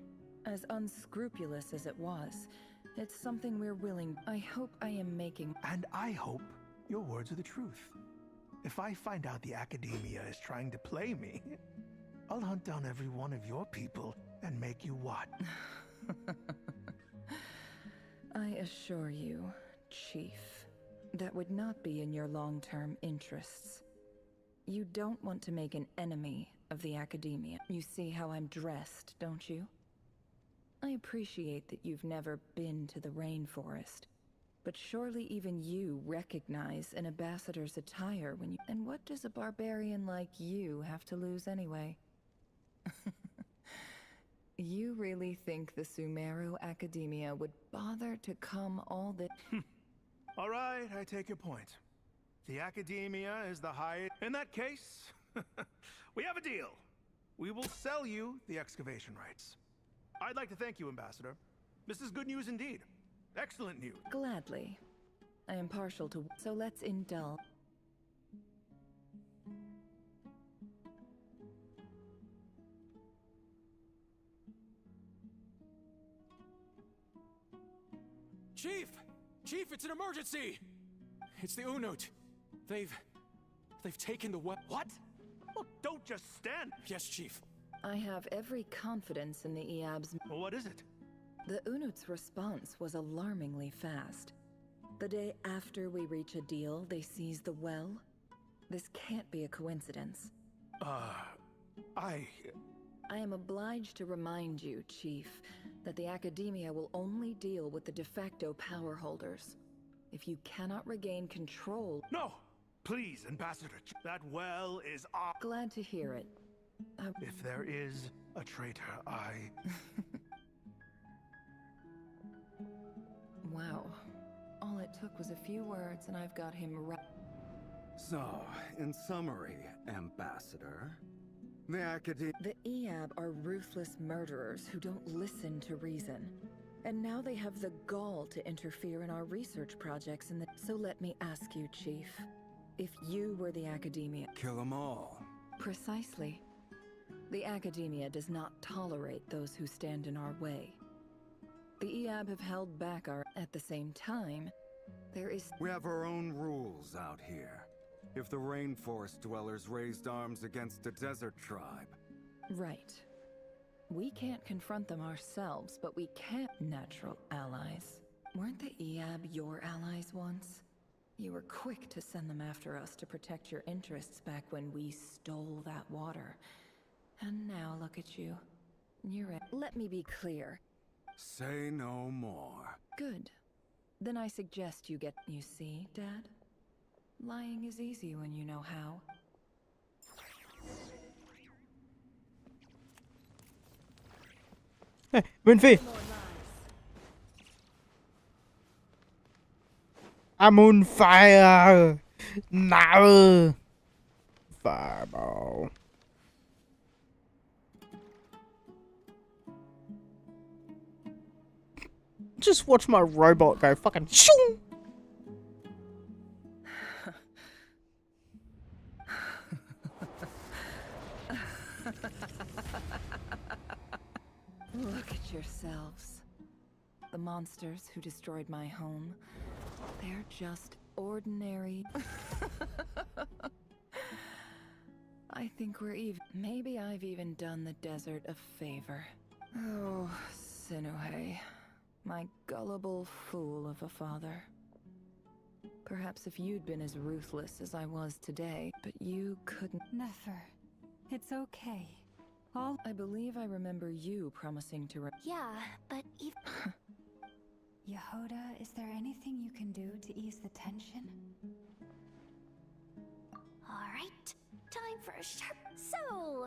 Speaker 15: As unscrupulous as it was, it's something we're willing... I hope I am making...
Speaker 13: And I hope your words are the truth. If I find out the Academia is trying to play me, I'll hunt down every one of your people and make you what?
Speaker 15: I assure you, Chief, that would not be in your long-term interests. You don't want to make an enemy of the Academia. You see how I'm dressed, don't you? I appreciate that you've never been to the rainforest, but surely even you recognize an ambassador's attire when you... And what does a barbarian like you have to lose anyway? You really think the Sumeru Academia would bother to come all the...
Speaker 13: All right, I take your point. The Academia is the highest... In that case, we have a deal. We will sell you the excavation rights. I'd like to thank you, Ambassador. This is good news indeed. Excellent news.
Speaker 15: Gladly. I am partial to... So let's indulge.
Speaker 8: Chief! Chief, it's an emergency! It's the Unut. They've taken the what?
Speaker 13: Well, don't just stand.
Speaker 8: Yes, Chief.
Speaker 15: I have every confidence in the Eab's...
Speaker 13: Well, what is it?
Speaker 15: The Unut's response was alarmingly fast. The day after we reach a deal, they seize the well. This can't be a coincidence.
Speaker 13: I
Speaker 15: am obliged to remind you, Chief, that the Academia will only deal with the de facto power holders. If you cannot regain control...
Speaker 13: No! Please, Ambassador, that well is our...
Speaker 15: Glad to hear it.
Speaker 13: If there is a traitor, I...
Speaker 15: Wow. All it took was a few words and I've got him right.
Speaker 10: So, in summary, Ambassador, the Academia...
Speaker 15: The Eab are ruthless murderers who don't listen to reason. And now they have the gall to interfere in our research projects in the... So let me ask you, Chief. If you were the Academia...
Speaker 10: Kill them all.
Speaker 15: Precisely. The Academia does not tolerate those who stand in our way. The Eab have held back our... At the same time, there is...
Speaker 10: We have our own rules out here. If the rainforest dwellers raised arms against a desert tribe...
Speaker 15: Right. We can't confront them ourselves, but we can... Natural allies. Weren't the Eab your allies once? You were quick to send them after us to protect your interests back when we stole that water. And now look at you. You're in... Let me be clear.
Speaker 10: Say no more.
Speaker 15: Good. Then I suggest you get... You see, Dad? Lying is easy when you know how.
Speaker 1: Hey, Winfrey! I'm on fire! Now! Fireball. Just watch my robot go fucking shoo!
Speaker 15: Look at yourselves. The monsters who destroyed my home, they're just ordinary... I think we're even... Maybe I've even done the desert a favor. Oh, Sinuhe. My gullible fool of a father. Perhaps if you'd been as ruthless as I was today, but you couldn't...
Speaker 5: Nefer, it's okay.
Speaker 15: I believe I remember you promising to...
Speaker 2: Yeah, but if...
Speaker 5: Yehoda, is there anything you can do to ease the tension?
Speaker 2: All right? Time for a sharp. So,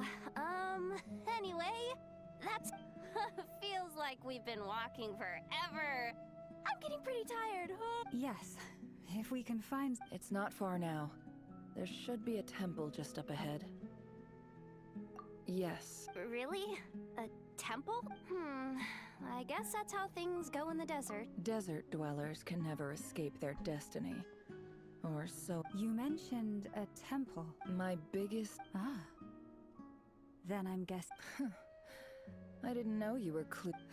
Speaker 2: anyway, that's. Feels like we've been walking forever. I'm getting pretty tired.
Speaker 5: Yes, if we can find.
Speaker 15: It's not far now. There should be a temple just up ahead. Yes.
Speaker 2: Really? A temple? I guess that's how things go in the desert.
Speaker 15: Desert dwellers can never escape their destiny. Or so.
Speaker 5: You mentioned a temple.
Speaker 15: My biggest.
Speaker 5: Ah. Then I'm guessing.
Speaker 15: I didn't know you were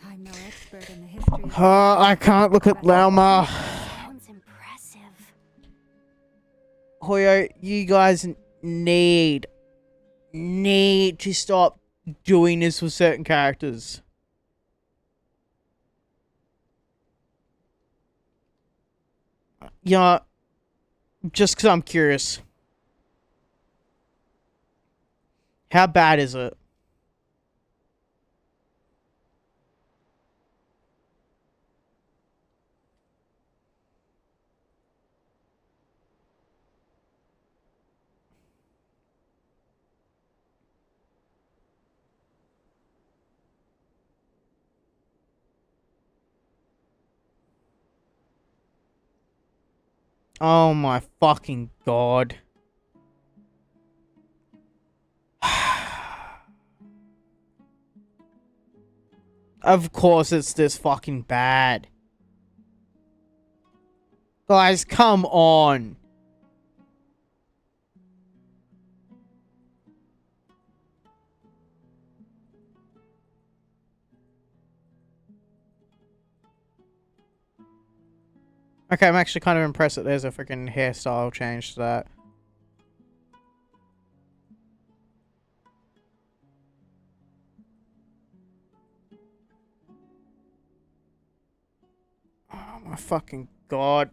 Speaker 5: I'm no expert in the history of.
Speaker 1: I can't look at Lauma.
Speaker 2: Sounds impressive.
Speaker 1: Hoyo, you guys need to stop doing this with certain characters. Yeah, just because I'm curious. How bad is it? Oh my fucking god. Of course it's this fucking bad. Guys, come on. Okay, I'm actually kind of impressed that there's a freaking hairstyle change to that. Oh my fucking god.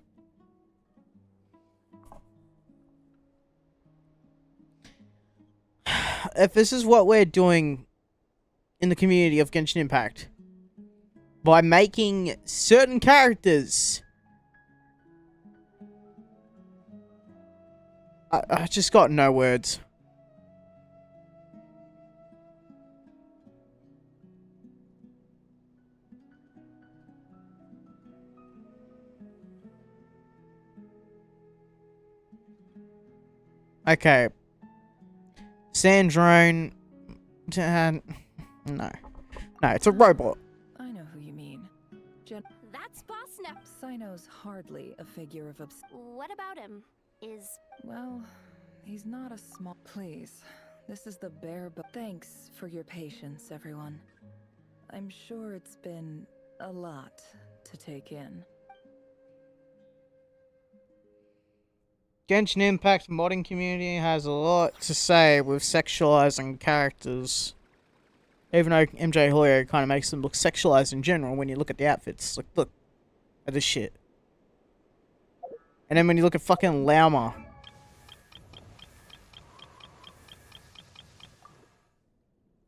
Speaker 1: If this is what we're doing in the community of Genshin Impact, by making certain characters, I just got no words. Okay. Sandrone. No. No, it's a robot.
Speaker 15: I know who you mean.
Speaker 2: That's Boss Nep.
Speaker 15: Sino's hardly a figure of
Speaker 2: What about him?
Speaker 15: Well, he's not a small. Please, this is the bare but thanks for your patience, everyone. I'm sure it's been a lot to take in.
Speaker 1: Genshin Impact modding community has a lot to say with sexualizing characters. Even though MJ Hoyo kind of makes them look sexualized in general when you look at the outfits. Like, look at this shit. And then when you look at fucking Lauma.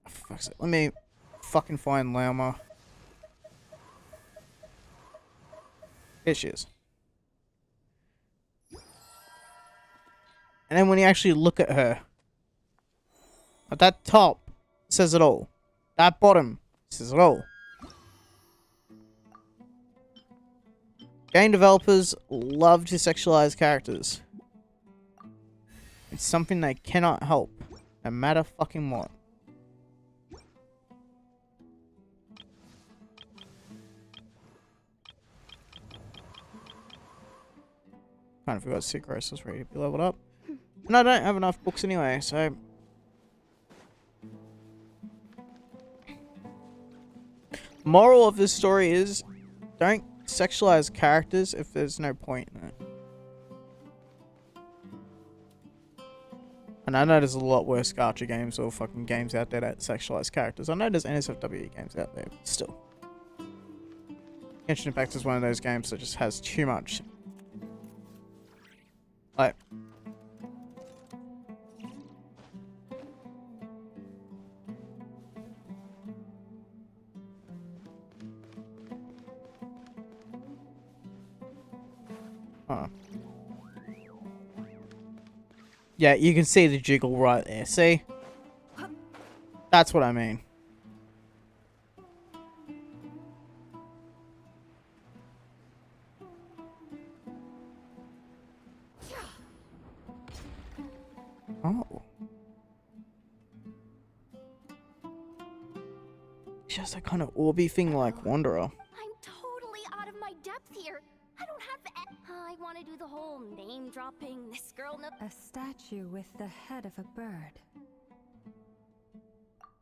Speaker 1: Oh, fuck's sake. Let me fucking find Lauma. Here she is. And then when you actually look at her, that top says it all. That bottom says it all. Game developers love to sexualize characters. It's something they cannot help, no matter fucking what. Kind of forgot Sucrose was ready to be leveled up. And I don't have enough books anyway, so... Moral of this story is, don't sexualize characters if there's no point in it. And I know there's a lot worse gacha games or fucking games out there that sexualize characters. I know there's NSFW games out there, but still. Genshin Impact is one of those games that just has too much. Like... Huh. Yeah, you can see the jiggle right there. See? That's what I mean. Oh. It's just a kind of orby thing like Wanderer.
Speaker 2: I'm totally out of my depth here. I don't have I want to do the whole name dropping. This girl no.
Speaker 5: A statue with the head of a bird.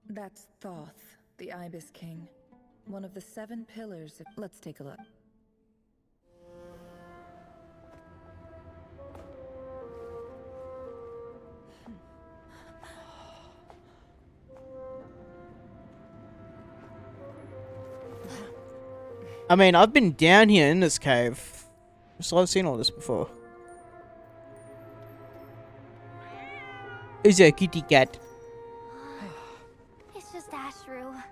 Speaker 5: That's Thoth, the Ibis King. One of the 7 pillars of... Let's take a look.
Speaker 1: I mean, I've been down here in this cave, so I've seen all this before. Who's a kitty cat?
Speaker 2: It's just Ashru.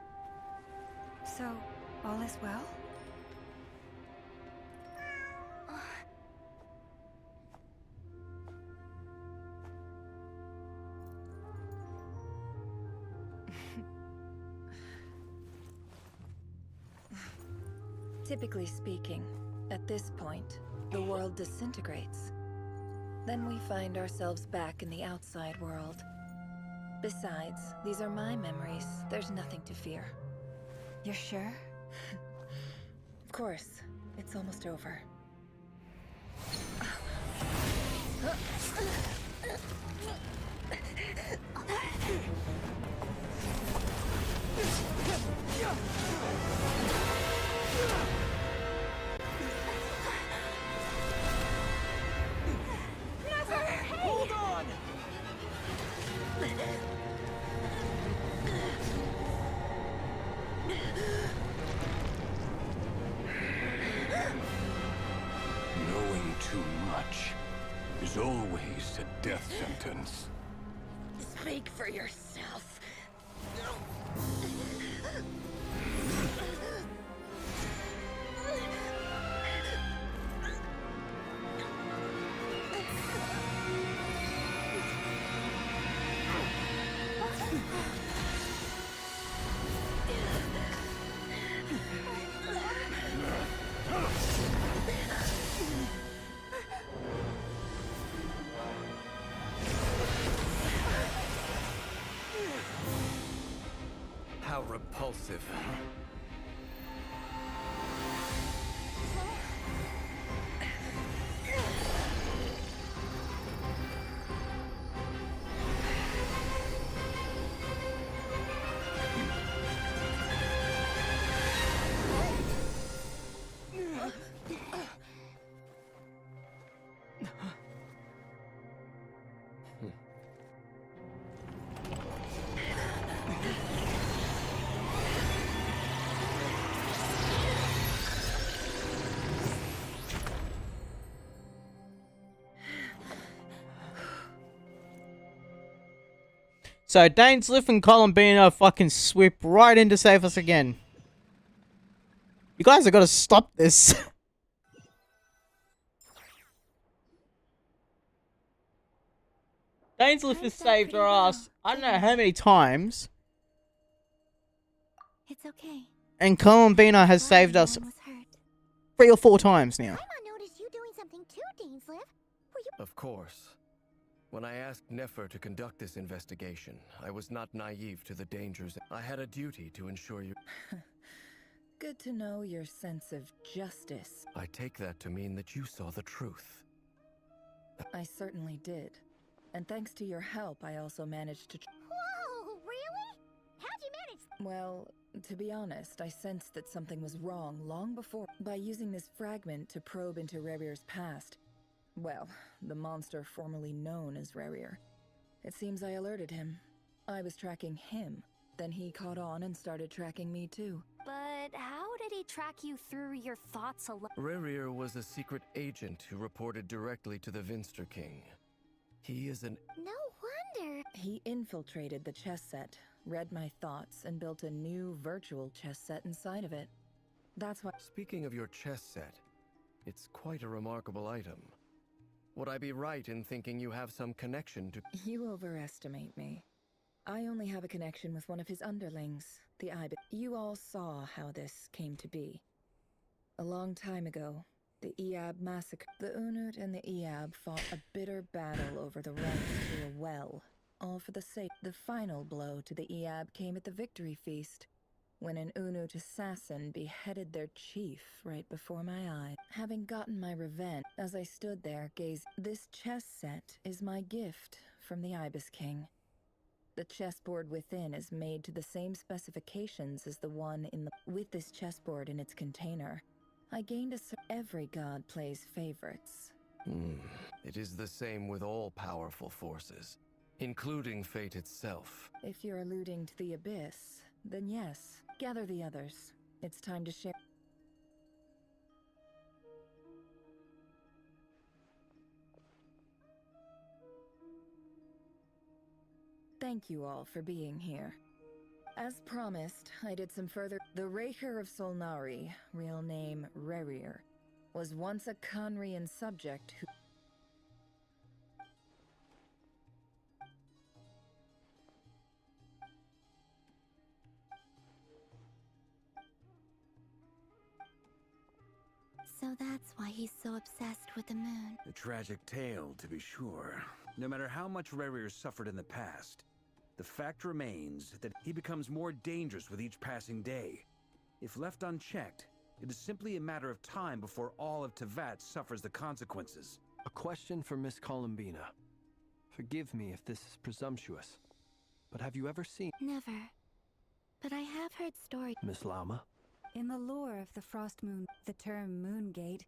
Speaker 5: So, all is well? Typically speaking, at this point, the world disintegrates. Then we find ourselves back in the outside world. Besides, these are my memories. There's nothing to fear. You're sure? Of course. It's almost over.
Speaker 8: Hold on!
Speaker 18: Knowing too much is always a death sentence.
Speaker 15: Speak for yourself.
Speaker 14: How repulsive.
Speaker 1: So Dainsliff and Columbina fucking swoop right in to save us again. You guys have got to stop this. Dainsliff has saved our ass I don't know how many times.
Speaker 6: It's okay.
Speaker 1: And Columbina has saved us 3 or 4 times now.
Speaker 2: I noticed you doing something too, Dainsliff. Were you?
Speaker 14: Of course. When I asked Nefer to conduct this investigation, I was not naive to the dangers. I had a duty to ensure you...
Speaker 5: Good to know your sense of justice.
Speaker 14: I take that to mean that you saw the truth.
Speaker 5: I certainly did. And thanks to your help, I also managed to...
Speaker 2: Whoa, really? How'd you manage?
Speaker 5: Well, to be honest, I sensed that something was wrong long before. By using this fragment to probe into Rerir's past. Well, the monster formerly known as Rerir. It seems I alerted him. I was tracking him. Then he caught on and started tracking me too.
Speaker 2: But how did he track you through your thoughts alone?
Speaker 14: Rerir was a secret agent who reported directly to the Vinster King. He is an...
Speaker 2: No wonder.
Speaker 5: He infiltrated the chess set, read my thoughts, and built a new virtual chess set inside of it. That's why...
Speaker 14: Speaking of your chess set, it's quite a remarkable item. Would I be right in thinking you have some connection to...
Speaker 15: You overestimate me. I only have a connection with one of his underlings, the Ibis. You all saw how this came to be. A long time ago, the Eab massacre. The Unut and the Eab fought a bitter battle over the right to a well, all for the sake. The final blow to the Eab came at the victory feast, when an Unut assassin beheaded their chief right before my eyes. Having gotten my revenge, as I stood there gazing, this chess set is my gift from the Ibis King. The chessboard within is made to the same specifications as the one in the... With this chessboard in its container, I gained a... Every god plays favorites.
Speaker 14: It is the same with all powerful forces, including fate itself.
Speaker 15: If you're alluding to the Abyss, then yes. Gather the others. It's time to share. Thank you all for being here. As promised, I did some further... The Raker of Solnari, real name Rerir, was once a Conrian subject who...
Speaker 6: So that's why he's so obsessed with the moon.
Speaker 3: A tragic tale, to be sure. No matter how much Rerir suffered in the past, the fact remains that he becomes more dangerous with each passing day. If left unchecked, it is simply a matter of time before all of Tevat suffers the consequences.
Speaker 7: A question for Miss Columbina. Forgive me if this is presumptuous, but have you ever seen...
Speaker 6: Never. But I have heard stories.
Speaker 7: Miss Lauma?
Speaker 9: In the lore of the Frost Moon, the term Moongate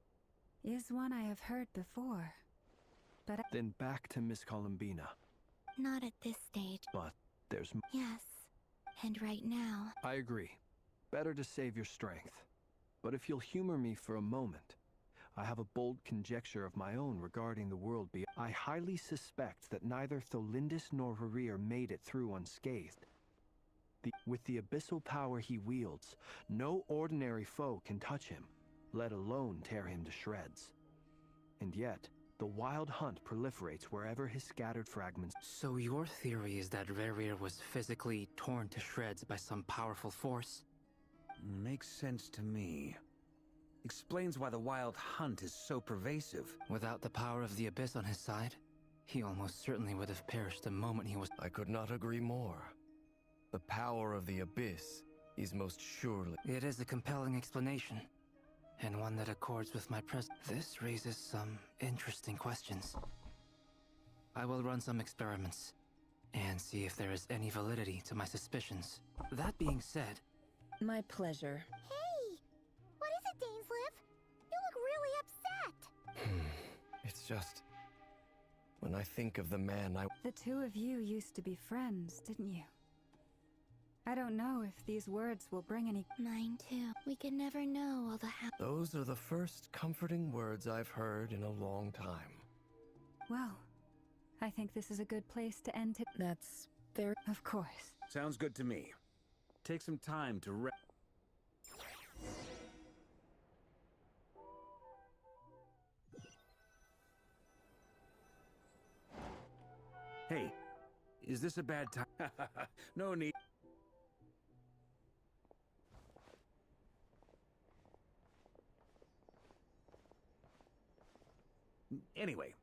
Speaker 9: is one I have heard before. But
Speaker 7: Then back to Miss Columbina.
Speaker 6: Not at this stage.
Speaker 7: But there's...
Speaker 6: Yes. And right now...
Speaker 7: I agree. Better to save your strength. But if you'll humor me for a moment, I have a bold conjecture of my own regarding the world beyond. I highly suspect that neither Tholindis nor Rerir made it through unscathed. With the abyssal power he wields, no ordinary foe can touch him, let alone tear him to shreds. And yet, the wild hunt proliferates wherever his scattered fragments...
Speaker 22: So your theory is that Rerir was physically torn to shreds by some powerful force?
Speaker 3: Makes sense to me. Explains why the wild hunt is so pervasive.
Speaker 22: Without the power of the Abyss on his side, he almost certainly would have perished the moment he was...
Speaker 14: I could not agree more. The power of the Abyss is most surely...
Speaker 22: It is a compelling explanation, and one that accords with my This raises some interesting questions. I will run some experiments, and see if there is any validity to my suspicions. That being said...
Speaker 15: My pleasure.
Speaker 2: Hey! What is it, Dainsleif? You look really upset!
Speaker 14: It's just... When I think of the man I...
Speaker 9: the two of you used to be friends, didn't you? I don't know if these words will bring any...
Speaker 6: Mine too. We could never know all the
Speaker 14: Those are the first comforting words I've heard in a long time.
Speaker 9: Well, I think this is a good place to end it.
Speaker 15: That's very...
Speaker 9: Of course.
Speaker 3: Sounds good to me. Take some time to Hey, is this a bad time? No need. Anyway,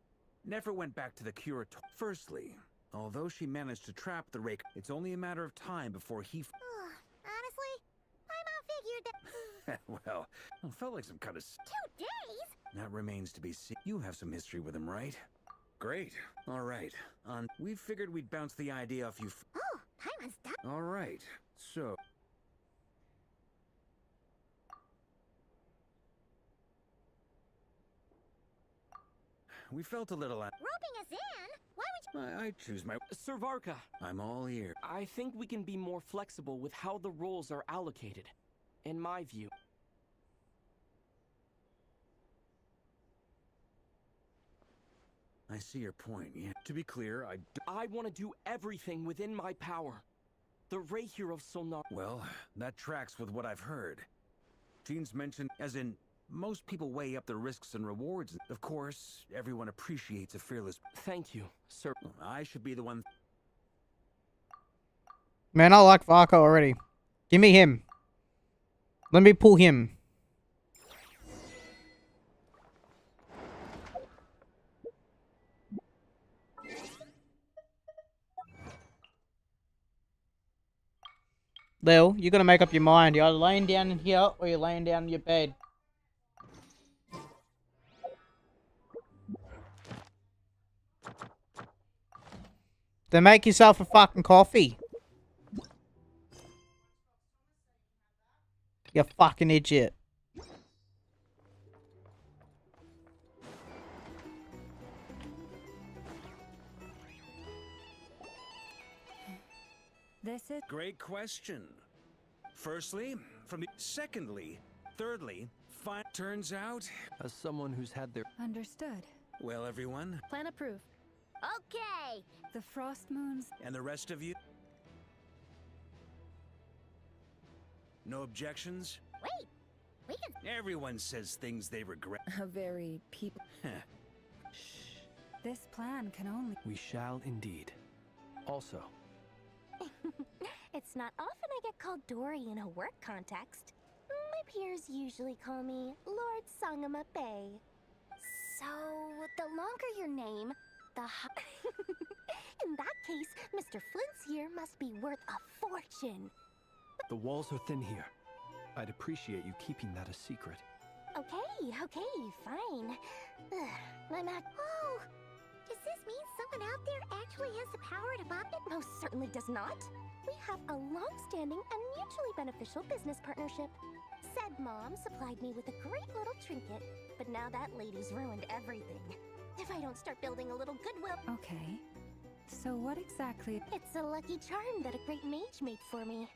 Speaker 3: Nefer went back to the Curator. Firstly, although she managed to trap the Rake, it's only a matter of time before he...
Speaker 2: Honestly, I'm outfigured that...
Speaker 3: Well, it felt like some kind of...
Speaker 2: 2 days?
Speaker 3: That remains to be seen. You have some history with him, right? Great. All right. We figured we'd bounce the idea off you...
Speaker 2: Oh, Paimon's done.
Speaker 3: All right. So... We felt a little...
Speaker 2: Roping us in? Why would you...
Speaker 3: I choose my...
Speaker 23: Sir Varka.
Speaker 3: I'm all ear.
Speaker 23: I think we can be more flexible with how the roles are allocated, in my view.
Speaker 3: I see your point, yeah. To be clear,
Speaker 23: I want to do everything within my power. The Raker of Solnar...
Speaker 3: Well, that tracks with what I've heard. Jean's mentioned, as in, Most people weigh up the risks and rewards. Of course, everyone appreciates a fearless...
Speaker 23: Thank you, sir.
Speaker 3: I should be the one...
Speaker 1: Man, I like Varka already. Give me him. Let me pull him. Lil, you gotta make up your mind. You're either laying down in here or you're laying down in your bed. Then make yourself a fucking coffee. You fucking idiot.
Speaker 9: This is...
Speaker 3: Great question. Firstly, from the... Secondly, thirdly, turns out...
Speaker 7: As someone who's had their...
Speaker 9: Understood.
Speaker 3: Well, everyone...
Speaker 2: Plan approved. Okay!
Speaker 9: The frost moons...
Speaker 3: And the rest of you? No objections?
Speaker 2: Wait! We can...
Speaker 3: Everyone says things they regret.
Speaker 15: A very people...
Speaker 9: This plan can only...
Speaker 7: We shall indeed. Also...
Speaker 2: It's not often I get called Dory in a work context. My peers usually call me Lord Sangama Bay. So, the longer your name, the in that case, Mr. Flint's here must be worth a fortune.
Speaker 7: The walls are thin here. I'd appreciate you keeping that a secret.
Speaker 2: Okay, fine. I'm at... Oh! Does this mean someone out there actually has the power to bop it? Most certainly does not. We have a long-standing and mutually beneficial business partnership. Said mom supplied me with a great little trinket, but now that lady's ruined everything. If I don't start building a little goodwill...
Speaker 9: Okay. So what exactly...
Speaker 2: It's a lucky charm that a great mage made for me.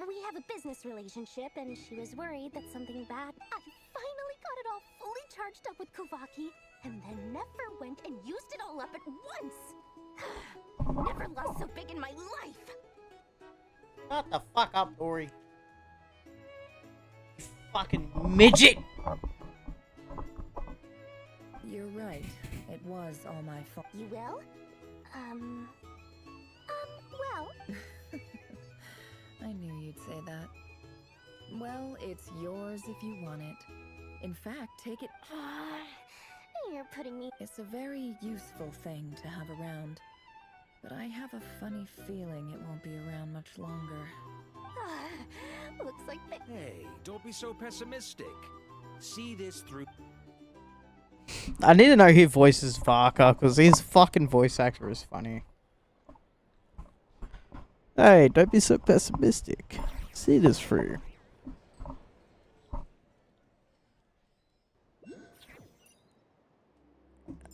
Speaker 2: We have a business relationship, and she was worried that something bad... I finally got it all fully charged up with Kovaki, and then never went and used it all up at once! Never lost so big in my life!
Speaker 1: Shut the fuck up, Dory. You fucking midget!
Speaker 15: You're right. It was all my fault.
Speaker 2: You will? Well...
Speaker 15: I knew you'd say that. Well, it's yours if you want it. In fact, take it...
Speaker 2: You're putting me...
Speaker 15: It's a very useful thing to have around. But I have a funny feeling it won't be around much longer.
Speaker 2: Looks like that...
Speaker 3: Hey, don't be so pessimistic. See this through...
Speaker 1: I need to know who voices Varka, because his fucking voice actor is funny. Hey, don't be so pessimistic. See this through.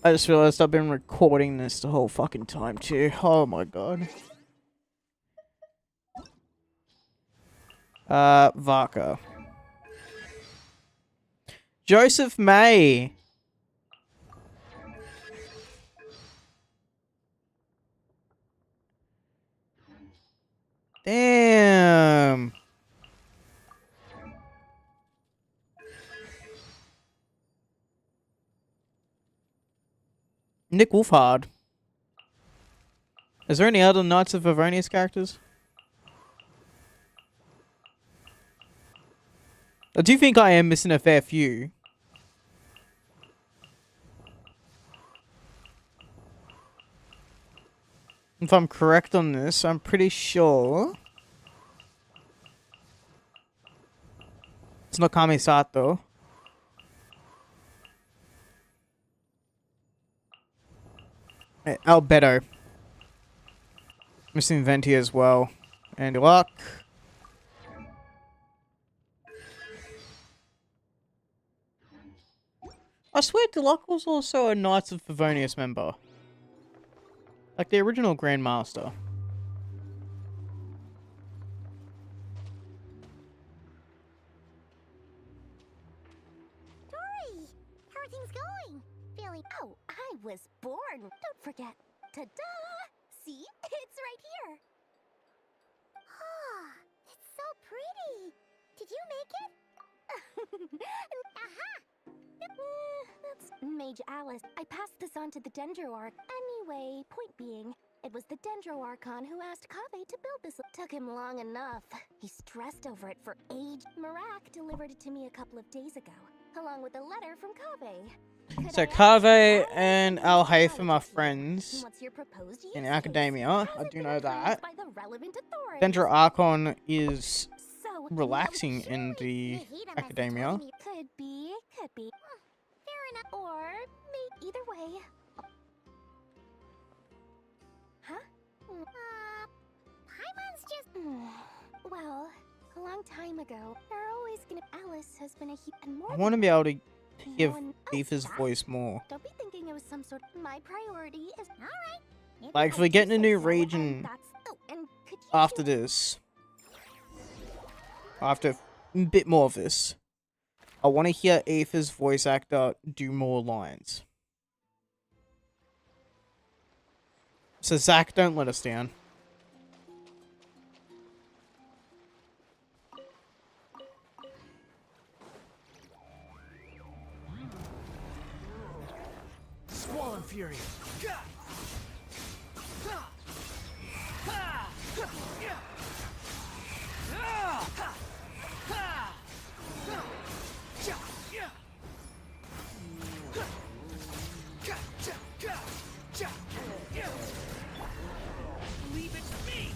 Speaker 1: I just realized I've been recording this the whole fucking time too. Oh my god. Varka. Joseph May. Damn. Nick Wolfhard. Is there any other Knights of Favonius characters? I do think I am missing a fair few. If I'm correct on this, I'm pretty sure it's not Kamisato. Albedo. Missing Venti as well. And luck. I swear Deluck was also a Knights of Favonius member. Like the original Grandmaster.
Speaker 2: Dory! How are things going? Feeling... Oh, I was born. Don't forget. Ta-da! See? It's right here. Ah, it's so pretty. Did you make it? Aha! Mage Alice. I passed this on to the Dendroarch. Anyway, point being, it was the Dendroarchon who asked Kaveh to build this. Took him long enough. He stressed over it for age. Marak delivered it to me a couple of days ago, along with a letter from Kaveh.
Speaker 1: So Kaveh and Al Haytham are friends
Speaker 2: What's your proposed use
Speaker 1: in
Speaker 2: case?
Speaker 1: academia. I do know that.
Speaker 2: By the relevant authorities.
Speaker 1: Dendro Archon is
Speaker 2: So,
Speaker 1: relaxing in the academia.
Speaker 2: Could be. Fair enough. Or maybe either way. Huh? Paimon's just. Well, a long time ago, they're always gonna. Alice has been a and more.
Speaker 1: I want to be able to give
Speaker 2: one
Speaker 1: Aether's voice more.
Speaker 2: Don't be thinking it was some sort. My priority is alright.
Speaker 1: Like, if we get in a new region after this, after a bit more of this, I want to hear Aether's voice actor do more lines. So Zach, don't let us down.
Speaker 8: Squall and Fury.
Speaker 16: Leave it to me.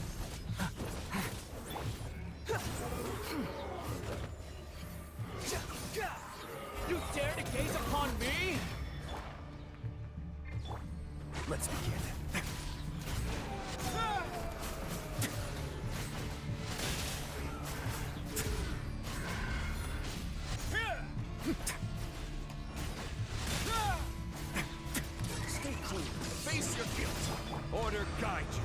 Speaker 16: You dare to gaze upon me?
Speaker 8: Let's begin.
Speaker 16: Stay cool. Face your guilt. Order guide you.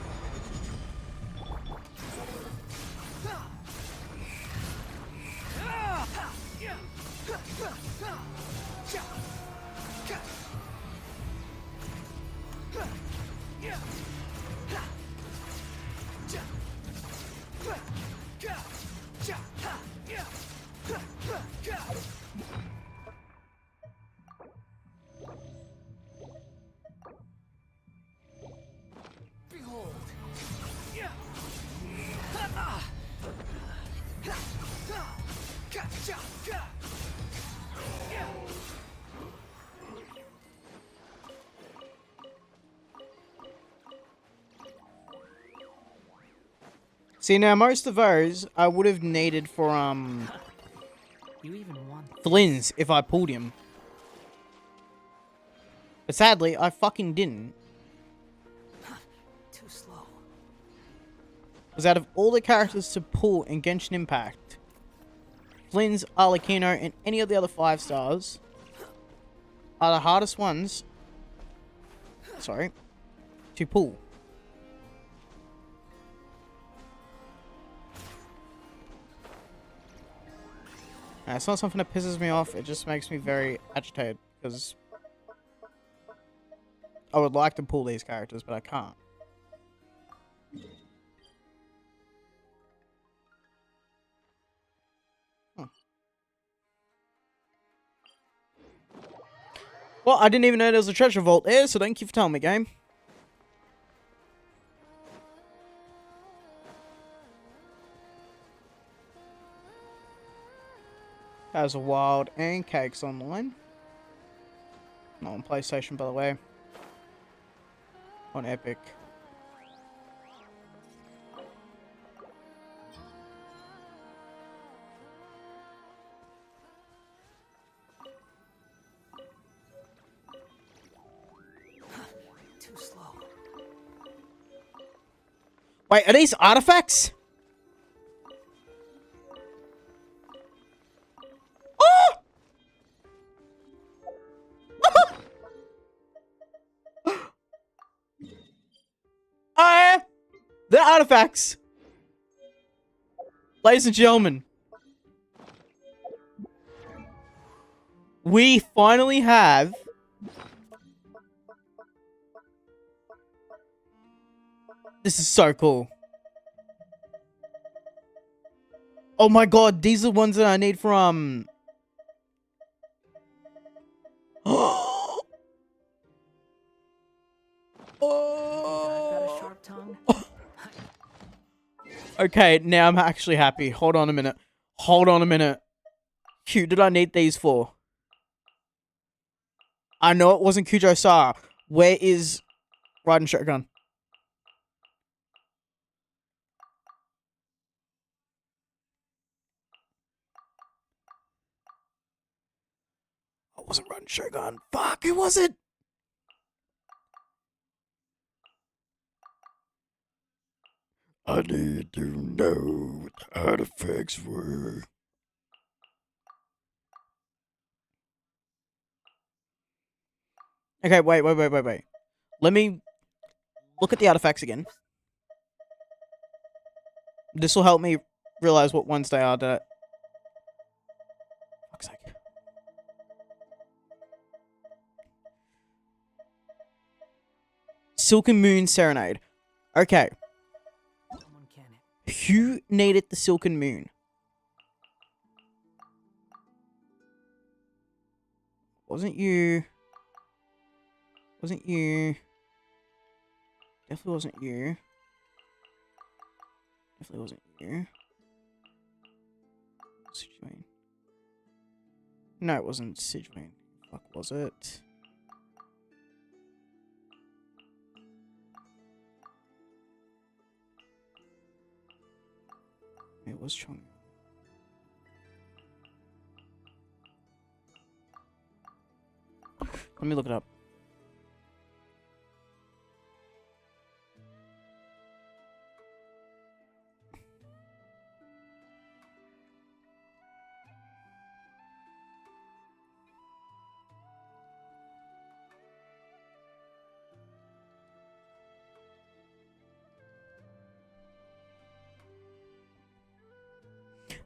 Speaker 16: Behold.
Speaker 1: See, now most of those I would have needed for
Speaker 23: You even want
Speaker 1: Flynn's if I pulled him. But sadly, I fucking didn't.
Speaker 23: too slow.
Speaker 1: Because out of all the characters to pull in Genshin Impact, Flynn's, Arlecchino, and any of the other 5 stars are the hardest ones, sorry, to pull. It's not something that pisses me off, it just makes me very agitated, because I would like to pull these characters, but I can't. Well, I didn't even know there was a treasure vault there, so thank you for telling me, game. That was a Wild and Cakes online. Not on PlayStation, by the way. On Epic.
Speaker 23: Too slow.
Speaker 1: Wait, are these artifacts? Oh! They're artifacts. Ladies and gentlemen. We finally have this is so cool. Oh my god, these are the ones that I need from
Speaker 11: I've got a sharp tongue.
Speaker 1: Okay, now I'm actually happy. Hold on a minute. Hold on a minute. Who did I need these for? I know it wasn't Kujo-Sara. Where is Raiden Shotgun? It wasn't Raiden Shogun. Fuck, who was it? I need to know what the artifacts were. Okay, wait. Let me look at the artifacts again. This will help me realize what ones they are. Fuck's sake. Silken Moon Serenade. Okay. Who needed the Silken Moon? Wasn't you. Wasn't you. Definitely wasn't you. Definitely wasn't you. Sidgewayne. No, it wasn't Sidgewayne. Fuck, was it? It was Chong. Let me look it up.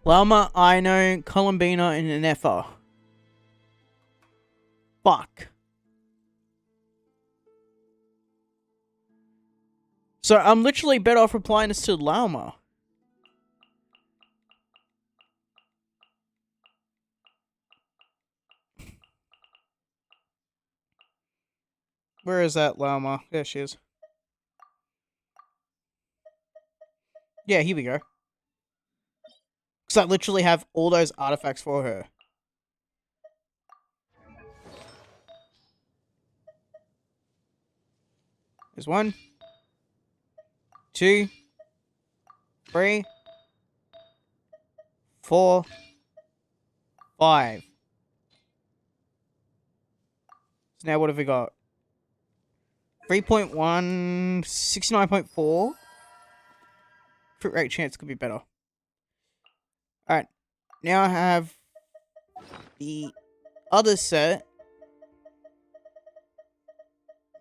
Speaker 1: Llama, Ino, Columbina, and an Effa. Fuck. So I'm literally better off replying this to Llama. Where is that Llama? There she is. Yeah, here we go. Because I literally have all those artifacts for her. There's 1, 2, 3, 4, 5. So now what have we got? 3.1, 69.4. Crit rate chance could be better. Alright. Now I have the other set.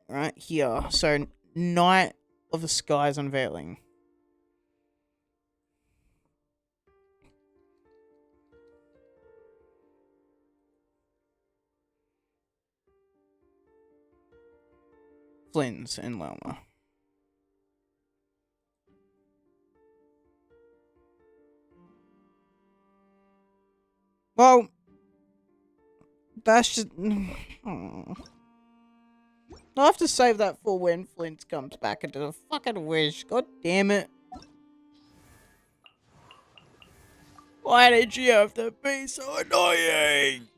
Speaker 1: Right here. So, Night of the Skies Unveiling. Flynn's and Llama. Well, that's just... Oh. I'll have to save that for when Flint comes back into the fucking wish. God damn it. Why did you have to be so annoying?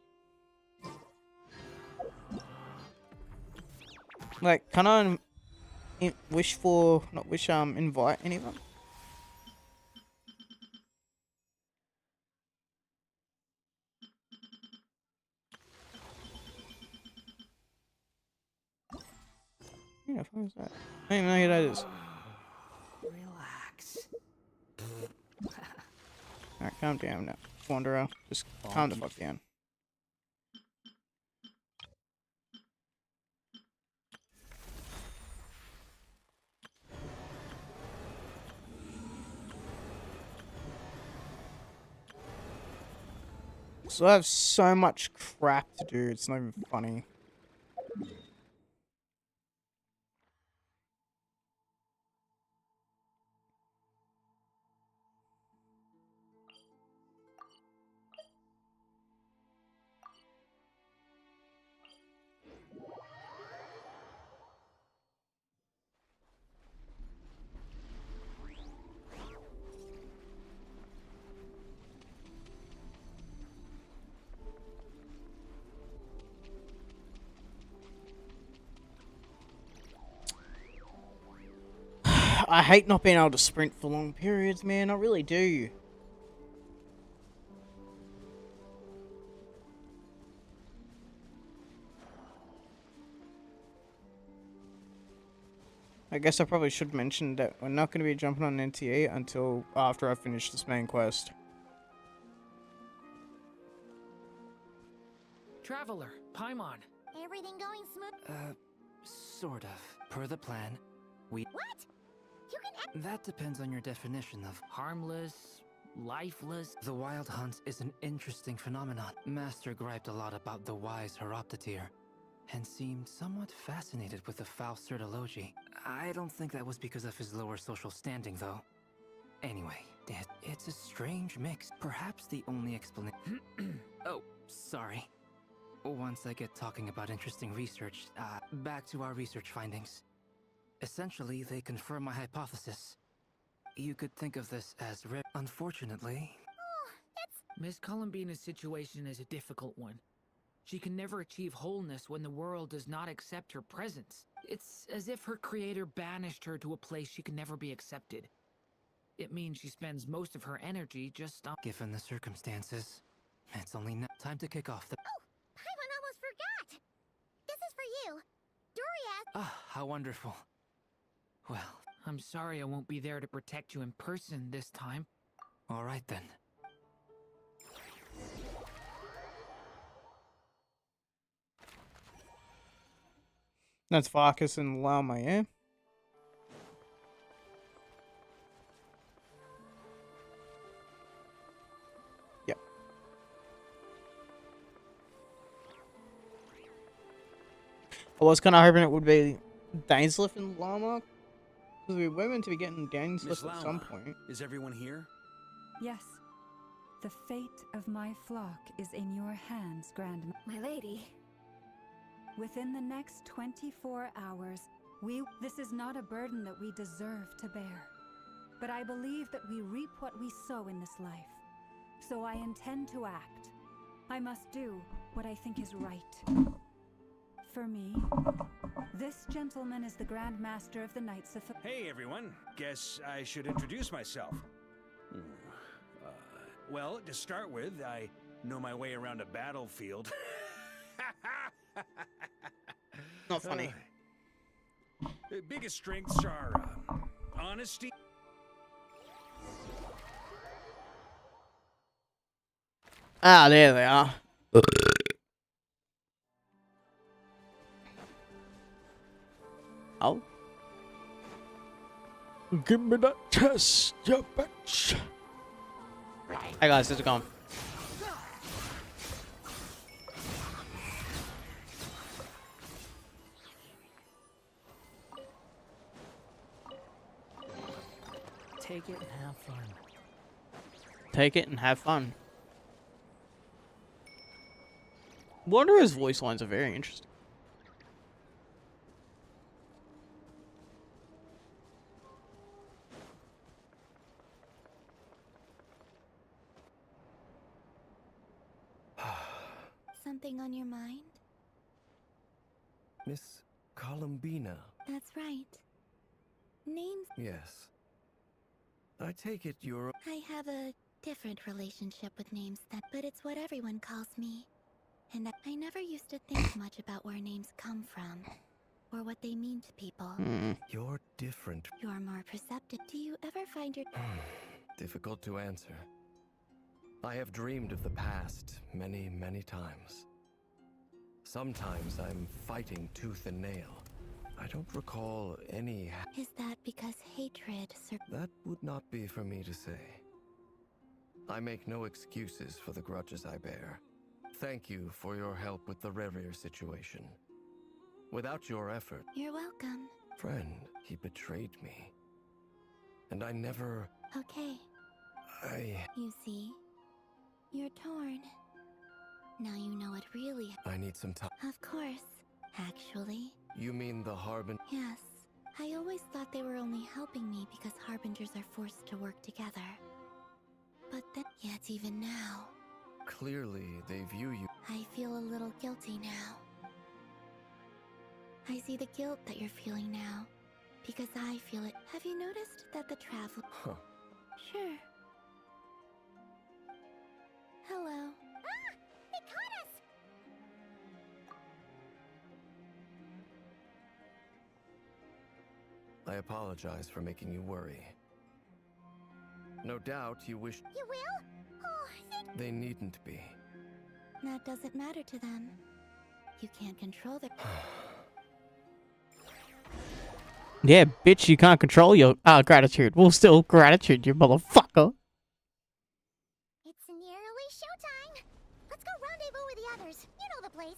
Speaker 1: Like, can I wish for... Not wish, invite anyone? Yeah, what is that? I don't even know who that is.
Speaker 11: Relax.
Speaker 1: Alright, calm down now. Wanderer. Just calm the fuck down. So I have so much crap to do, it's not even funny. I hate not being able to sprint for long periods, man. I really do. I guess I probably should mention that we're not going to be jumping on NTA until after I finish this main quest.
Speaker 12: Traveler, Paimon.
Speaker 2: Everything going smooth?
Speaker 22: Sort of. Per the plan, we...
Speaker 2: What? You can...
Speaker 22: That depends on your definition of...
Speaker 12: Harmless, lifeless...
Speaker 22: The Wild Hunt is an interesting phenomenon. Master griped a lot about the wise Horoptetyr, and seemed somewhat fascinated with the foul Certology. I don't think that was because of his lower social standing, though. Anyway, it's a strange mix. Perhaps the only explanation... Oh, sorry. Once I get talking about interesting research, back to our research findings. Essentially, they confirm my hypothesis. You could think of this as unfortunately...
Speaker 12: Miss Columbina's situation is a difficult one. She can never achieve wholeness when the world does not accept her presence. It's as if her creator banished her to a place she can never be accepted. It means she spends most of her energy just on...
Speaker 22: Given the circumstances, it's only time to kick off the...
Speaker 2: Oh, Paimon almost forgot! This is for you. Dory asked...
Speaker 22: Ah, how wonderful. Well...
Speaker 12: I'm sorry I won't be there to protect you in person this time.
Speaker 22: All right then.
Speaker 1: That's Varkas and Lama, yeah? Yep. I was kind of hoping it would be Dainsliff and Lama, because we were meant to be getting Dainsliff at some point.
Speaker 3: Is everyone here?
Speaker 9: Yes. The fate of my flock is in your hands, Grand...
Speaker 5: My lady.
Speaker 9: Within the next 24 hours, this is not a burden that we deserve to bear. But I believe that we reap what we sow in this life. So I intend to act. I must do what I think is right. For me, this gentleman is the Grand Master of the Knights of...
Speaker 3: Hey everyone, guess I should introduce myself. Well, to start with, I know my way around a battlefield.
Speaker 1: Not funny.
Speaker 3: The biggest strengths are honesty.
Speaker 1: Ah, there they are. Oh. Give me that chest, you bitch. Hey guys, how's it going?
Speaker 12: Take it and have fun.
Speaker 1: Take it and have fun. Wanderer's voice lines are very interesting.
Speaker 6: Something on your mind?
Speaker 14: Miss Columbina.
Speaker 6: That's right. Names?
Speaker 14: Yes. I take it you're...
Speaker 6: I have a different relationship with names but it's what everyone calls me. And I never used to think much about where names come from, or what they mean to people.
Speaker 14: You're different.
Speaker 6: You're more perceptive. Do you ever find your...
Speaker 14: Difficult to answer. I have dreamed of the past many, many times. Sometimes I'm fighting tooth and nail. I don't recall any...
Speaker 6: Is that because hatred...
Speaker 14: That would not be for me to say. I make no excuses for the grudges I bear. Thank you for your help with the Rerir situation. Without your effort...
Speaker 6: You're welcome.
Speaker 14: Friend, he betrayed me. And I never...
Speaker 6: Okay. You see? You're torn. Now you know it really...
Speaker 14: I need some time.
Speaker 6: Of course. Actually...
Speaker 14: You mean the Harbin...
Speaker 6: Yes. I always thought they were only helping me because Harbingers are forced to work together. But then... Yet even now...
Speaker 14: Clearly, they view you...
Speaker 6: I feel a little guilty now. I see the guilt that you're feeling now. Because I feel it Have you noticed that the travel...
Speaker 14: Huh.
Speaker 6: Sure. Hello.
Speaker 2: Ah! They caught us!
Speaker 14: I apologize for making you worry. No doubt you wish...
Speaker 2: You will? Oh,
Speaker 14: They needn't be.
Speaker 6: That doesn't matter to them. You can't control their...
Speaker 1: Yeah, bitch, you can't control your gratitude. Well, still gratitude, you motherfucker.
Speaker 2: It's nearly showtime. Let's go rendezvous with the others. You know the place.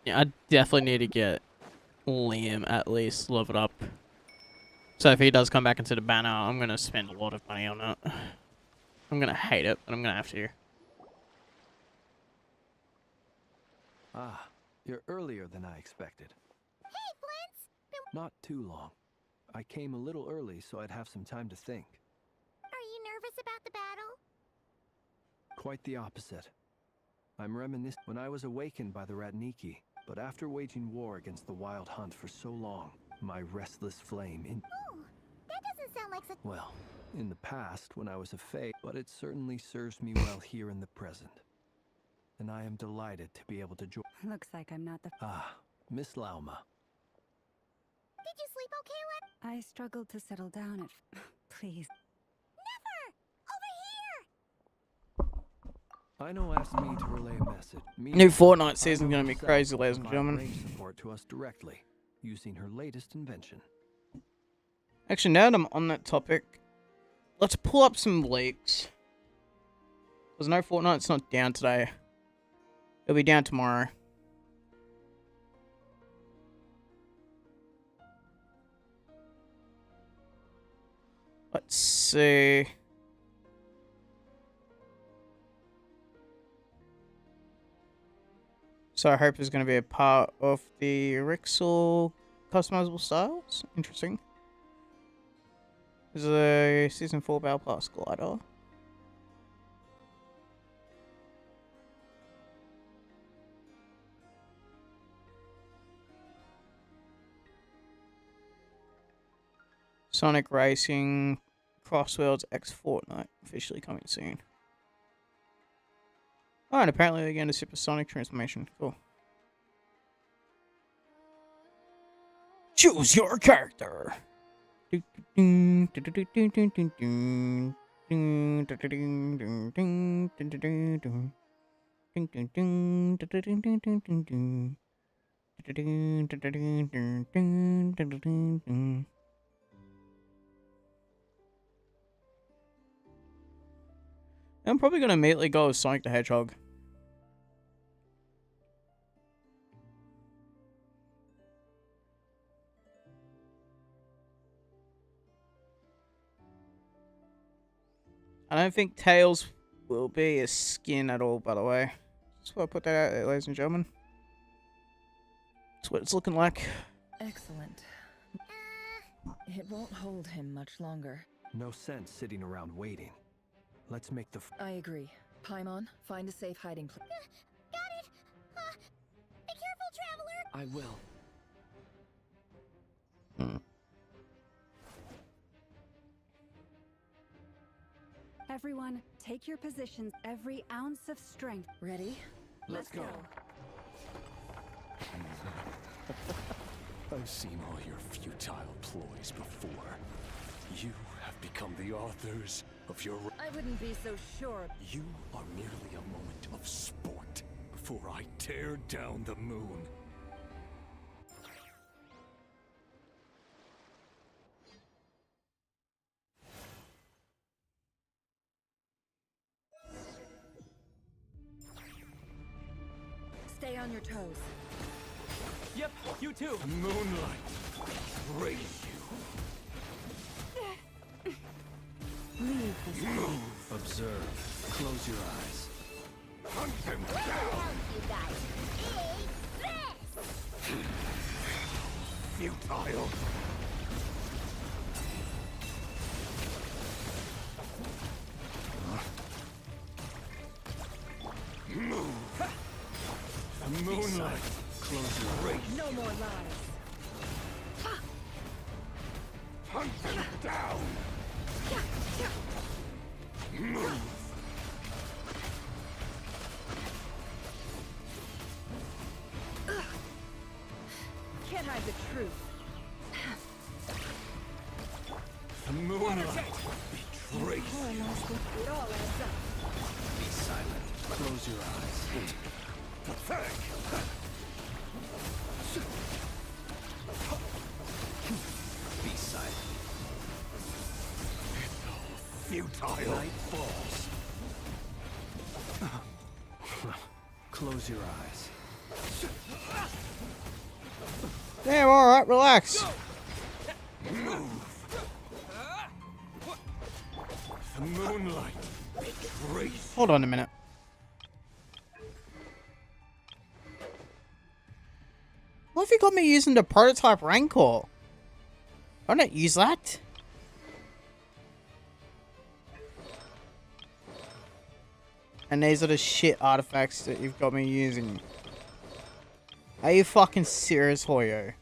Speaker 1: Yeah, I definitely need to get Liam at least leveled up. So if he does come back into the banner, I'm gonna spend a lot of money on it. I'm gonna hate it, but I'm gonna have to.
Speaker 7: Ah, you're earlier than I expected.
Speaker 2: Hey, Flint's!
Speaker 7: Not too long. I came a little early so I'd have some time to think.
Speaker 2: Are you nervous about the battle?
Speaker 7: Quite the opposite. I'm reminiscing when I was awakened by the Ratniki, but after waging war against the Wild Hunt for so long, my restless flame in...
Speaker 2: Ooh, that doesn't sound like such...
Speaker 7: Well, in the past when I was a fae, but it certainly serves me well here in the present. And I am delighted to be able to join...
Speaker 9: Looks like I'm not the...
Speaker 7: Ah, Miss Lauma.
Speaker 2: Did you sleep okay,
Speaker 9: I struggled to settle down at... Please.
Speaker 2: Never! Over here!
Speaker 7: Ino asked me to relay a message.
Speaker 1: New Fortnite season's gonna be crazy, ladies and gentlemen.
Speaker 7: Range support to us directly, using her latest invention.
Speaker 1: Actually, now that I'm on that topic, let's pull up some leaks. Because no Fortnite's not down today. It'll be down tomorrow. Let's see. So I hope is going to be a part of the Rixel customizable styles. Interesting. There's a Season 4 Battle Pass glider. Sonic Racing Crossworlds X Fortnite officially coming soon. Oh, and apparently they're getting a supersonic transformation. Cool. Choose your character. I'm probably going to immediately go with Sonic the Hedgehog. I don't think Tails will be a skin at all, by the way. Just want to put that out there, ladies and gentlemen. That's what it's looking like.
Speaker 15: Excellent. It won't hold him much longer.
Speaker 7: No sense sitting around waiting. Let's make the...
Speaker 15: I agree. Paimon, find a safe hiding place.
Speaker 2: Got it! Be careful, Traveler!
Speaker 23: I will.
Speaker 9: Everyone, take your positions. Every ounce of strength.
Speaker 15: Ready?
Speaker 23: Let's go.
Speaker 18: I've seen all your futile ploys before. You have become the authors of your...
Speaker 15: I wouldn't be so sure.
Speaker 18: You are merely a moment of sport before I tear down the moon.
Speaker 15: Stay on your toes.
Speaker 23: Yep, you too.
Speaker 18: Moonlight, raise you.
Speaker 9: Leave this
Speaker 18: Move.
Speaker 7: Observe. Close your eyes.
Speaker 18: Hunt them down.
Speaker 2: You guys. Eat this!
Speaker 18: Futile. Move.
Speaker 7: Moonlight. Close your eyes.
Speaker 15: No more lies.
Speaker 4: Hunt them down! Move!
Speaker 15: Can't hide the truth.
Speaker 7: The moonlight betrays you.
Speaker 15: It all adds up.
Speaker 7: Be silent. Close your eyes.
Speaker 4: Pathetic!
Speaker 7: Be silent.
Speaker 4: It's all futile.
Speaker 7: Night falls. Close your eyes.
Speaker 1: Damn, alright, relax.
Speaker 7: The moonlight betrays.
Speaker 1: Hold on a minute. What have you got me using the prototype Rancor? I don't use that. And these are the shit artifacts that you've got me using. Are you fucking serious, Hoyo?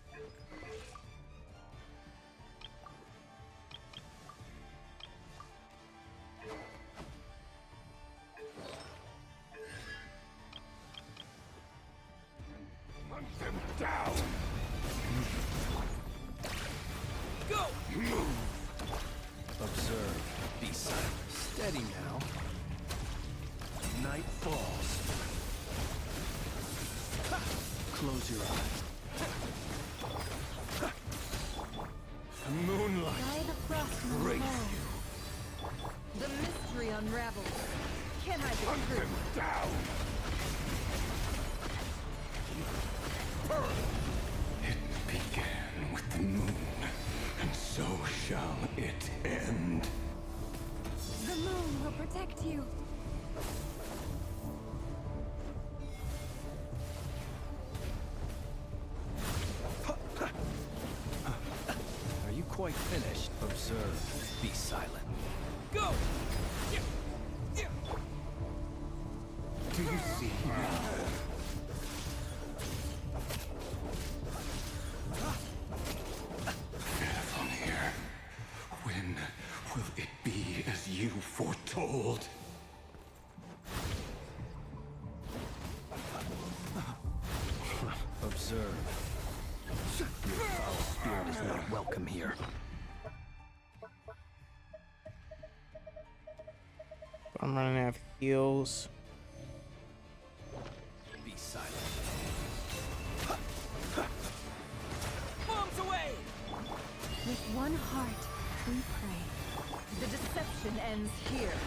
Speaker 4: Hunt them down!
Speaker 7: Go! Move! Observe. Be silent. Steady now. Night falls. Close your eyes. The moonlight betrays you.
Speaker 15: The mystery unravels. Can't hide the
Speaker 4: Hunt
Speaker 15: truth.
Speaker 4: them down! It began with the moon, and so shall it end.
Speaker 9: The moon will protect you.
Speaker 7: Are you quite finished? Observe. Be silent. Go!
Speaker 4: Do you see now? From here, when will it be as you foretold?
Speaker 7: Observe. Your foul spirit is not welcome here.
Speaker 1: I'm running out of heals.
Speaker 7: Be silent.
Speaker 15: Bombs away!
Speaker 9: With one heart, we pray.
Speaker 15: The deception ends here.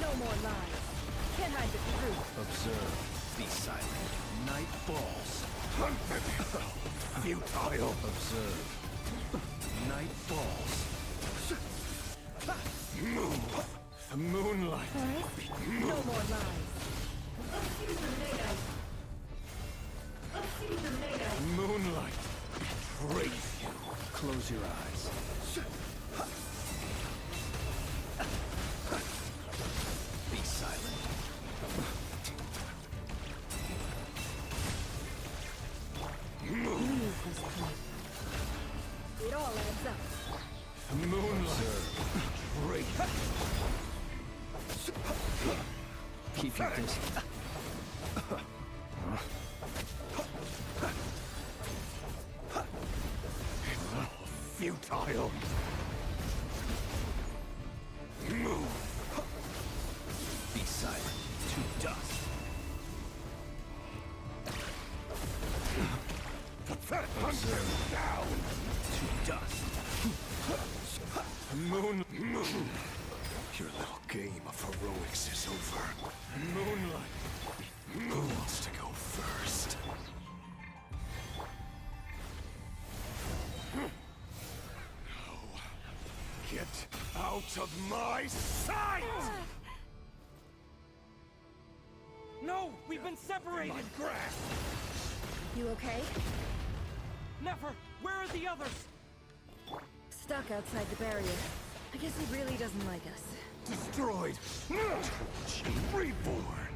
Speaker 15: No more lies. Can't hide the truth.
Speaker 7: Observe. Be silent. Night falls.
Speaker 4: Hunt them! Futile!
Speaker 7: Observe. Night falls.
Speaker 4: Move!
Speaker 7: The moonlight.
Speaker 15: No more lies.
Speaker 7: Moonlight betrays you. Close your eyes. Be silent.
Speaker 9: Leave this place.
Speaker 15: It all adds up.
Speaker 7: The moonlight betrays you. Keep your distance.
Speaker 4: Futile! Move!
Speaker 7: Be silent. To dust.
Speaker 4: Hunt them down!
Speaker 7: To dust. Moon.
Speaker 4: Your little game of heroics is over.
Speaker 7: Moonlight.
Speaker 4: Who wants to go first? No. Get out of my sight!
Speaker 8: No! We've been separated!
Speaker 4: My grasp!
Speaker 15: You okay?
Speaker 8: Nefer, where are the others?
Speaker 15: Stuck outside the barrier. I guess he really doesn't like us.
Speaker 18: Destroyed. Reborn.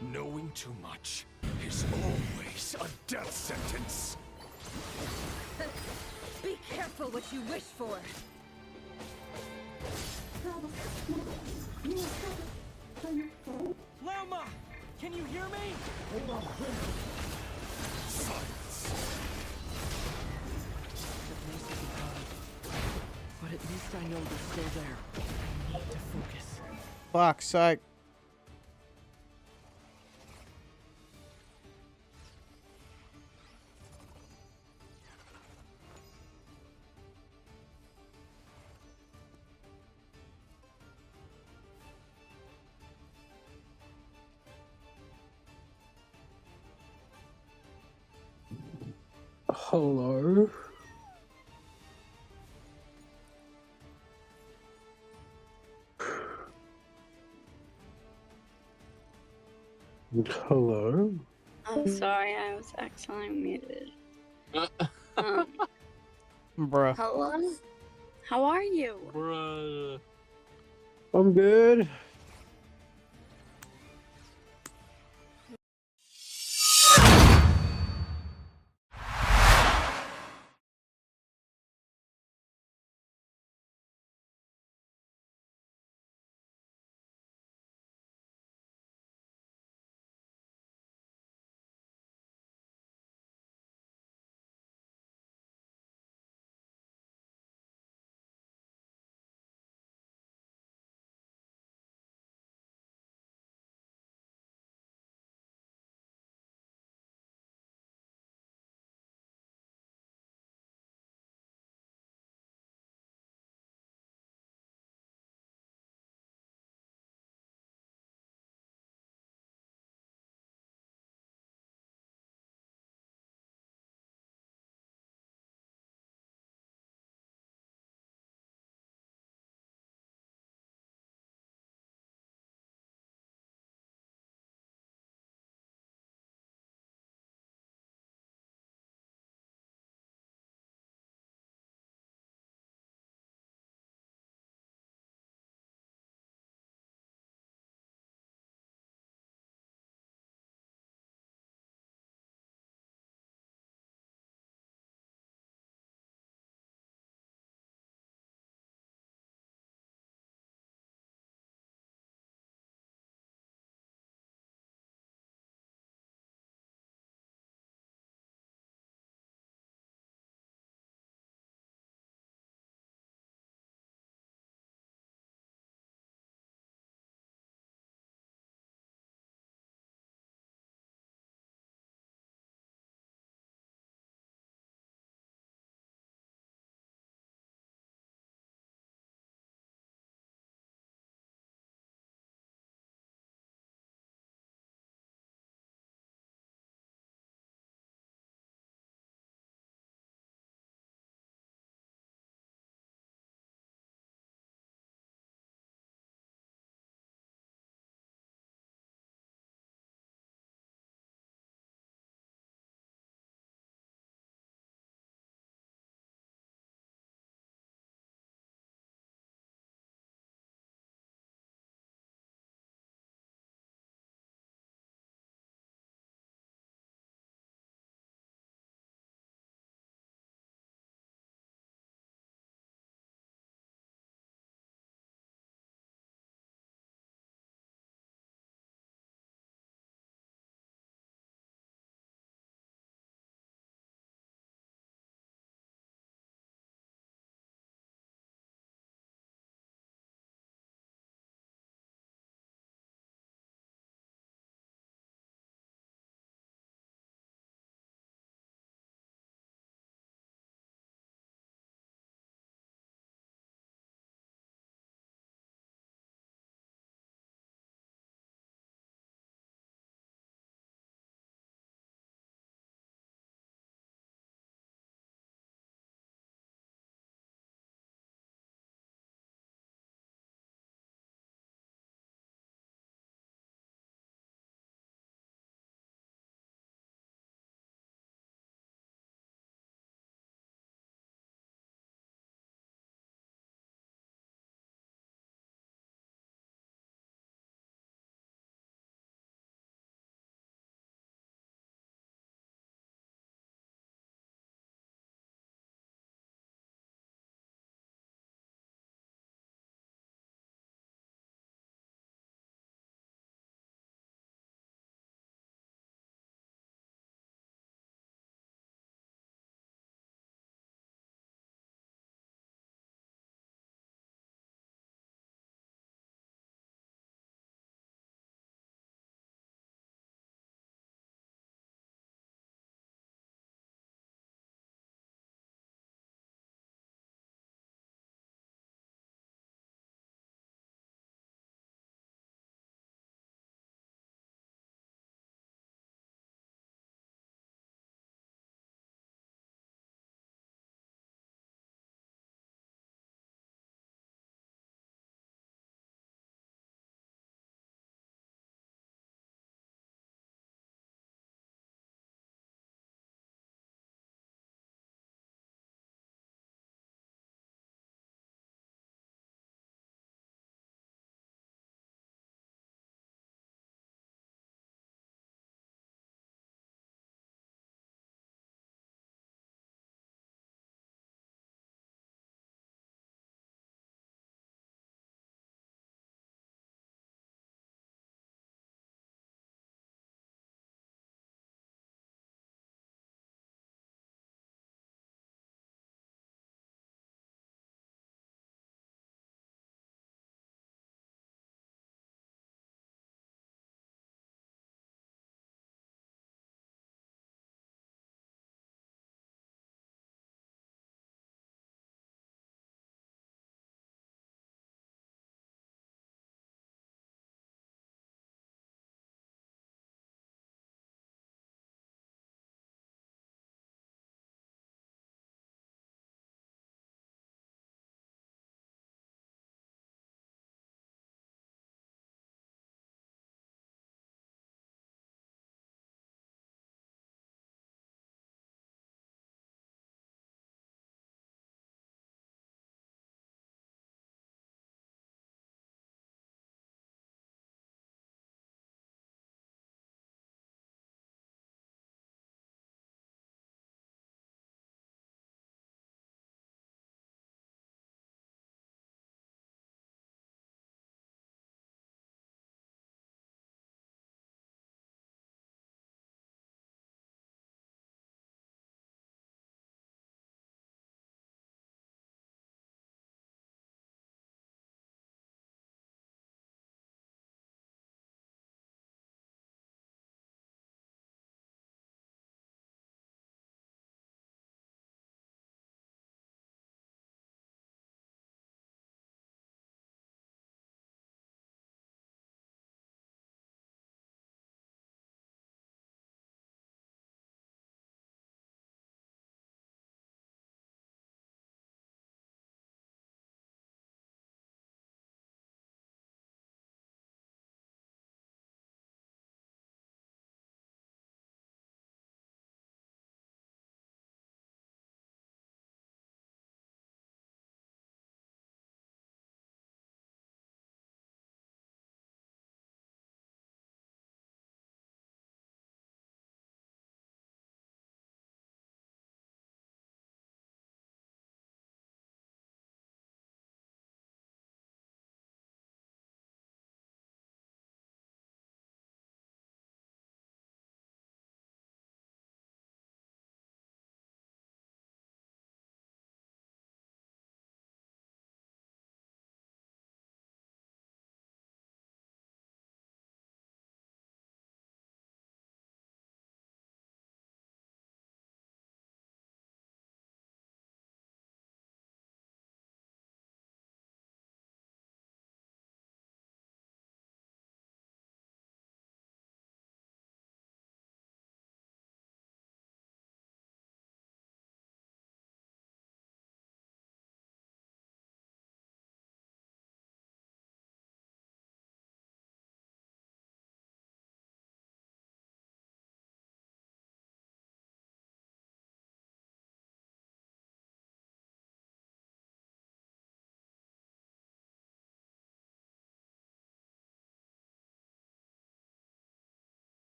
Speaker 18: Knowing too much is always a death sentence.
Speaker 5: Be careful what you wish for.
Speaker 23: Lauma! Can you hear me?
Speaker 18: Silence.
Speaker 23: The place isn't gone. But at least I know they're still there. I need to focus.
Speaker 1: Fuck's sake.
Speaker 17: Hello? Hello?
Speaker 19: I'm sorry, I was accidentally muted.
Speaker 1: Bruh.
Speaker 19: Hello? How are you?
Speaker 17: I'm good.